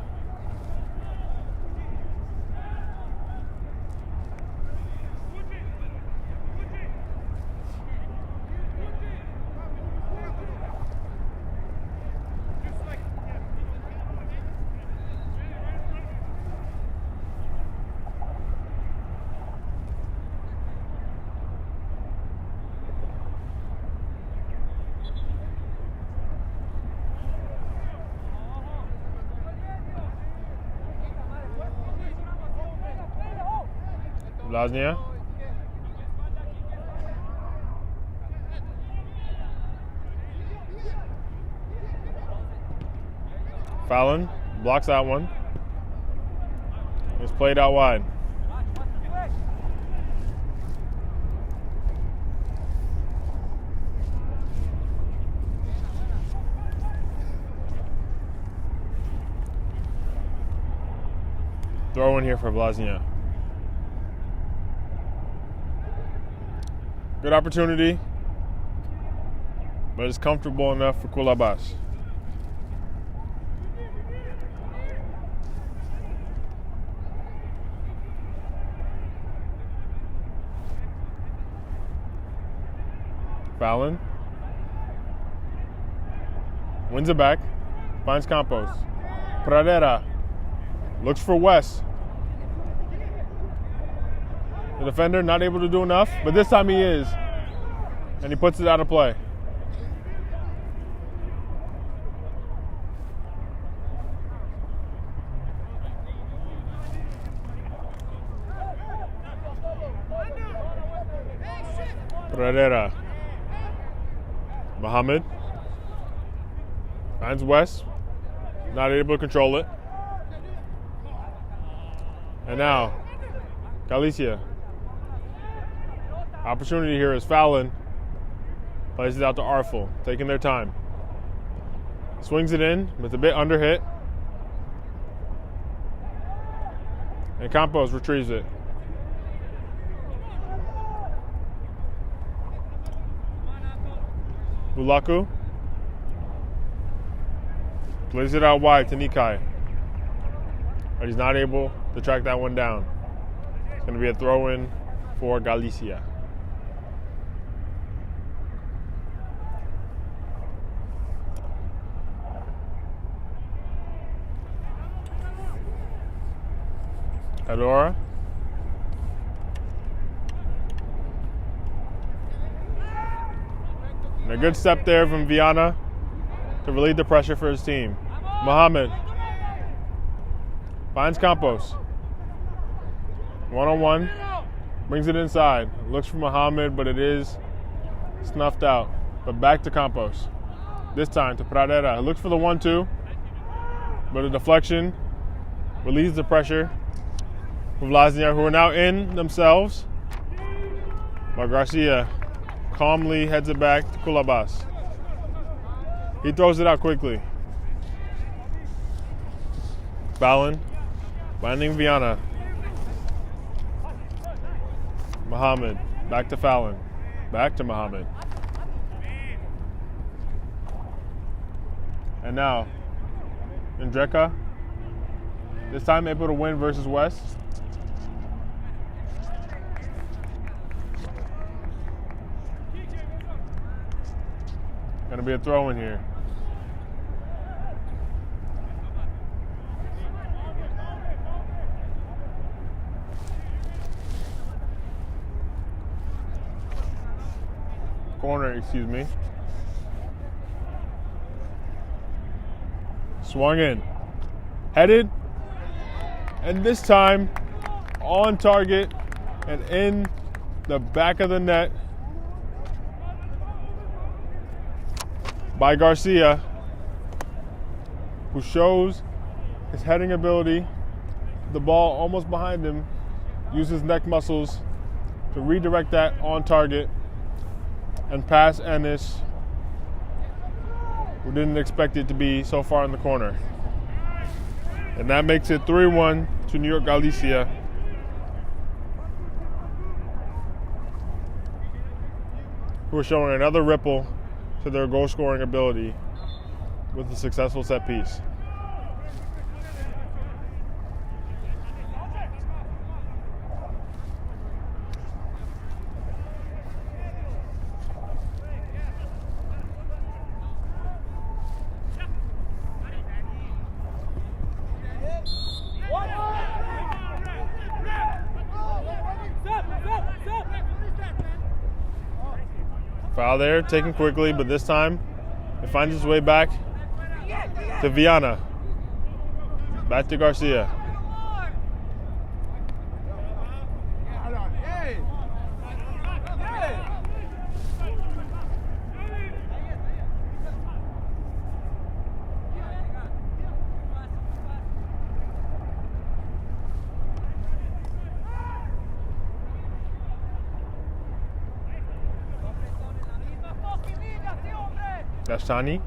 Vllaznia. Fallon blocks that one. It's played out wide. Throw in here for Vllaznia. Good opportunity, but it's comfortable enough for Kulabas. Fallon wins it back, finds Campos. Pradera looks for West. The defender not able to do enough, but this time he is. And he puts it out of play. Pradera. Mohammed finds West, not able to control it. And now, Galicia. Opportunity here is Fallon. Plays it out to Arfel, taking their time. Swings it in with a bit under hit. And Campos retrieves it. Bulaku plays it out wide to Nikai. But he's not able to track that one down. It's going to be a throw-in for Galicia. Adora. And a good step there from Viana to relieve the pressure for his team. Mohammed finds Campos. One-on-one. Brings it inside. Looks for Mohammed, but it is snuffed out. But back to Campos. This time to Pradera. Looks for the 1-2. But a deflection relieves the pressure. Vllaznia, who are now in themselves. But Garcia calmly heads it back to Kulabas. He throws it out quickly. Fallon finding Viana. Mohammed back to Fallon. Back to Mohammed. And now, Indreka. This time able to win versus West. Gonna be a throw in here. Corner, excuse me. Swung in. Headed. And this time on target and in the back of the net by Garcia, who shows his heading ability. The ball almost behind him, uses neck muscles, to redirect that on target and pass Ennis, who didn't expect it to be so far in the corner. And that makes it 3-1 to New York Galicia. Who are showing another ripple to their goal-scoring ability with a successful set piece. Foul there, taken quickly, but this time it finds its way back to Vllaznia. Back to Garcia. That's Tani.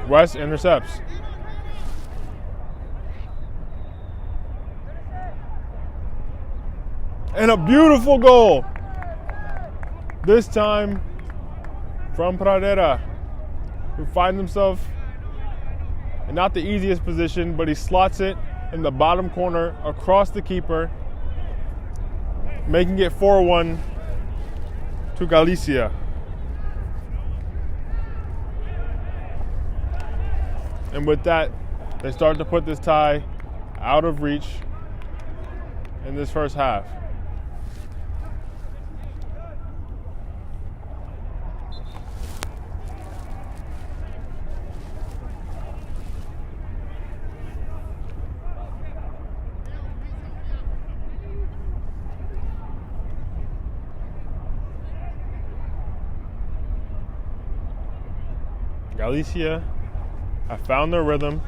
West intercepts. And a beautiful goal. This time from Pradera, who finds himself in not the easiest position, but he slots it in the bottom corner across the keeper, making it 4-1 to Galicia. And with that, they start to put this tie out of reach in this first half. Galicia have found their rhythm.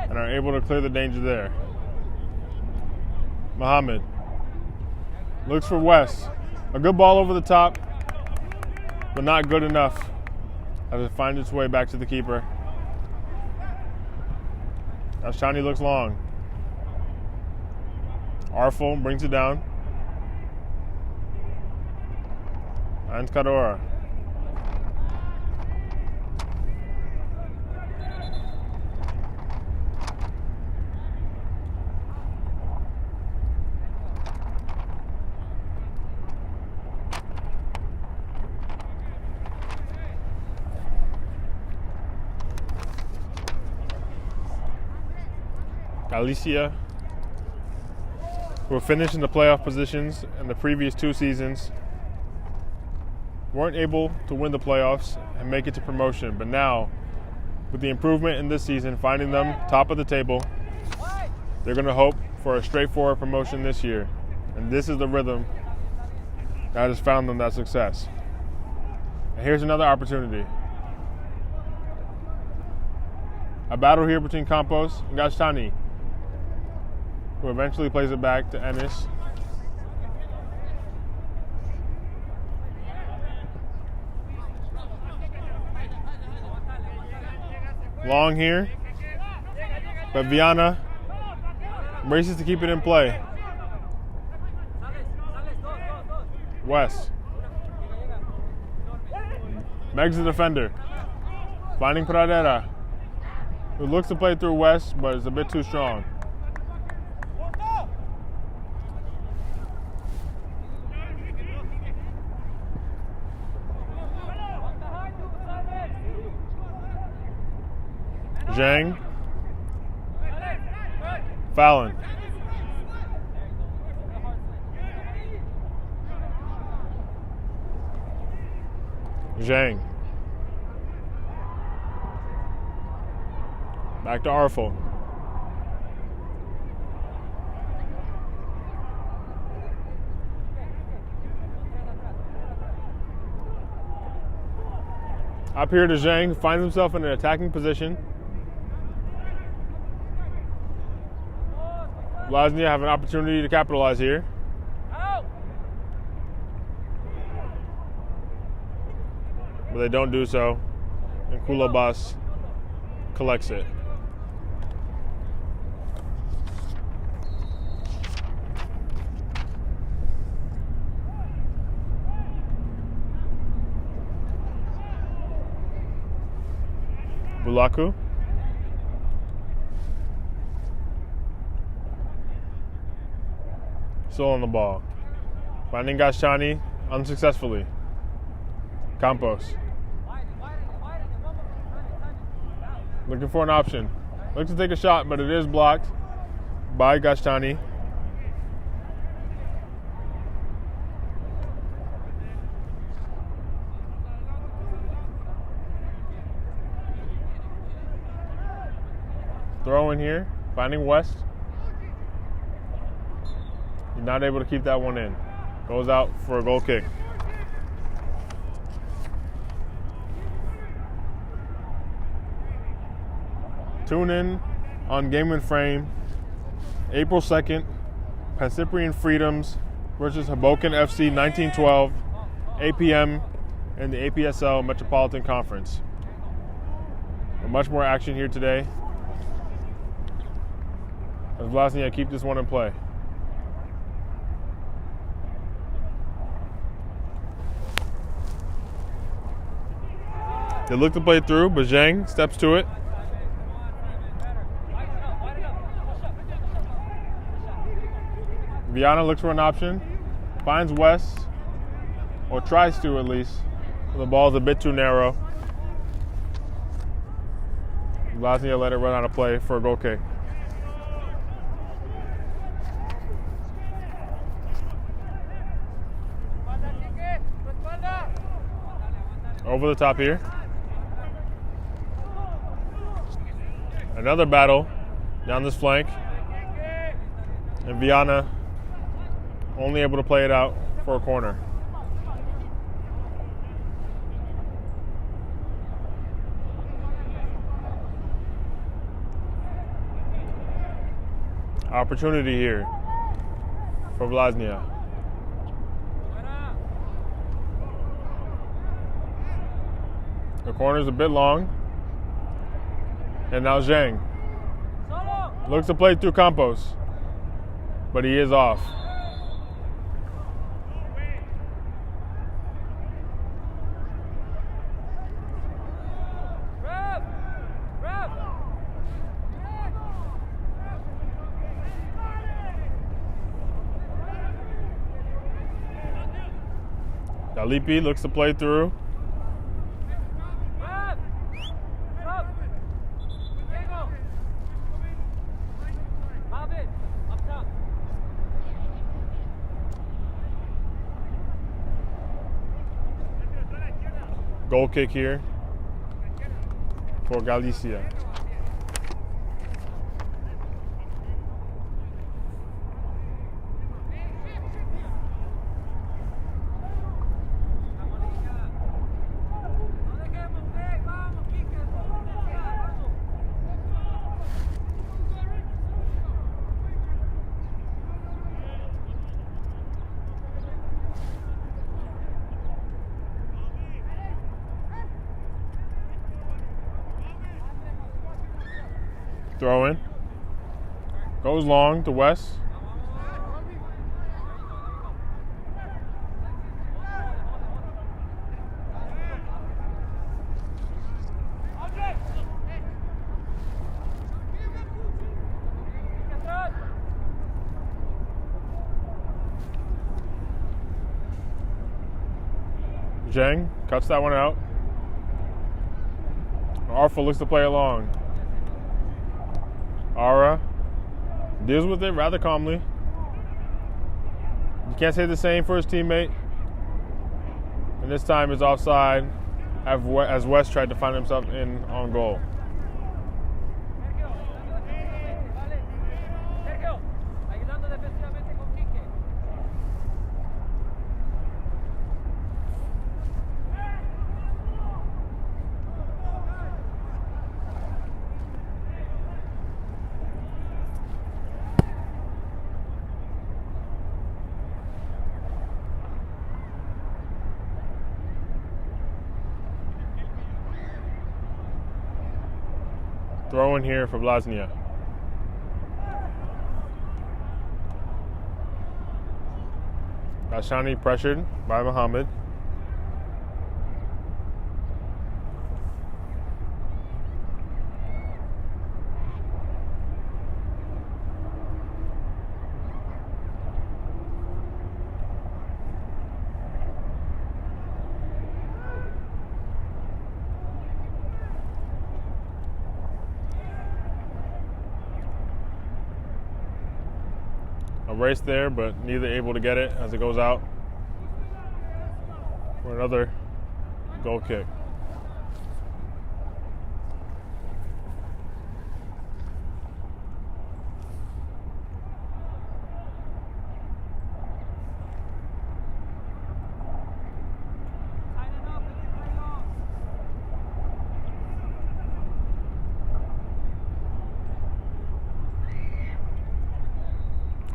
And are able to clear the danger there. Mohammed looks for West. A good ball over the top, but not good enough as it finds its way back to the keeper. As Shani looks long. Arful brings it down. And Cadora. Galicia, who were finished in the playoff positions in the previous 2 seasons, weren't able to win the playoffs and make it to promotion. But now, with the improvement in this season, finding them top of the table, they're going to hope for a straightforward promotion this year. And this is the rhythm that has found them that success. And here's another opportunity. A battle here between Campos and Gastani, who eventually plays it back to Ennis. Long here, but Vllaznia races to keep it in play. West. Meg's the defender. Finding Pradera, who looks to play through West, but is a bit too strong. Zhang. Fallon. Zhang. Back to Arful. Up here to Zhang, who finds himself in an attacking position. Vllaznia have an opportunity to capitalize here. But they don't do so. And Kulabas collects it. Bulaku. Still on the ball. Finding Gashani unsuccessfully. Campos. Looking for an option. Looks to take a shot, but it is blocked by Gashani. Throw in here, finding West. He's not able to keep that one in. Goes out for a goal kick. Tune in on Game and Frame, April 2nd, Pancyprian Freedoms versus Hoboken FC 1912, 8 p.m. in the APSL Metropolitan Conference. Much more action here today as Vllaznia keep this one in play. They look to play through, but Zhang steps to it. Viana looks for an option, finds West, or tries to at least. The ball's a bit too narrow. Vllaznia let it run out of play for a goal kick. Over the top here. Another battle down this flank. And Viana only able to play it out for a corner. Opportunity here for Vllaznia. The corner's a bit long. And now Zhang looks to play through Campos, but he is off. Dalipi looks to play through. Goal kick here for Galicia. Throw in. Goes long to West. Zhang cuts that one out. Arfa looks to play along. Ara deals with it rather calmly. You can't say the same for his teammate. And this time is offside as West tried to find himself in on goal. Throw in here for Vllaznia. Gashani pressured by Muhammad. A race there, but neither able to get it as it goes out for another goal kick.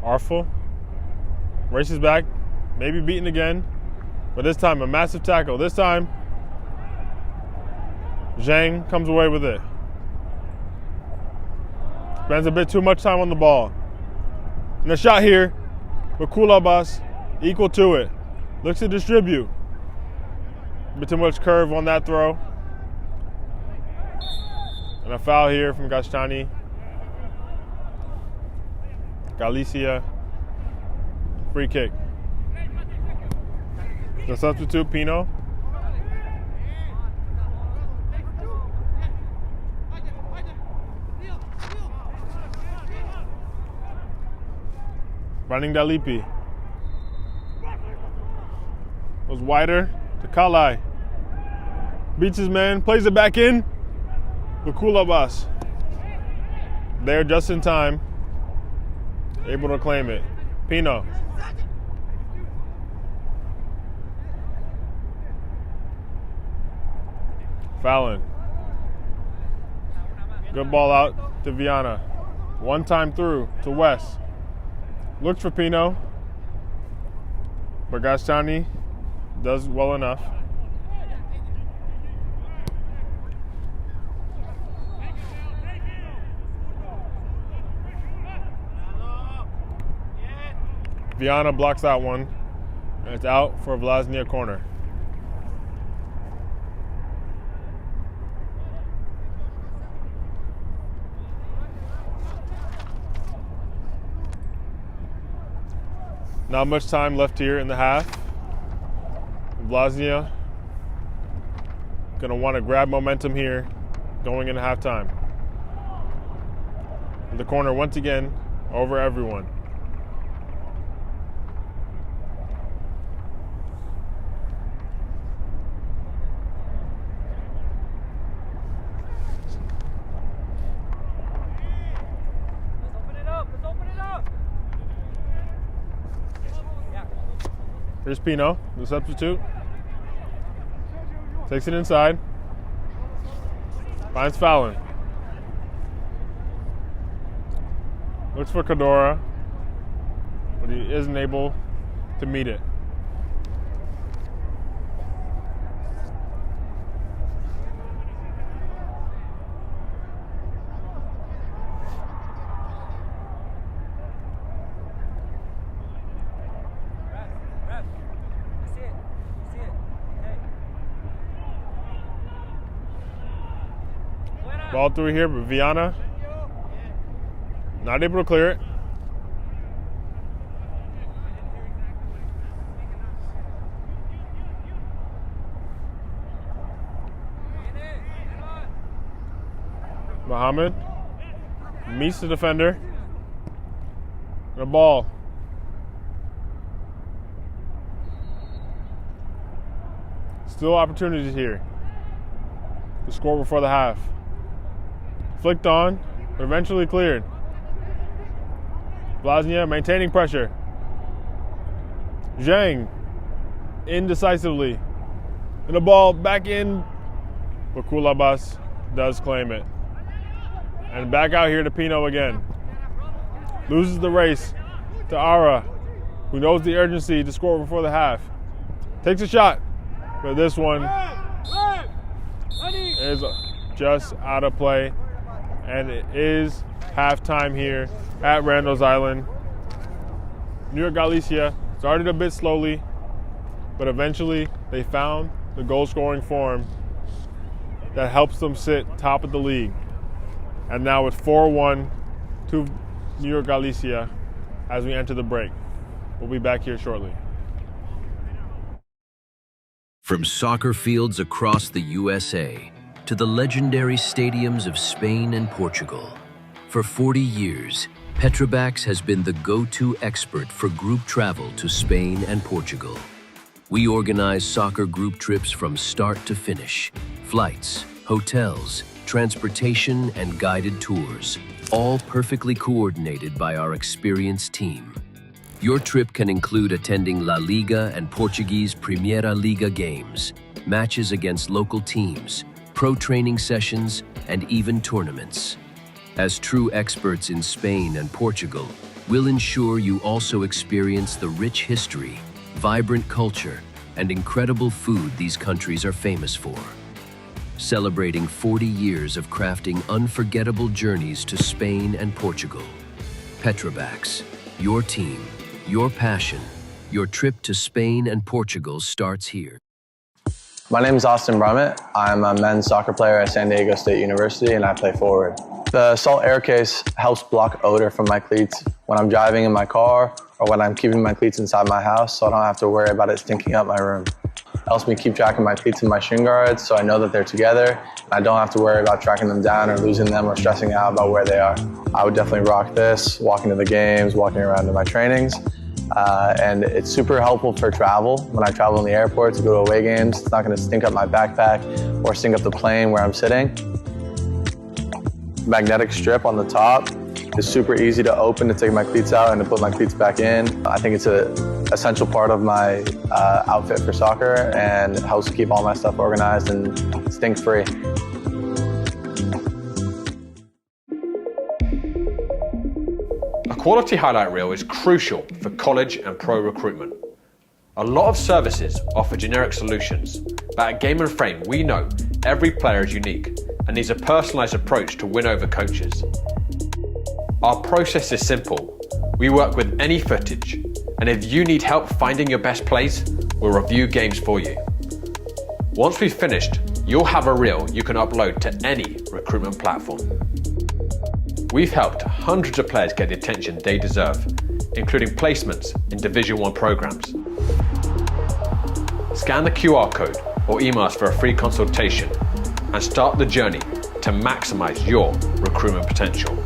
Artful races back, maybe beaten again, but this time a massive tackle. This time, Zhang comes away with it. Spends a bit too much time on the ball. And a shot here, but Kulabas equal to it. Looks to distribute. A bit too much curve on that throw. And a foul here from Gashtani. Galicia, free kick. The substitute, Pino. Running Dalipi. Goes wider to Kalai. Beats his man, plays it back in. Kulabas. There just in time. Able to claim it. Pino. Fallon. Good ball out to Viana. One time through to West. Looks for Pino. But Gastani does well enough. Viana blocks that one, and it's out for a Vllaznia corner. Not much time left here in the half. Vllaznia gonna want to grab momentum here going into halftime. The corner once again over everyone. Here's Pino, the substitute. Takes it inside. Finds Fallon. Looks for Cadora, but he isn't able to meet it. Ball through here, but Viana not able to clear it. Muhammad meets the defender. And a ball. Still opportunities here to score before the half. Flicked on, but eventually cleared. Vllaznia maintaining pressure. Zhang indecisively. And the ball back in, but Kulabas does claim it. And back out here to Pino again. Loses the race to Ara, who knows the urgency to score before the half. Takes a shot, but this one is just out of play. and it is halftime here at Randall's Island. New York Galicia started a bit slowly, but eventually they found the goal-scoring form that helps them sit top of the league. And now it's 4-1 to New York Galicia as we enter the break. We'll be back here shortly. From soccer fields across the USA to the legendary stadiums of Spain and Portugal, for 40 years, Petrobax has been the go-to expert for group travel to Spain and Portugal. We organize soccer group trips from start to finish, flights, hotels, transportation, and guided tours, all perfectly coordinated by our experienced team. Your trip can include attending La Liga and Portuguese Primeira Liga games, matches against local teams, pro training sessions, and even tournaments. As true experts in Spain and Portugal, we'll ensure you also experience the rich history, vibrant culture, and incredible food these countries are famous for. Celebrating 40 years of crafting unforgettable journeys to Spain and Portugal. Petrobax, your team, your passion, your trip to Spain and Portugal starts here. My name is Austin Brummett. I'm a men's soccer player at San Diego State University and I play forward. The salt air case helps block odor from my cleats when I'm driving in my car or when I'm keeping my cleats inside my house, so I don't have to worry about it stinking up my room. It helps me keep track of my cleats and my shin guards so I know that they're together and I don't have to worry about tracking them down or losing them or stressing out about where they are. I would definitely rock this, walking to the games, walking around to my trainings. And it's super helpful for travel. When I travel in the airport to go to away games, it's not going to stink up my backpack or stink up the plane where I'm sitting. Magnetic strip on the top is super easy to open to take my cleats out and to put my cleats back in. I think it's an essential part of my outfit for soccer and helps keep all my stuff organized and stink-free. A quality highlight reel is crucial for college and pro recruitment. A lot of services offer generic solutions, but at Game & Frame we know every player is unique and needs a personalised approach to win over coaches. Our process is simple. We work with any footage, and if you need help finding your best plays, we'll review games for you. Once we've finished, you'll have a reel you can upload to any recruitment platform. We've helped hundreds of players get the attention they deserve, including placements in Division 1 programs. Scan the QR code or email us for a free consultation and start the journey to maximize your recruitment potential.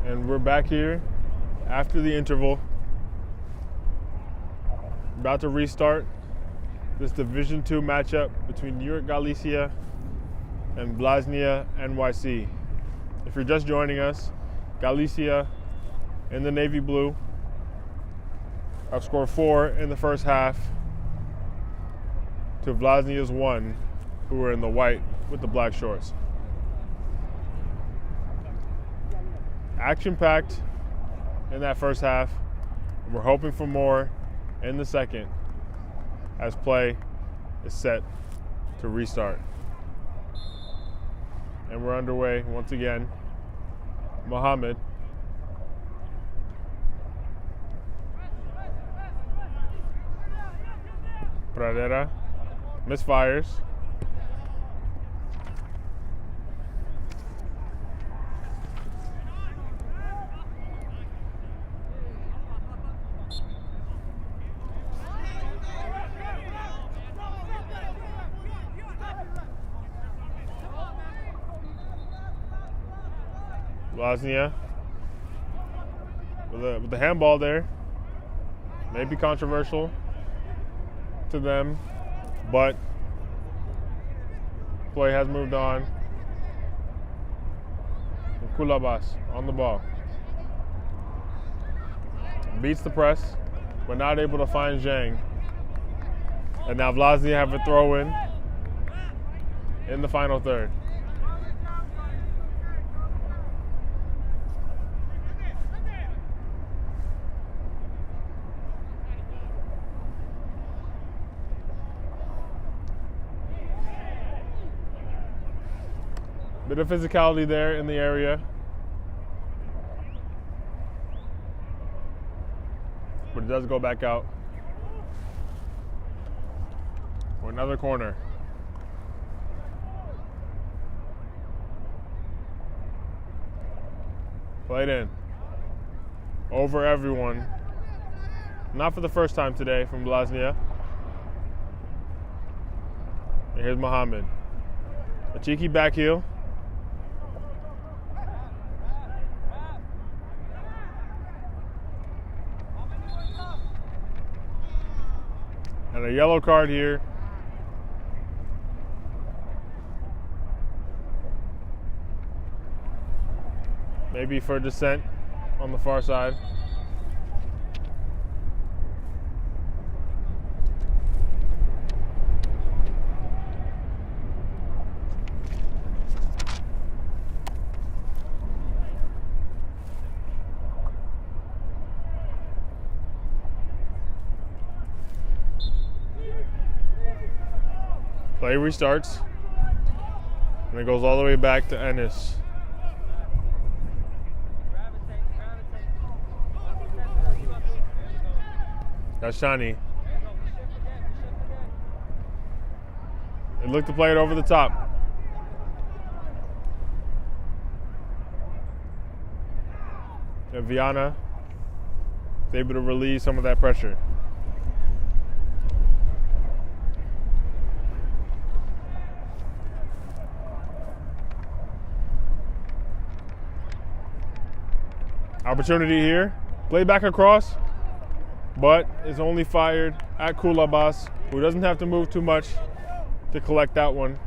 And we're back here after the interval. About to restart this Division II matchup between New York Galicia and Vllaznia NYC. If you're just joining us, Galicia in the navy blue outscored 4 in the first half to Vllaznia's 1, who were in the white with the black shorts. Action-packed in that first half. We're hoping for more in the second as play is set to restart. And we're underway once again. Mohammed. Pradera misfires. Vllaznia with the handball there. Maybe controversial to them, but play has moved on. And Kulabas on the ball. Beats the press, but not able to find Zhang. And now Vllaznia have a throw in the final third. Bit of physicality there in the area. But it does go back out. For another corner. Played in. Over everyone. Not for the first time today from Vllaznia. And here's Mohammed. A cheeky back heel. And a yellow card here. Maybe for dissent on the far side. Play restarts, and it goes all the way back to Ennis. That's Shani. They look to play it over the top. And Viana is able to relieve some of that pressure. Opportunity here, play back across, but it's only fired at Kulabas, who doesn't have to move too much to collect that one.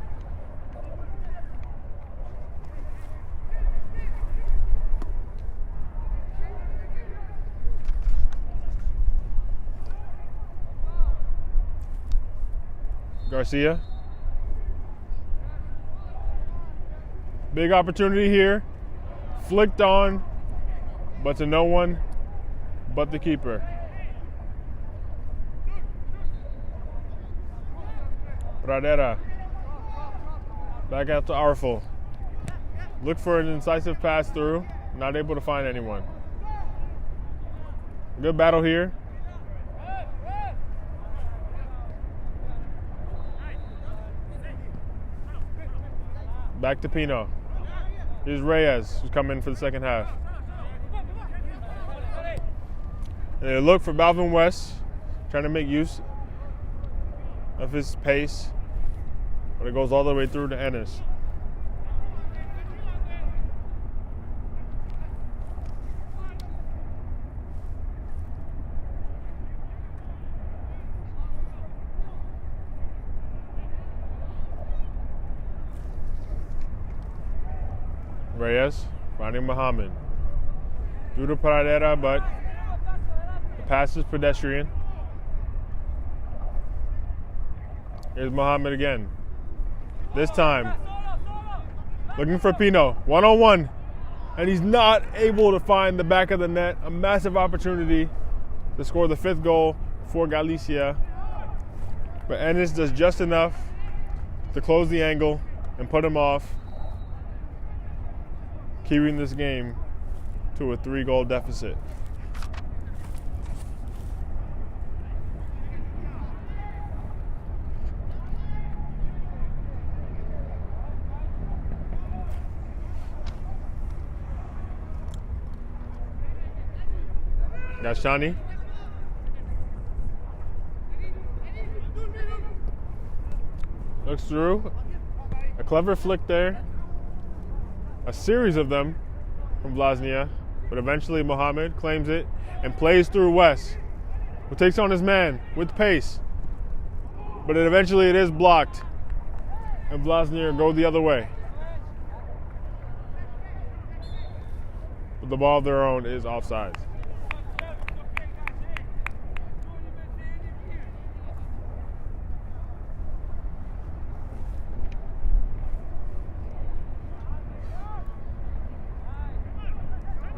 Garcia. Big opportunity here, flicked on, but to no one but the keeper. Pradera. Back out to Arfel. Look for an incisive pass through. Not able to find anyone. Good battle here. Back to Pino. Here's Reyes, who's come in for the second half. And they look for Balvin West, trying to make use of his pace, but it goes all the way through to Ennis. Reyes finding Mohammed. Through to Pradera, but the pass is pedestrian. Here's Mohammed again. This time, looking for Pino, one-on-one. And he's not able to find the back of the net. A massive opportunity to score the 5th goal for Galicia. But Ennis does just enough to close the angle and put him off, keeping this game to a 3-goal deficit. Gashani. Looks through. A clever flick there. A series of them from Vllaznia. But eventually Mohammed claims it and plays through West, who takes on his man with pace. But eventually it is blocked. And Vllaznia go the other way. But the ball of their own is offside.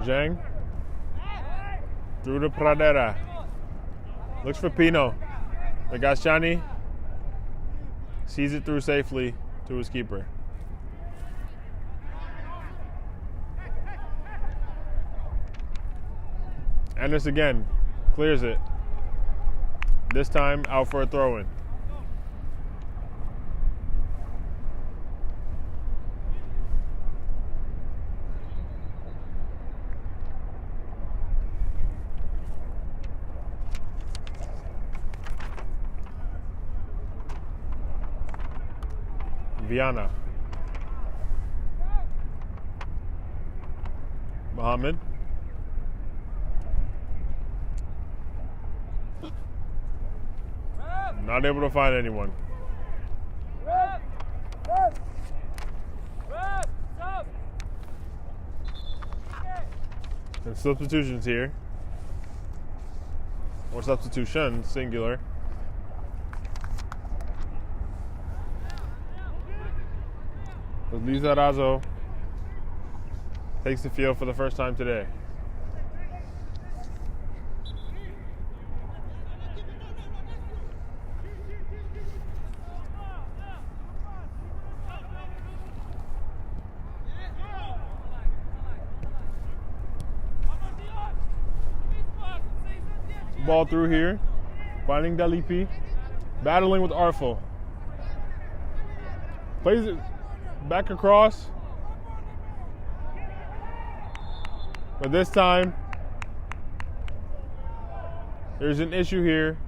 Zhang through to Pradera. Looks for Pino. The Gashani sees it through safely to his keeper. Ennis again clears it. This time out for a throw-in. Viana. Mohammed. Not able to find anyone. And substitutions here. Or substitutions, singular. Lizarazo takes the field for the first time today. Ball through here, finding Dalipi, battling with Arfel. Plays it back across. But this time, there's an issue here.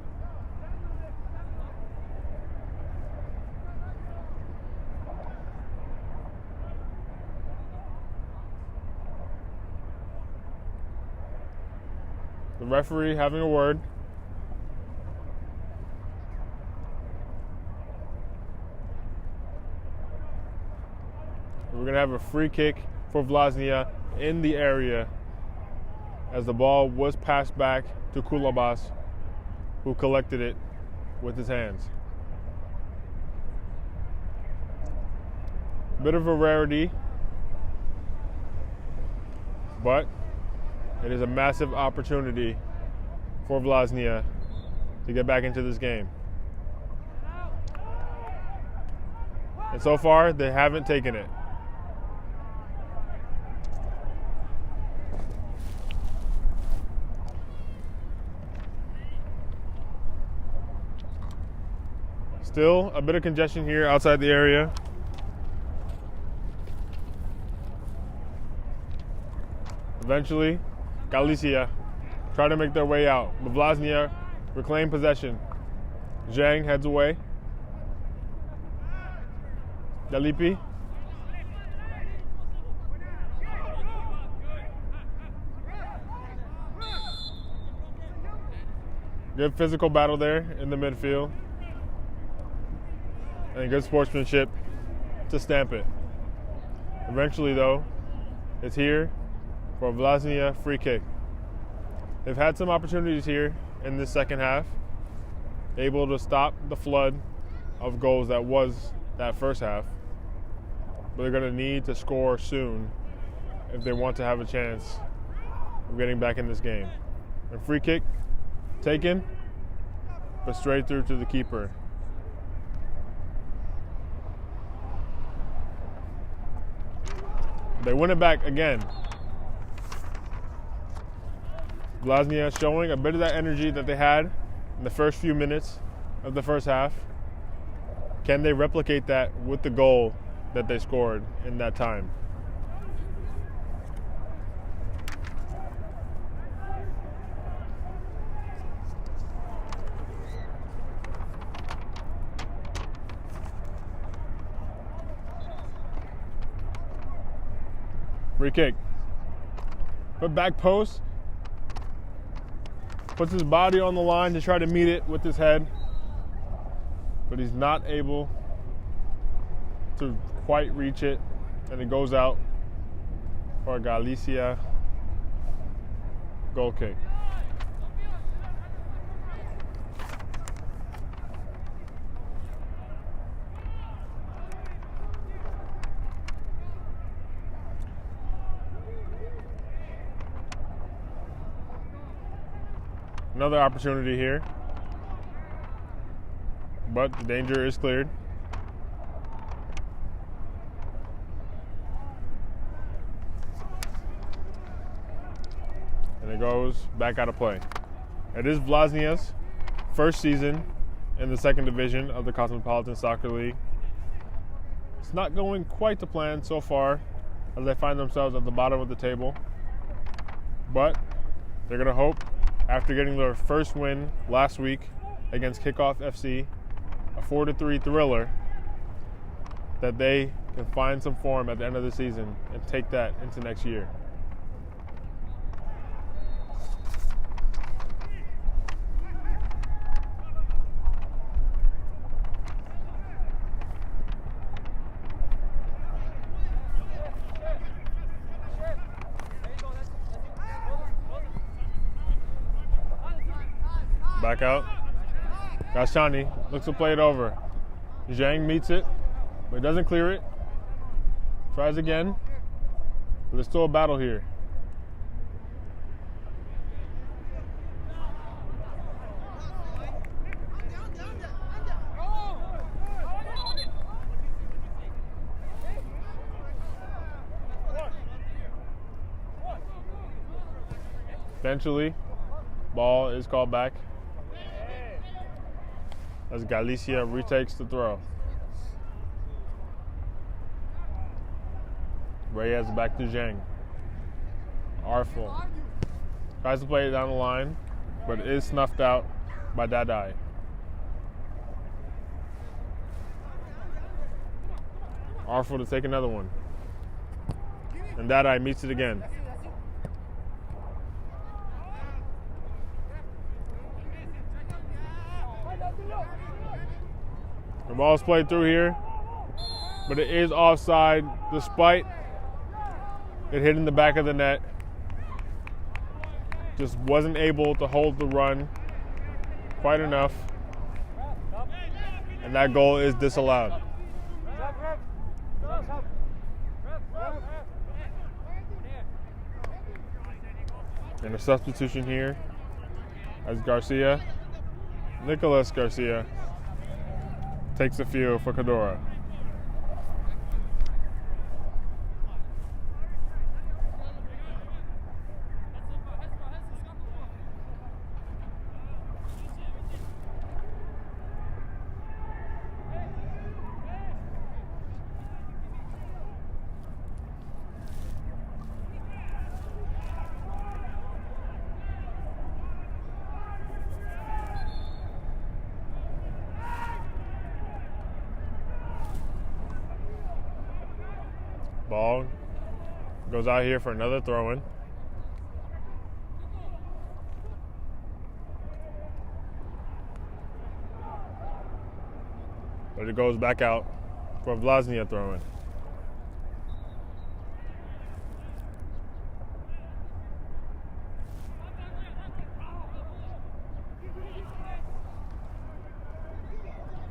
The referee having a word. We're going to have a free kick for Vllaznia in the area as the ball was passed back to Kulabas, who collected it with his hands. Bit of a rarity, but it is a massive opportunity for Vllaznia to get back into this game. And so far, they haven't taken it. Still a bit of congestion here outside the area. Eventually, Galicia try to make their way out, but Vllaznia reclaim possession. Zhang heads away. Dalipi. Good physical battle there in the midfield. And good sportsmanship to stamp it. Eventually, though, is here for Vllaznia free kick. They've had some opportunities here in this second half, able to stop the flood of goals that was that first half, but they're going to need to score soon if they want to have a chance of getting back in this game. A free kick taken, but straight through to the keeper. They win it back again. Vllaznia showing a bit of that energy that they had in the first few minutes of the first half. Can they replicate that with the goal that they scored in that time? Free kick. But back post. Puts his body on the line to try to meet it with his head. But he's not able to quite reach it. And it goes out for a Galicia goal kick. Another opportunity here, but the danger is cleared. And it goes back out of play. It is Vllaznia's first season in the second division of the Cosmopolitan Soccer League. It's not going quite to plan so far as they find themselves at the bottom of the table, but they're going to hope, after getting their first win last week against Kickoff FC, a 4-3 thriller, that they can find some form at the end of the season and take that into next year. Back out. Gashani looks to play it over. Zhang meets it, but doesn't clear it. Tries again, but there's still a battle here. Eventually, ball is called back as Galicia retakes the throw. Reyes back to Zhang. Artful. Tries to play it down the line, but is snuffed out by Dadai. Artful to take another one. And Dadai meets it again. The ball's played through here, but it is offside despite it hitting the back of the net. Just wasn't able to hold the run quite enough, and that goal is disallowed. And a substitution here as Nicolas Garcia, takes the field for Cadora. Ball goes out here for another throw-in. But it goes back out for Vllaznia throw-in.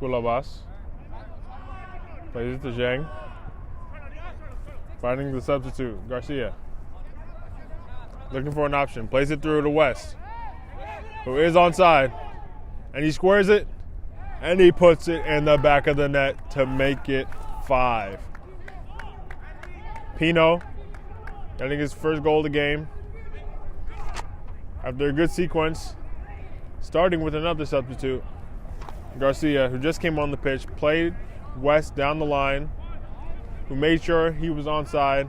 Culavas. Plays it to Zhang. Finding the substitute, Garcia. Looking for an option. Plays it through to West, who is onside. And he squares it, and he puts it in the back of the net to make it 5. Pino getting his first goal of the game after a good sequence, starting with another substitute, Garcia, who just came on the pitch, played West down the line, who made sure he was onside,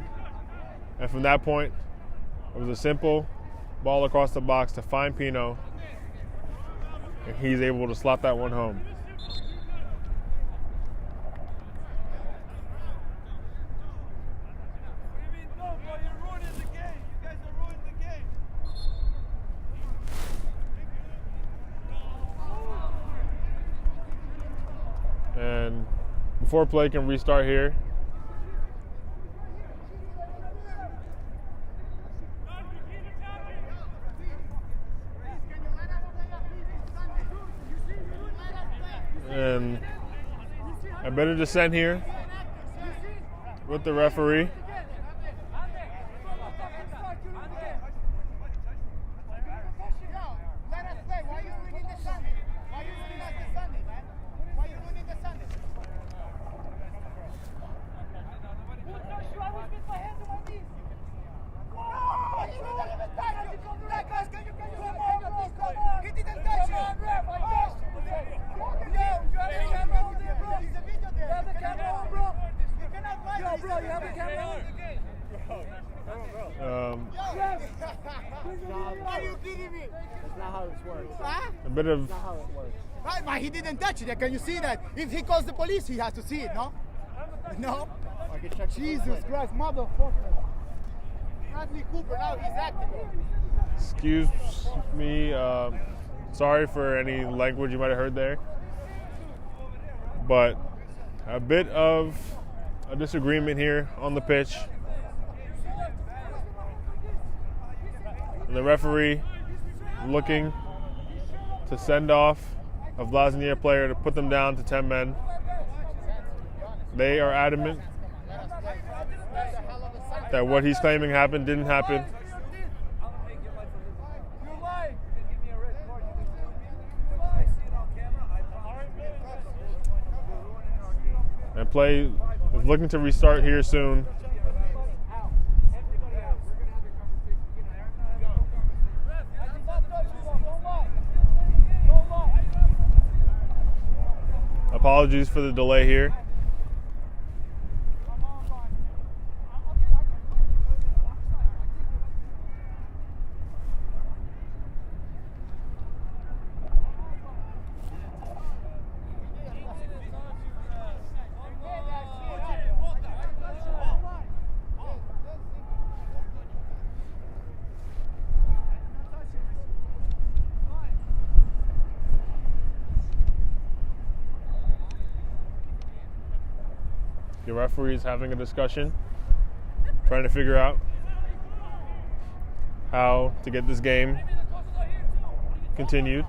and from that point, it was a simple ball across the box to find Pino, and he's able to slot that one home. And before play can restart here, and a bit of dissent here with the referee. A bit of. Right, but he didn't touch it. Can you see that? If he calls the police, he has to see it, no? No? Jesus Christ, motherfucker. Bradley Cooper, now he's acting. Excuse me. Sorry for any language you might have heard there. But a bit of a disagreement here on the pitch. And the referee looking to send off a Vllaznia player to put them down to 10 men. They are adamant that what he's claiming happened didn't happen. And play is looking to restart here soon. Apologies for the delay here. The referee is having a discussion, trying to figure out how to get this game continued.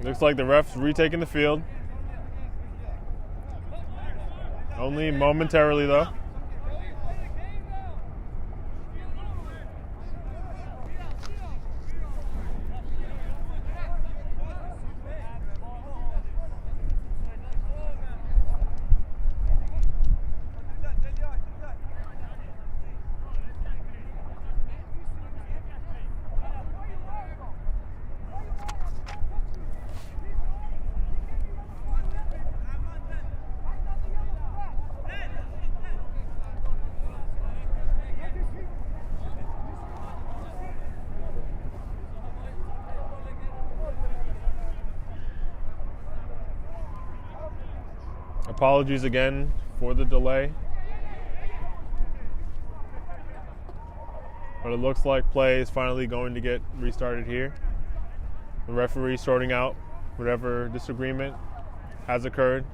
Looks like the ref's retaking the field. Only momentarily, though. Apologies again for the delay. But it looks like play is finally going to get restarted here. The referee sorting out whatever disagreement has occurred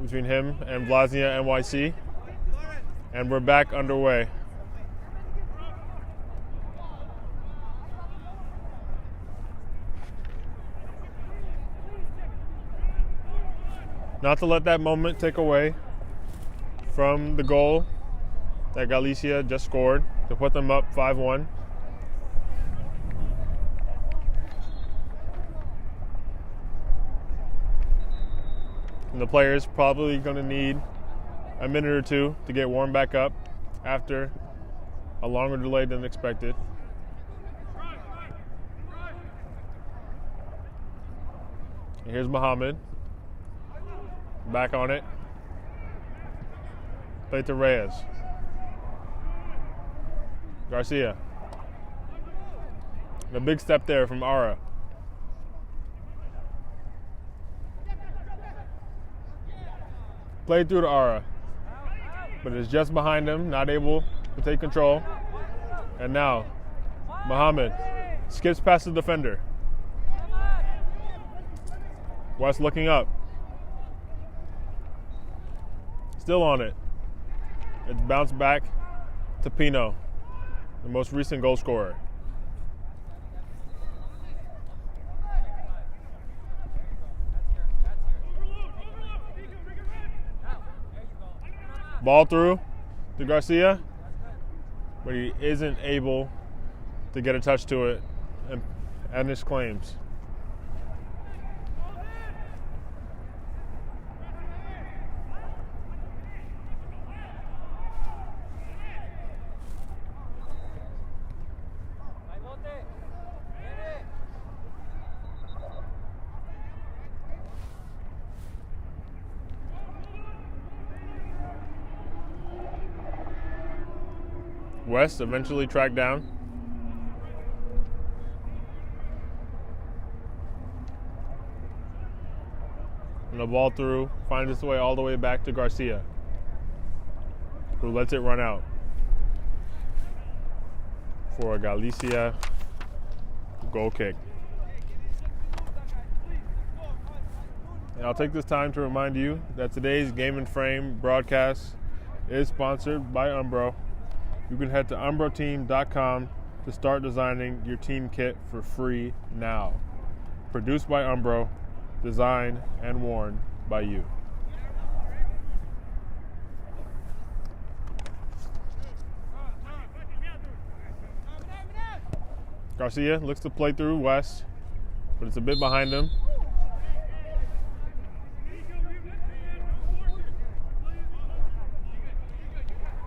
between him and Vllaznia NYC. And we're back underway. Not to let that moment take away from the goal that Galicia just scored to put them up 5-1. And the players probably going to need a minute or two to get warmed back up after a longer delay than expected. And here's Mohammed. Back on it. Play to Reyes. Garcia. And a big step there from Ara. Played through to Ara. But it's just behind him, not able to take control. And now, Mohammed skips past the defender. West looking up. Still on it. It's bounced back to Pino, the most recent goal scorer. Ball through to Garcia, but he isn't able to get a touch to it and his claims. West eventually tracked down. And the ball through finds its way all the way back to Garcia, who lets it run out for a Galicia goal kick. And I'll take this time to remind you that today's Game and Frame broadcast is sponsored by Umbro. You can head to umbroteam.com to start designing your team kit for free now. Produced by Umbro, designed and worn by you. Garcia looks to play through West, but it's a bit behind him.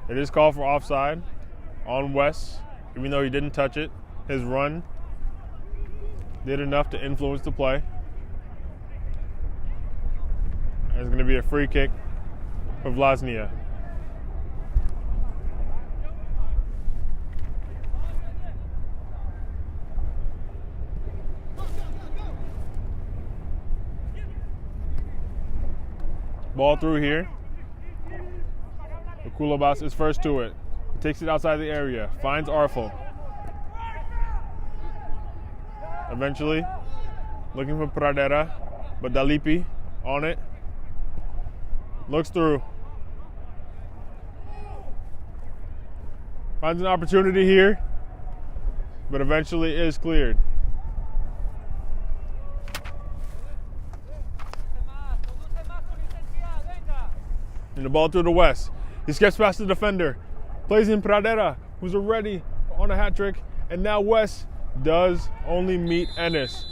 It is called for offside on West, even though he didn't touch it. His run did enough to influence the play. And it's going to be a free kick for Vllaznia. Ball through here. Kulabas is first to it. He takes it outside the area. Finds Arfel. Eventually, looking for Pradera, but Dalipi on it. Looks through. Finds an opportunity here, but eventually is cleared. And the ball through to West. He skips past the defender, plays in Pradera, who's already on a hat trick, and now West does only meet Ennis.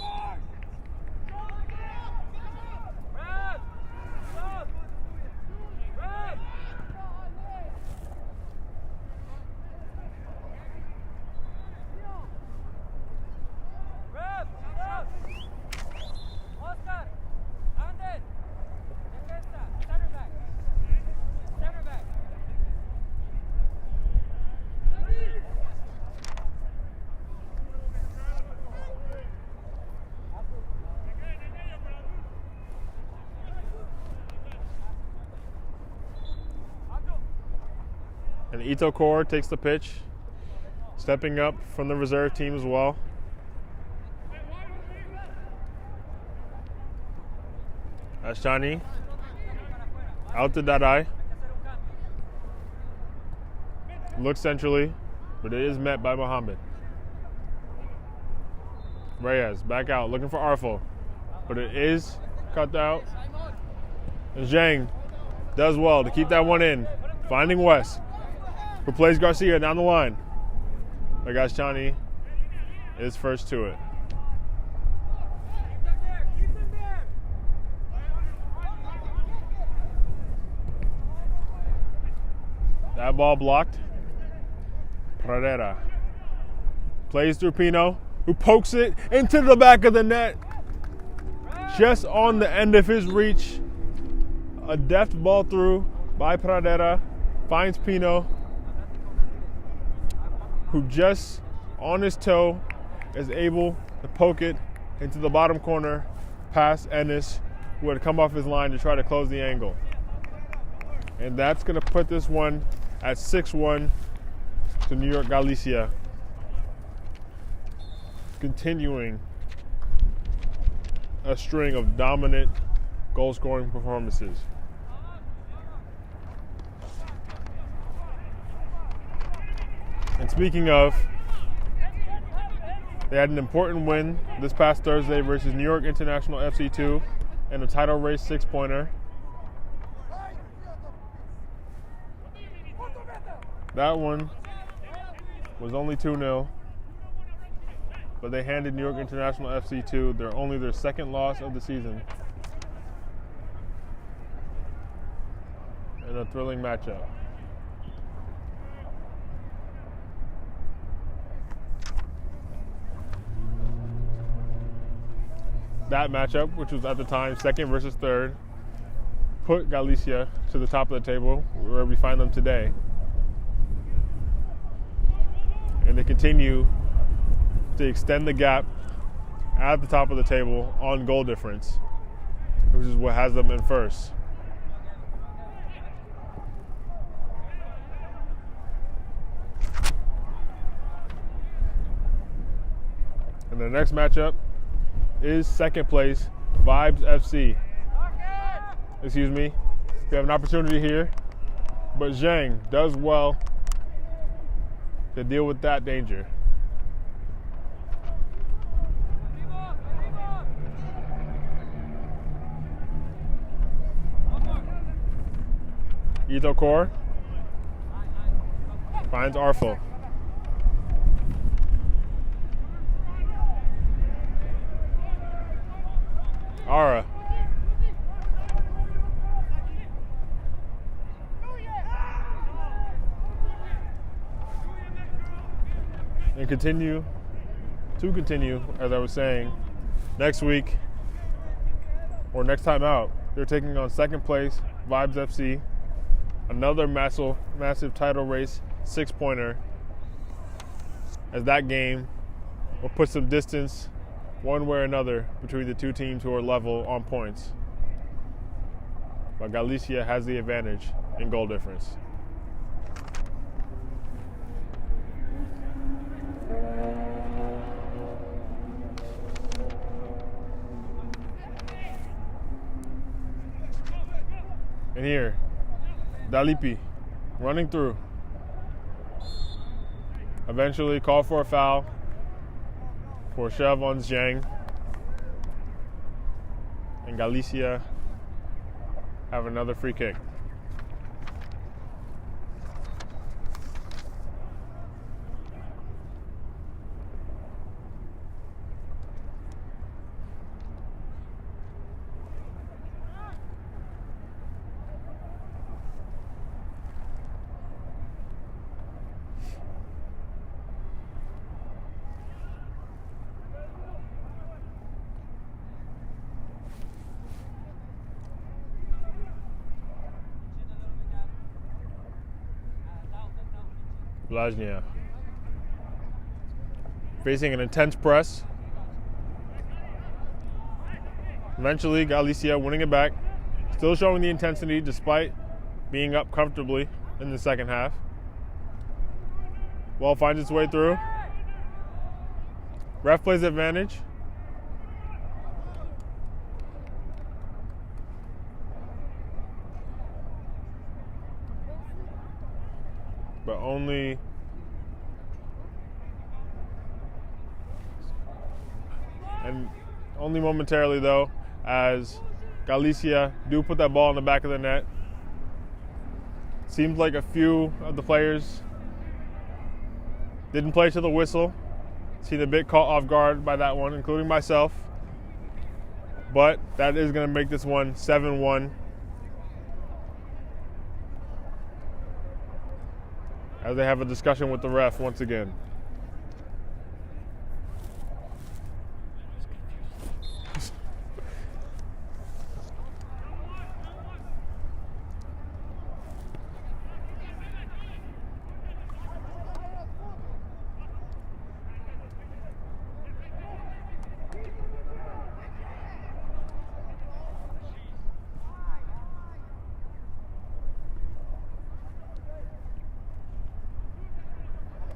And Ito Core takes the pitch, stepping up from the reserve team as well. Ashani out to Dadai. Looks centrally, but it is met by Mohammed. Reyes back out, looking for Arfo, but it is cut out. And Zhang does well to keep that one in, finding West, who plays Garcia down the line. Agashani is first to it. That ball blocked. Pradera plays through Pino, who pokes it into the back of the net. Just on the end of his reach. A deft ball through by Pradera. Finds Pino, who just on his toe is able to poke it into the bottom corner past Ennis, who had come off his line to try to close the angle. And that's going to put this one at 6-1 to New York Galicia, continuing a string of dominant goal-scoring performances. And speaking of, they had an important win this past Thursday versus New York International FC2 in a title race 6-pointer. That one was only 2-0, but they handed New York International FC2 their second loss of the season in a thrilling matchup. That matchup, which was at the time second versus third, put Galicia to the top of the table where we find them today. And they continue to extend the gap at the top of the table on goal difference, which is what has them in first. And the next matchup is second place Vibes FC. Excuse me. We have an opportunity here, but Zhang does well to deal with that danger. Ito Core finds Arfo. Ara. And continue, as I was saying, next week, or next time out, they're taking on second place Vibes FC, another massive title race 6-pointer, as that game will put some distance one way or another between the two teams who are level on points. But Galicia has the advantage in goal difference. And here, Dalipi running through. Eventually call for a foul for shove on Zhang. And Galicia have another free kick. Vllaznia facing an intense press. Eventually, Galicia winning it back, still showing the intensity despite being up comfortably in the second half. Ball finds its way through. Ref plays advantage. But only momentarily though, as Galicia do put that ball in the back of the net. Seems like a few of the players didn't play to the whistle. Seemed a bit caught off guard by that one, including myself. But that is going to make this one 7-1. As they have a discussion with the ref once again.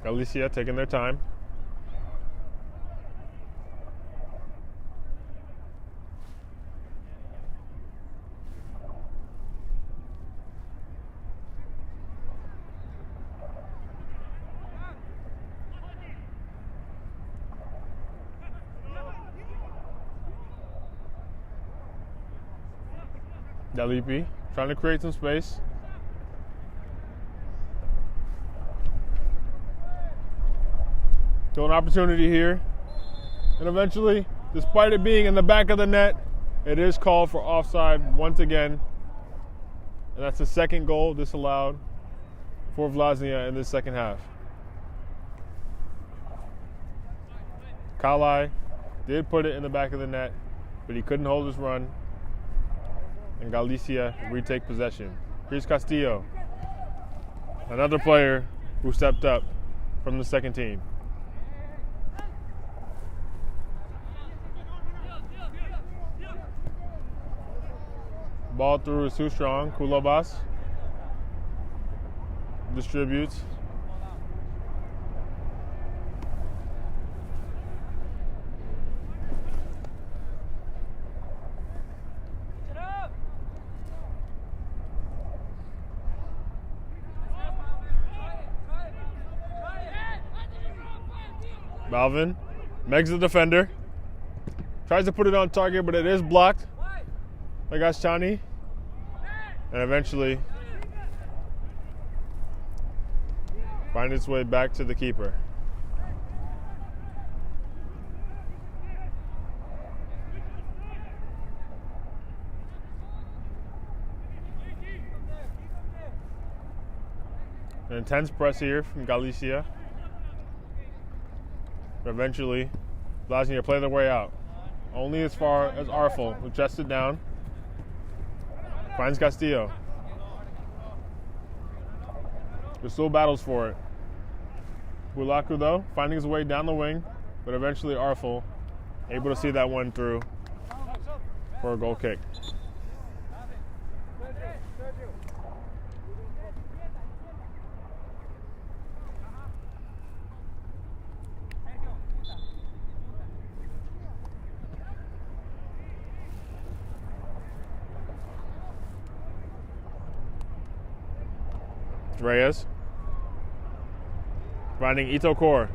Galicia taking their time. Dalipi trying to create some space. Still an opportunity here. And eventually, despite it being in the back of the net, it is called for offside once again. And that's the second goal disallowed for Vllaznia in this second half. Kalai did put it in the back of the net, but he couldn't hold his run. And Galicia retake possession. Here's Castillo, another player who stepped up from the second team. Ball through is too strong. Kulobas distributes. Balvin, Meg's the defender. Tries to put it on target, but it is blocked by Gaschani. And eventually find its way back to the keeper. An intense press here from Galicia. But eventually, Vllaznia play their way out. Only as far as Arfel, who chests it down. Finds Castillo. There's still battles for it. Bulaku, though, finding his way down the wing, but eventually Arfel able to see that one through for a goal kick. Reyes finding Ito Core.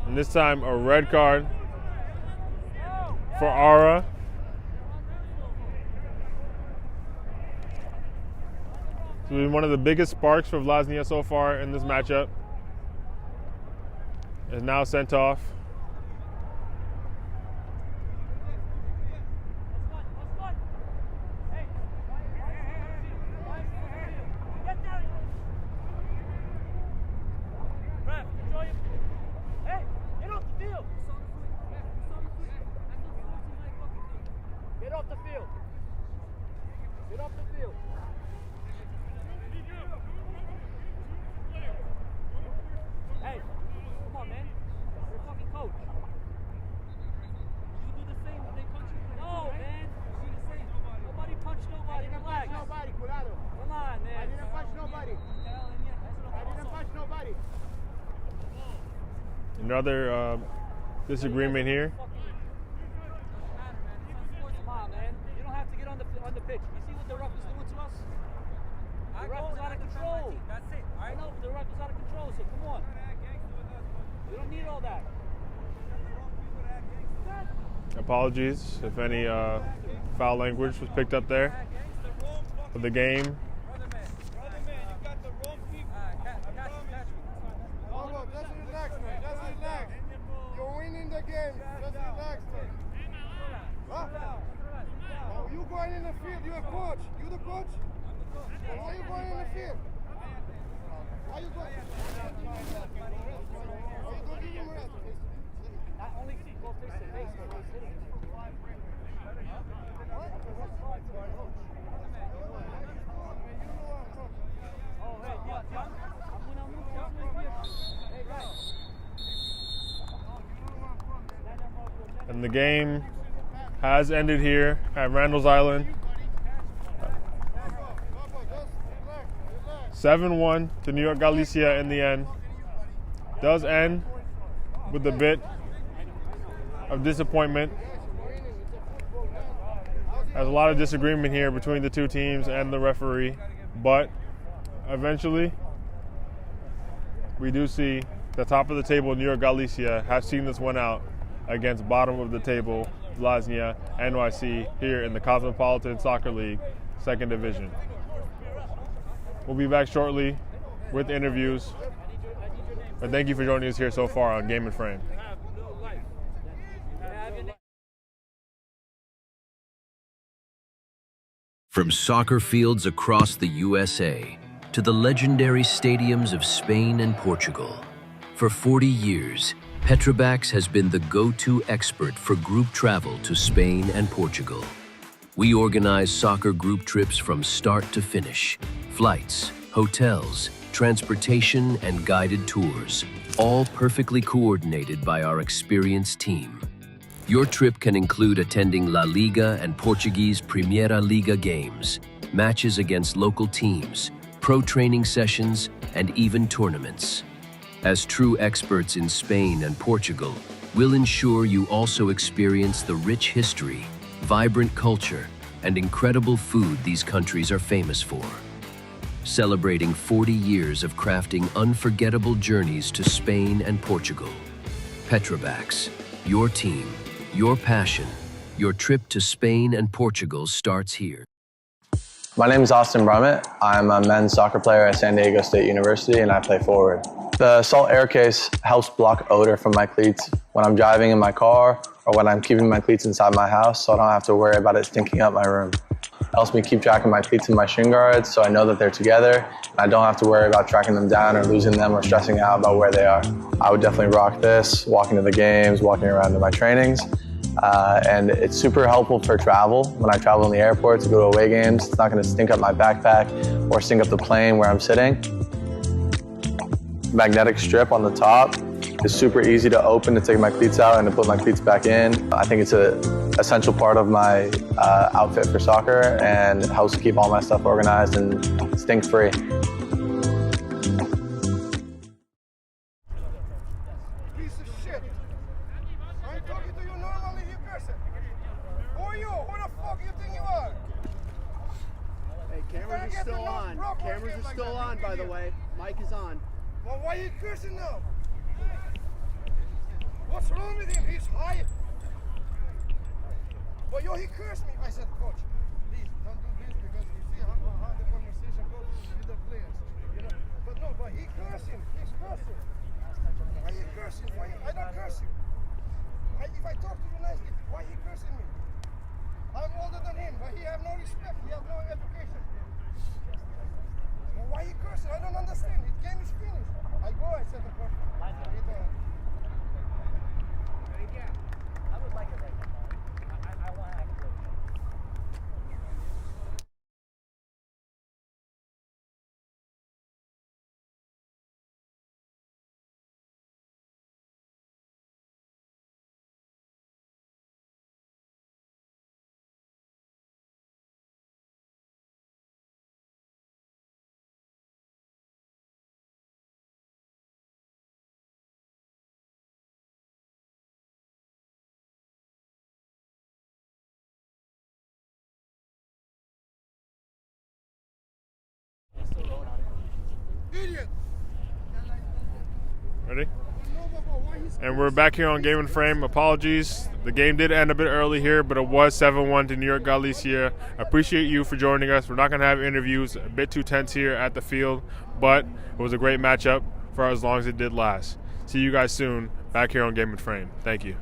And this time a red card for Ara. It's been one of the biggest sparks for Vllaznia so far in this matchup. Is now sent off. Another disagreement here. Come on, man. You don't have to get on the pitch. You see what the ref is doing to us? The ref is out of control. That's it. I know, but the ref is out of control, so come on. We don't need all that. Apologies if any foul language was picked up there for the game. You're winning the game. Just relax, man. Huh? Oh, you going in the field. You're a coach. You the coach? Well, why are you going in the field? Why you going? Oh, you don't give him a rest. Not only go face to face, but he's hitting. Oh, hey, yeah. Hey, guys. And the game has ended here at Randall's Island. 7-1 to New York Galicia in the end. Does end with a bit of disappointment. There's a lot of disagreement here between the two teams and the referee, but eventually we do see the top of the table, New York Galicia, have seen this one out against bottom of the table, Vllaznia, NYC, here in the Cosmopolitan Soccer League, 2nd Division. We'll be back shortly with interviews. But thank you for joining us here so far on Game and Frame. From soccer fields across the USA to the legendary stadiums of Spain and Portugal, for 40 years, Petrobax has been the go-to expert for group travel to Spain and Portugal. We organize soccer group trips from start to finish, flights, hotels, transportation, and guided tours, all perfectly coordinated by our experienced team. Your trip can include attending La Liga and Portuguese Primeira Liga games, matches against local teams, pro training sessions, and even tournaments. As true experts in Spain and Portugal, we'll ensure you also experience the rich history, vibrant culture, and incredible food these countries are famous for. Celebrating 40 years of crafting unforgettable journeys to Spain and Portugal. Petrobax, your team, your passion, your trip to Spain and Portugal starts here. My name is Austin Brummett. I'm a men's soccer player at San Diego State University and I play forward. The salt air case helps block odor from my cleats when I'm driving in my car or when I'm keeping my cleats inside my house, so I don't have to worry about it stinking up my room. It helps me keep track of my cleats and my shin guards so I know that they're together and I don't have to worry about tracking them down or losing them or stressing out about where they are. I would definitely rock this, walking to the games, walking around to my trainings. And it's super helpful for travel. When I travel in the airport to go to away games, it's not going to stink up my backpack or stink up the plane where I'm sitting. Magnetic strip on the top is super easy to open to take my cleats out and to put my cleats back in. I think it's an essential part of my outfit for soccer and helps keep all my stuff organized and stink-free. Piece of shit. I'm talking to you normally, you person. Who are you? Who the fuck you think you are? Hey, cameras are still on. Cameras are still on, by the way. Mic is on. Well, why are you cursing now? What's wrong with him? He's high. Well, he cursed me. I said, coach, please don't do this because you see how the conversation goes with the players. You know? But he cursing. He's cursing. Why are you cursing? I don't curse you. If I talk to you nicely, why are you cursing me? I'm older than him, but he have no respect. He has no education. Well, why are you cursing? I don't understand. The game is finished. I go, I said, the coach. Idiot. Ready? And we're back here on Game and Frame. Apologies. The game did end a bit early here, but it was 7-1 to New York Galicia. Appreciate you for joining us. We're not going to have interviews. A bit too tense here at the field, but it was a great matchup for as long as it did last. See you guys soon back here on Game and Frame. Thank you.